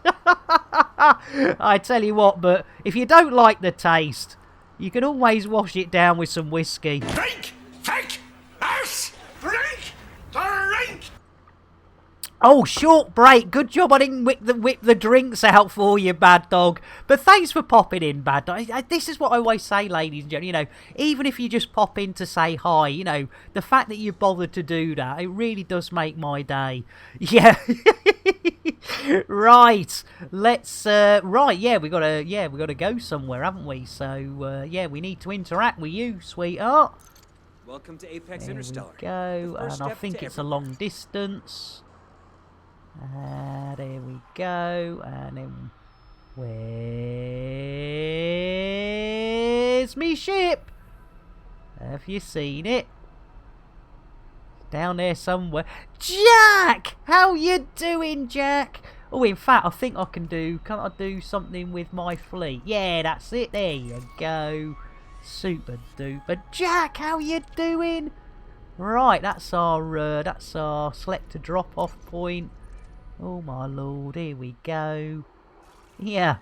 I tell you what, but if you don't like the taste, you can always wash it down with some whiskey. Drink! Take! Us! Drink! Drink! Oh, short break. Good job I didn't whip the drinks out for you, Bad Dog. But thanks for popping in, Bad Dog. This is what I always say, ladies and gentlemen. You know, even if you just pop in to say hi, you know, the fact that you bothered to do that, it really does make my day. Yeah. Right. Let's we gotta go somewhere, haven't we? So we need to interact with you, sweetheart. Welcome to Apex There Interstellar. we go, The first and I step think to it's a long distance. There we go, and then where's me ship? Have you seen it? Down there somewhere. Jack! How you doing, Jack? Oh, in fact, I think I can't I do something with my fleet? Yeah, that's it, there you go. Super duper. Jack, how you doing? Right, that's our selector drop off point. Oh my lord, here we go. Yeah.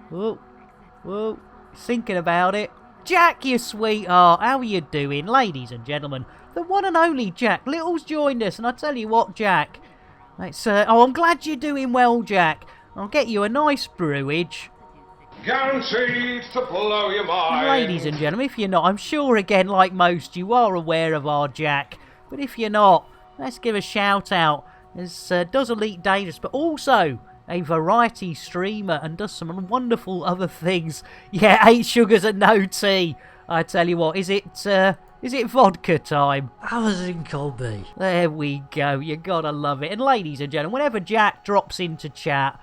Whoa, thinking about it. Jack, you sweetheart, how are you doing? Ladies and gentlemen, the one and only Jack Little's joined us, and I tell you what, Jack, it's I'm glad you're doing well, Jack. I'll get you a nice brewage. Guaranteed to blow your mind. Ladies and gentlemen, if you're not, I'm sure again, like most, you are aware of our Jack. But if you're not, let's give a shout out. As does Elite Dangerous, but also a variety streamer and does some wonderful other things. Yeah, 8 sugars and no tea. I tell you what, is it vodka time? Amazon Colby. There we go. You gotta love it. And ladies and gentlemen, whenever Jack drops into chat,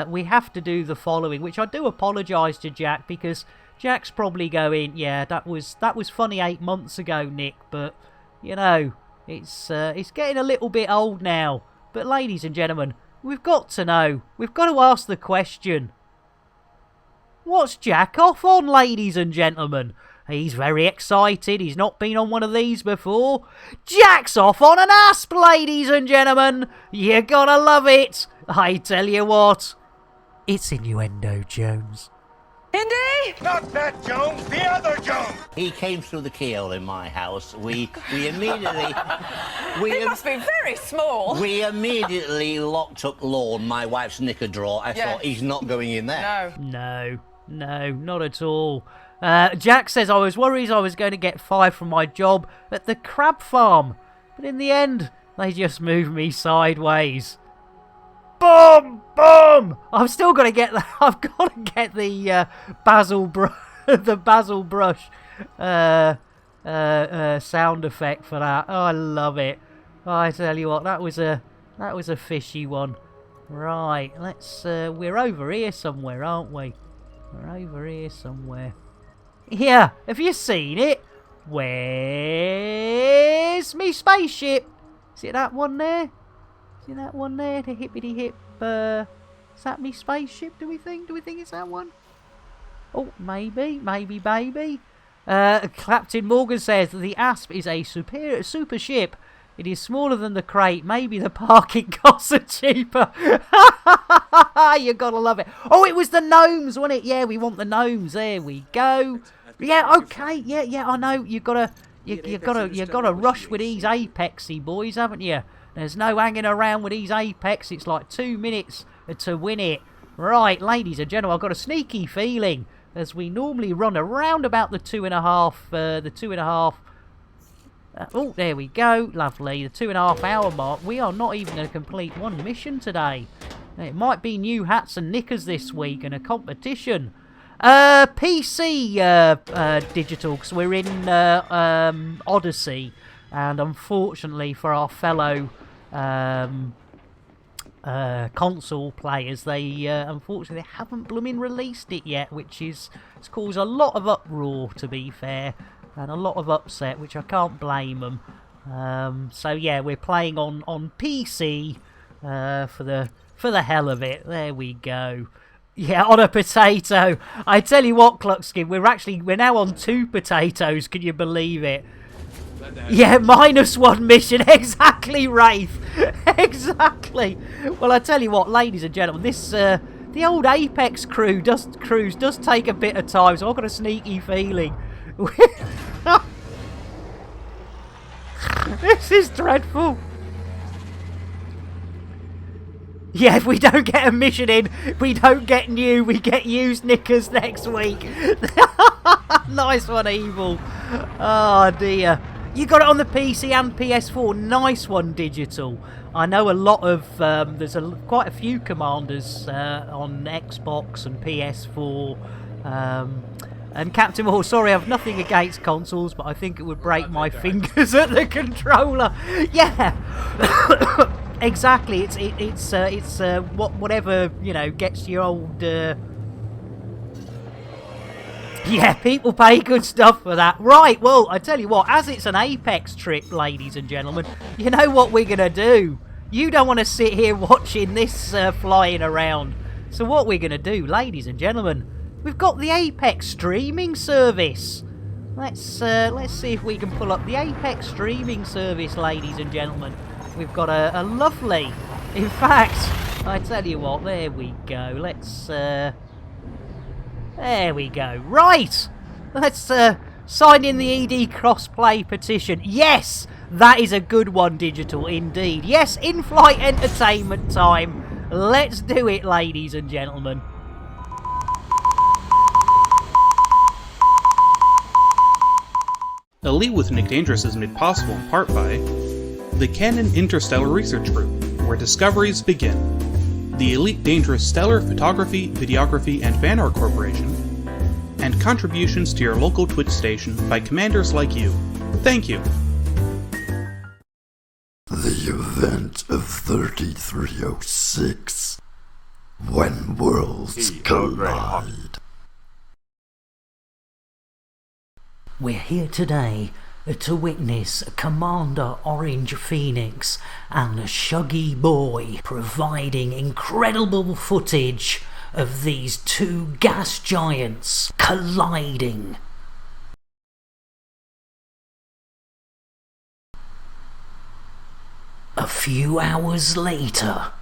we have to do the following, which I do apologise to Jack, because Jack's probably going, yeah, that was funny 8 months ago, Nick, but you know, it's getting a little bit old now. But ladies and gentlemen, we've got to know. We've got to ask the question. What's Jack off on, ladies and gentlemen? He's very excited. He's not been on one of these before. Jack's off on an asp, ladies and gentlemen. You gotta love it. I tell you what. It's innuendo, Jones. Indy? Not that Jones, the other Jones! He came through the keyhole in my house. We immediately... It must be very small. We immediately locked up Lorne, my wife's knicker drawer. I thought, he's not going in there. No, not at all. Jack says, I was worried I was going to get fired from my job at the crab farm. But in the end, they just moved me sideways. Boom! I've still got to get the... I've got to get the basil brush sound effect for that. Oh, I love it. I tell you what, that was a fishy one. Right, let's... we're over here somewhere, aren't we? We're over here somewhere. Yeah, have you seen it? Where's me spaceship? Is it that one there? See that one there? The hippity hip. Is that me spaceship? Do we think it's that one? Oh, maybe, baby. Captain Morgan says that the Asp is a super ship. It is smaller than the crate. Maybe the parking costs are cheaper. You gotta love it. Oh, it was the gnomes, wasn't it? Yeah, we want the gnomes. There we go. Yeah, okay. Yeah, I know. You gotta you gotta rush with these Apexy boys, haven't you? There's no hanging around with these Apex. It's like 2 minutes to win it. Right, ladies and gentlemen, I've got a sneaky feeling as we normally run around about the 2.5. Oh, there we go. Lovely. The 2.5 hour mark. We are not even going to complete one mission today. It might be new hats and knickers this week and a competition. PC digital, because we're in Odyssey, and unfortunately for our fellow console players, they unfortunately haven't blooming released it yet, which has caused a lot of uproar, to be fair, and a lot of upset, which I can't blame them. So yeah, we're playing on PC for the hell of it. There we go. Yeah, on a potato. I tell you what, Cluckskin, we're now on 2 potatoes. Can you believe it? Yeah, -1 mission. Exactly, Wraith. Exactly. Well, I tell you what, ladies and gentlemen, this the old Apex cruise does take a bit of time, so I've got a sneaky feeling. This is dreadful. Yeah, if we don't get a mission in, we don't get new, we get used knickers next week. Nice one, Evil. Oh, dear. You got it on the PC and PS4. Nice one, Digital. I know a lot of, there's quite a few commanders on Xbox and PS4. And Captain Moore, sorry, I've nothing against consoles, but I think it would break my fingers at the controller. Yeah. Exactly, it's whatever, you know, gets your old yeah, people pay good stuff for that. Right, well, I tell you what, as it's an Apex trip, ladies and gentlemen, you know what we're gonna do. You don't want to sit here watching this flying around. So what we're gonna do, ladies and gentlemen, we've got the Apex streaming service. Let's see if we can pull up the Apex streaming service, ladies and gentlemen. We've got a lovely, in fact, I tell you what, there we go. There we go. Right, let's sign in the ED crossplay petition. Yes, that is a good one, Digital, indeed. Yes, in-flight entertainment time. Let's do it, ladies and gentlemen. Elite with Nick Dangerous is made possible in part by the Canon Interstellar Research Group, where discoveries begin. The Elite Dangerous Stellar Photography, Videography, and Fan Art Corporation, and contributions to your local Twitch station by commanders like you. Thank you. The event of 3306. When worlds collide. We're here today to witness Commander Orange Phoenix and Shuggy Boy providing incredible footage of these 2 gas giants colliding. A few hours later,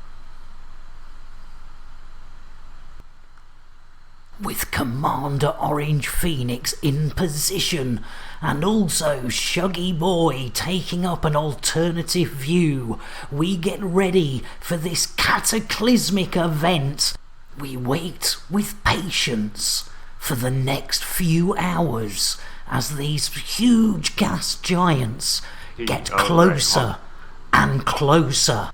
with Commander Orange Phoenix in position and also Shuggy Boy taking up an alternative view, we get ready for this cataclysmic event. We wait with patience for the next few hours as these huge gas giants get closer and closer.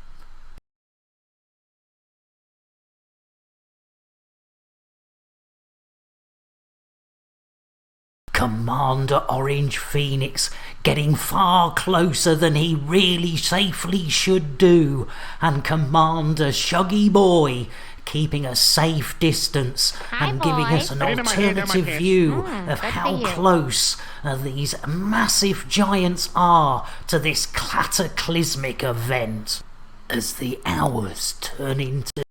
Commander Orange Phoenix getting far closer than he really safely should do, and Commander Shuggy Boy keeping a safe distance and giving us an alternative view of how close these massive giants are to this cataclysmic event. As the hours turn into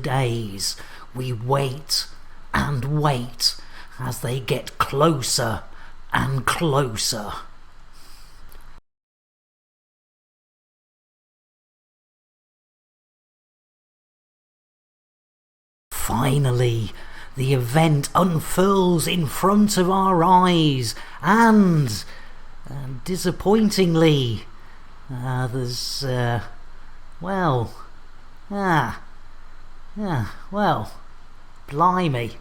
days, we wait and wait as they get closer and closer. Finally, the event unfurls in front of our eyes, and And disappointingly, there's, well, well, blimey.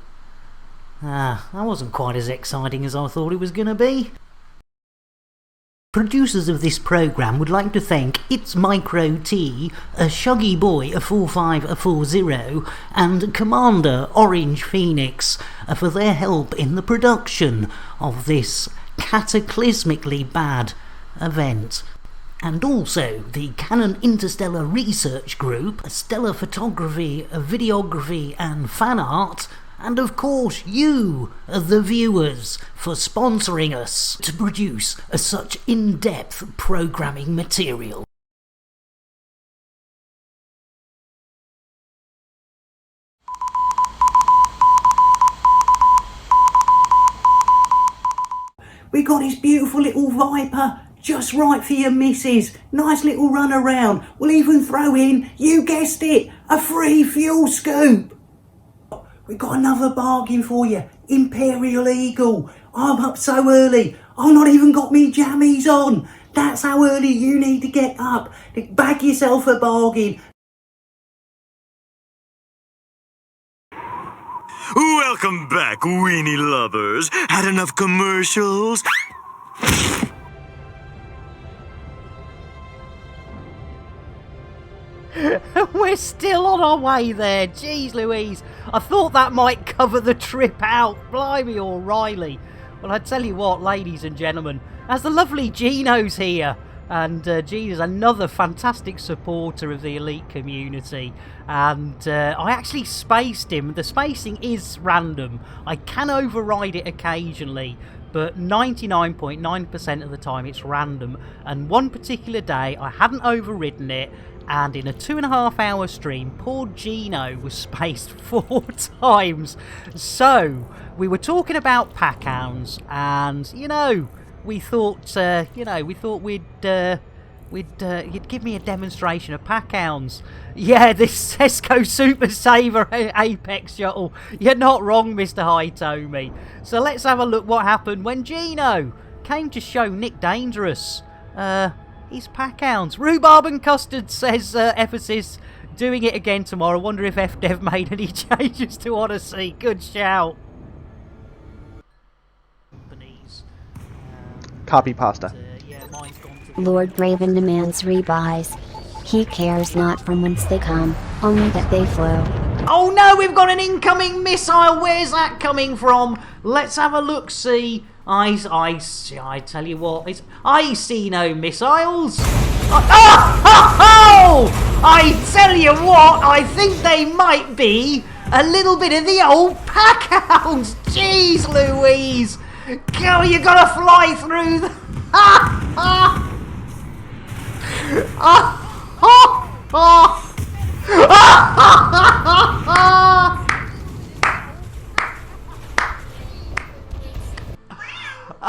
That wasn't quite as exciting as I thought it was going to be. Producers of this programme would like to thank It's Micro T, a Shuggy Boy, a 4540, and Commander Orange Phoenix for their help in the production of this cataclysmically bad event. And also the Canon Interstellar Research Group, Stellar Photography, Videography and Fan Art, and of course you, the viewers, for sponsoring us to produce such in-depth programming material. We got this beautiful little Viper, just right for your missus. Nice little run around. We'll even throw in, you guessed it, a free fuel scoop. We got another bargain for you, Imperial Eagle. I'm up so early, I've not even got me jammies on. That's how early you need to get up. Bag yourself a bargain. Welcome back, weenie lovers. Had enough commercials? We're still on our way there. Jeez Louise, I thought that might cover the trip out. Blimey O'Reilly. Well, I tell you what, ladies and gentlemen, as the lovely Gino's here, and Gino's another fantastic supporter of the elite community, and I actually spaced him. The spacing is random. I can override it occasionally, but 99.9% of the time it's random, and one particular day I hadn't overridden it, and in a 2.5 hour stream, poor Gino was spaced 4 times. So, we were talking about pack hounds, and, you know, we thought, you'd give me a demonstration of pack hounds. Yeah, this Sesko Super Saver Apex shuttle. You're not wrong, Mr. Hitomi. So let's have a look what happened when Gino came to show Nick Dangerous his pack hounds. Rhubarb and Custard says Ephesus doing it again tomorrow. Wonder if FDev made any changes to Odyssey. Good shout. Copy pasta. Lord Braven demands rebuys. He cares not from whence they come, only that they flow. Oh no, we've got an incoming missile. Where's that coming from? Let's have a look, see. I tell you what, I see no missiles. Oh! I tell you what, I think they might be a little bit of the old pack hounds. Jeez Louise. Go, you gotta fly through the...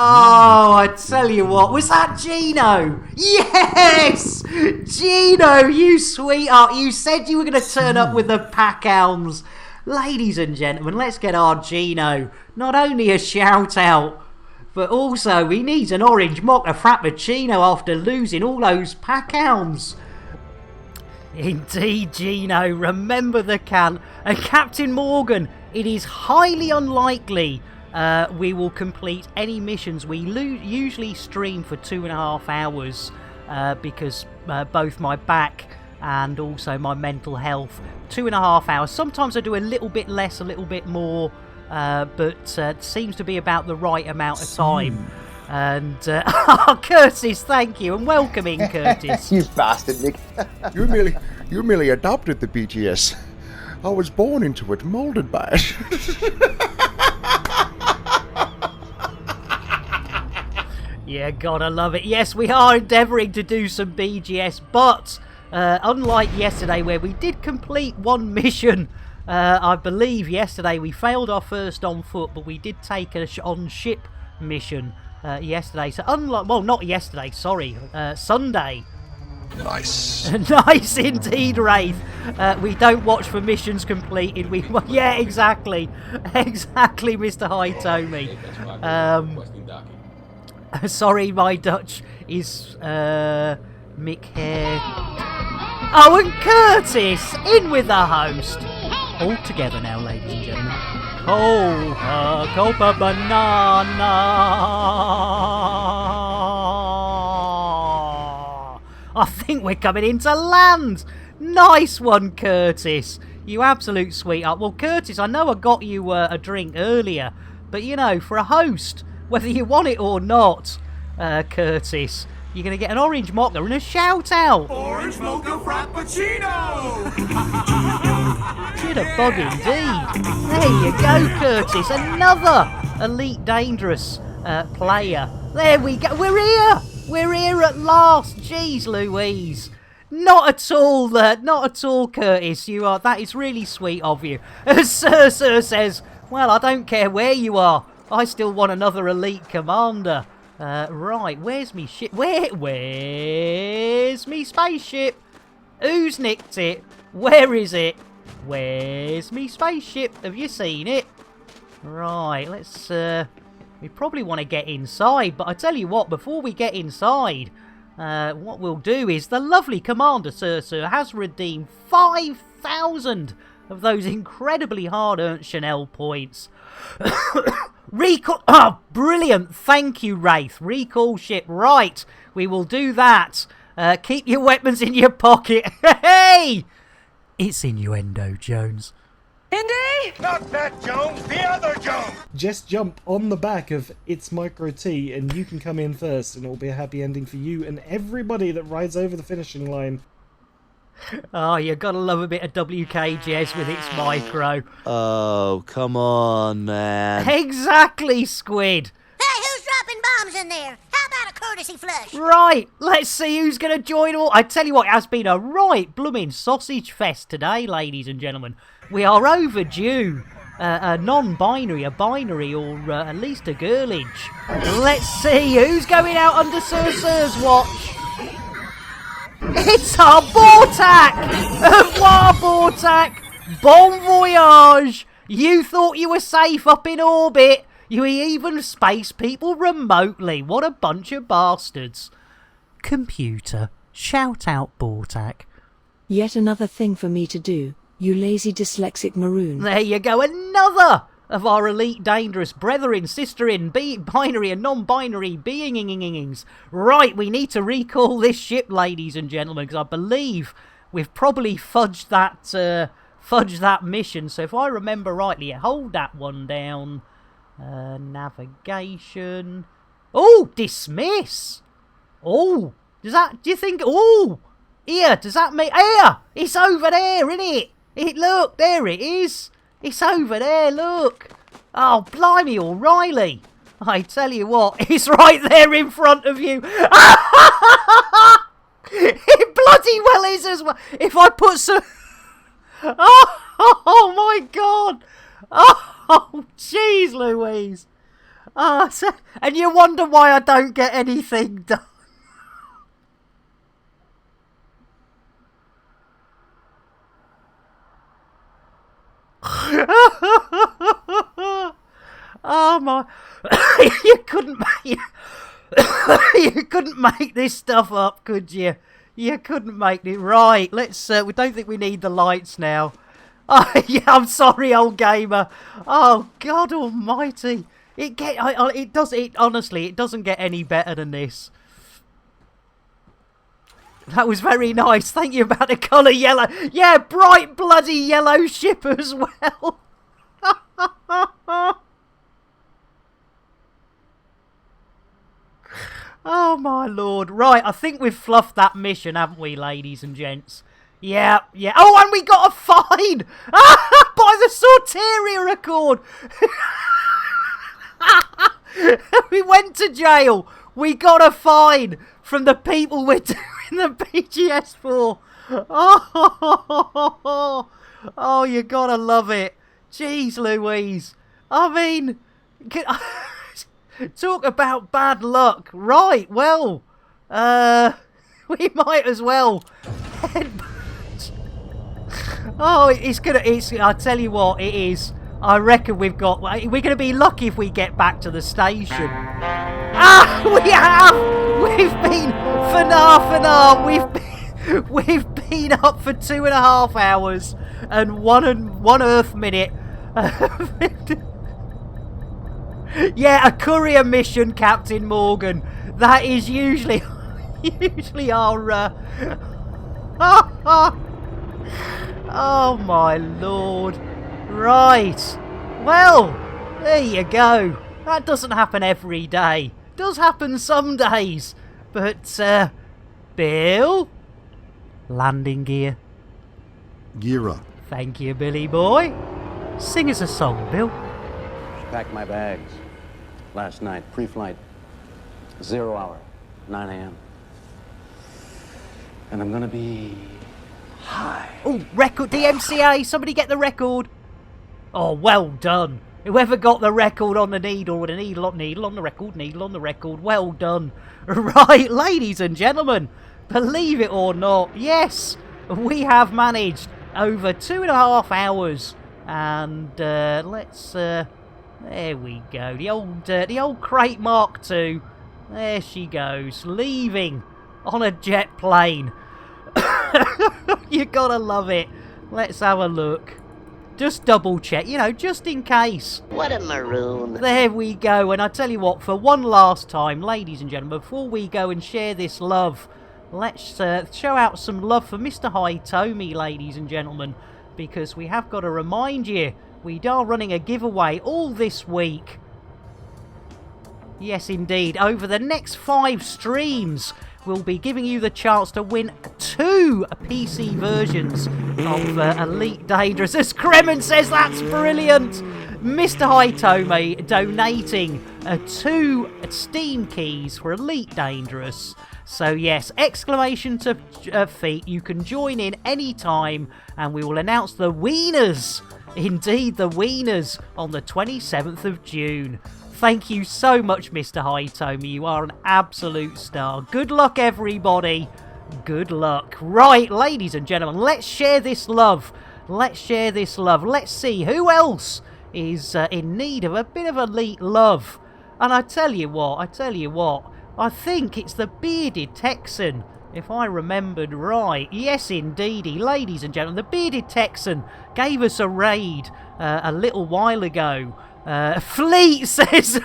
Oh, I tell you what, was that Gino? Yes! Gino, you sweetheart, you said you were going to turn up with the pack hounds. Ladies and gentlemen, let's get our Gino not only a shout out, but also he needs an orange mocha frappuccino after losing all those pack hounds. Indeed, Gino, remember the can. And Captain Morgan, it is highly unlikely we will complete any missions. We usually stream for 2.5 hours because both my back and also my mental health. 2.5 hours. Sometimes I do a little bit less, a little bit more, but it seems to be about the right amount of time. And Curtis, thank you, and welcome in, Curtis. You bastard, Nick. You merely adopted the BGS. I was born into it, molded by it. Yeah, gotta love it. Yes, we are endeavouring to do some BGS, but unlike yesterday where we did complete one mission, I believe yesterday we failed our first on foot, but we did take a on-ship mission yesterday. So unlike, well, not yesterday, sorry, Sunday. Nice. Nice indeed, Wraith. We don't watch for missions completed. Yeah, exactly, Mr. Hitomi. Sorry, my Dutch is Mick Hare. Oh, and Curtis, in with the host. All together now, ladies and gentlemen. Copa banana. I think we're coming into land. Nice one, Curtis. You absolute sweetheart. Well, Curtis, I know I got you a drink earlier, but you know, for a host, whether you want it or not, Curtis, you're going to get an orange mocha and a shout out. Orange mocha frappuccino! Bug indeed. There you go, Curtis. Another Elite Dangerous player. There we go. We're here. We're here at last. Jeez Louise. Not at all, Curtis. You are. That is really sweet of you. As Sir says, well, I don't care where you are. I still want another elite commander. Right, where's me ship? Where's me spaceship? Who's nicked it? Where is it? Where's me spaceship? Have you seen it? Right, let's. We probably want to get inside, but I tell you what, before we get inside. What we'll do is the lovely Commander Sir has redeemed 5,000 of those incredibly hard-earned Chanel points. Recall... Oh, brilliant. Thank you, Wraith. Recall ship. Right. We will do that. Keep your weapons in your pocket. Hey! It's innuendo, Jones. Indy? Not that Jones, the other Jones! Just jump on the back of It's Micro T and you can come in first and it'll be a happy ending for you and everybody that rides over the finishing line. Oh, you gotta love a bit of WKGS with It's Micro. Oh, come on, man. Exactly, Squid. Hey, who's dropping bombs in there? How about a courtesy flush? Right, let's see who's going to join all. I tell you what, it has been a right blooming sausage fest today, ladies and gentlemen. We are overdue a non-binary, a binary, or at least a girlage. Let's see who's going out under Sir's watch. It's our Bortak! Au revoir, Bortak! Bon voyage! You thought you were safe up in orbit. You even space people remotely. What a bunch of bastards. Computer, shout out Bortak. Yet another thing for me to do, you lazy dyslexic maroon. There you go, another of our Elite Dangerous brethren, sisterin, binary and non-binary beingings. Right, we need to recall this ship, ladies and gentlemen, because I believe we've probably fudged that mission. So if I remember rightly, hold that one down. Navigation. Oh, dismiss. Oh, do you think? Oh, here. Does that mean here? It's over there, isn't it? Look, there it is. It's over there. Look. Oh, blimey, O'Reilly. I tell you what, it's right there in front of you. It bloody well is as well. If I put some. Oh my God. Oh, jeez Louise. And you wonder why I don't get anything done. Oh my. You couldn't make this stuff up, could you? You couldn't make it. Right, let's we don't think we need the lights now. Oh, yeah, I'm sorry, old gamer. Oh God Almighty! Honestly, it doesn't get any better than this. That was very nice. Thank you about the colour yellow. Yeah, bright bloody yellow ship as well. Oh my lord! Right, I think we've fluffed that mission, haven't we, ladies and gents? Yeah. Oh, and we got a fine by the Sorteria Accord. We went to jail. We got a fine from the people we're doing the BGS for. Oh, you gotta love it. Jeez Louise. I mean, talk about bad luck. Right, well, we might as well Oh, I tell you what, it is. I reckon we're gonna be lucky if we get back to the station. We have! We've been We've been up for 2.5 hours and one Earth minute. Yeah, a courier mission, Captain Morgan. That is usually our. Oh my lord! Right. Well, there you go. That doesn't happen every day. Does happen some days, but Bill, landing gear. Gear up. Thank you, Billy boy. Sing us a song, Bill. Packed my bags last night, pre-flight, 0 hour, 9 a.m. And I'm gonna be high. Oh, record, DMCA, somebody get the record. Oh, well done. Whoever got the record on the needle, with a needle on the record, well done. Right, ladies and gentlemen, believe it or not, yes, we have managed over 2.5 hours. And let's, there we go, the old Crate Mark II, there she goes, leaving on a jet plane. You gotta love it. Let's have a look. Just double check, just in case. What a maroon. There we go. And I tell you what, for one last time, ladies and gentlemen, before we go and share this love, let's show out some love for Mr. Hitomi, ladies and gentlemen, because we have got to remind you, we are running a giveaway all this week. Yes, indeed. Over the next 5 streams, we'll be giving you the chance to win 2 PC versions of Elite Dangerous. As Kremen says, that's brilliant! Mr. Hitomi donating 2 Steam keys for Elite Dangerous. So yes, exclamation to feet, you can join in any time, and we will announce the winners, indeed the winners, on the 27th of June. Thank you so much, Mr. Hitomi. You are an absolute star. Good luck, everybody. Good luck. Right, ladies and gentlemen, let's share this love. Let's share this love. Let's see who else is in need of a bit of elite love. And I tell you what, I think it's the bearded Texan, if I remembered right. Yes, indeedy. Ladies and gentlemen, the bearded Texan gave us a raid a little while ago. Fleet says,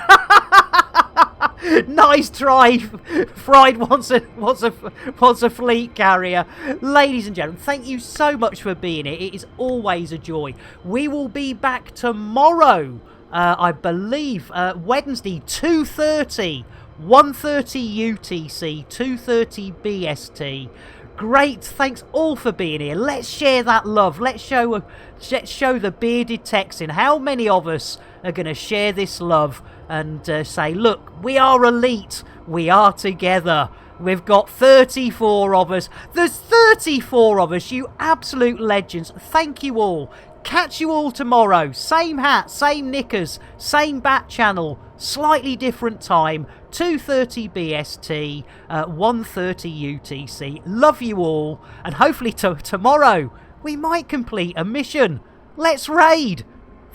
nice try. Fried wants a fleet carrier. Ladies and gentlemen, thank you so much for being here. It is always a joy. We will be back tomorrow, I believe, Wednesday, 2:30, 1:30 UTC, 2:30 BST. Great, thanks all for being here. Let's share that love. Let's show the bearded Texan how many of us are going to share this love and say, look, we are elite. We are together. We've got 34 of us. There's 34 of us, you absolute legends. Thank you all. Catch you all tomorrow. Same hat, same knickers, same bat channel, slightly different time. 2:30 BST, 1:30 UTC. Love you all, and hopefully tomorrow we might complete a mission. Let's raid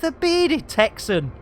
the bearded Texan.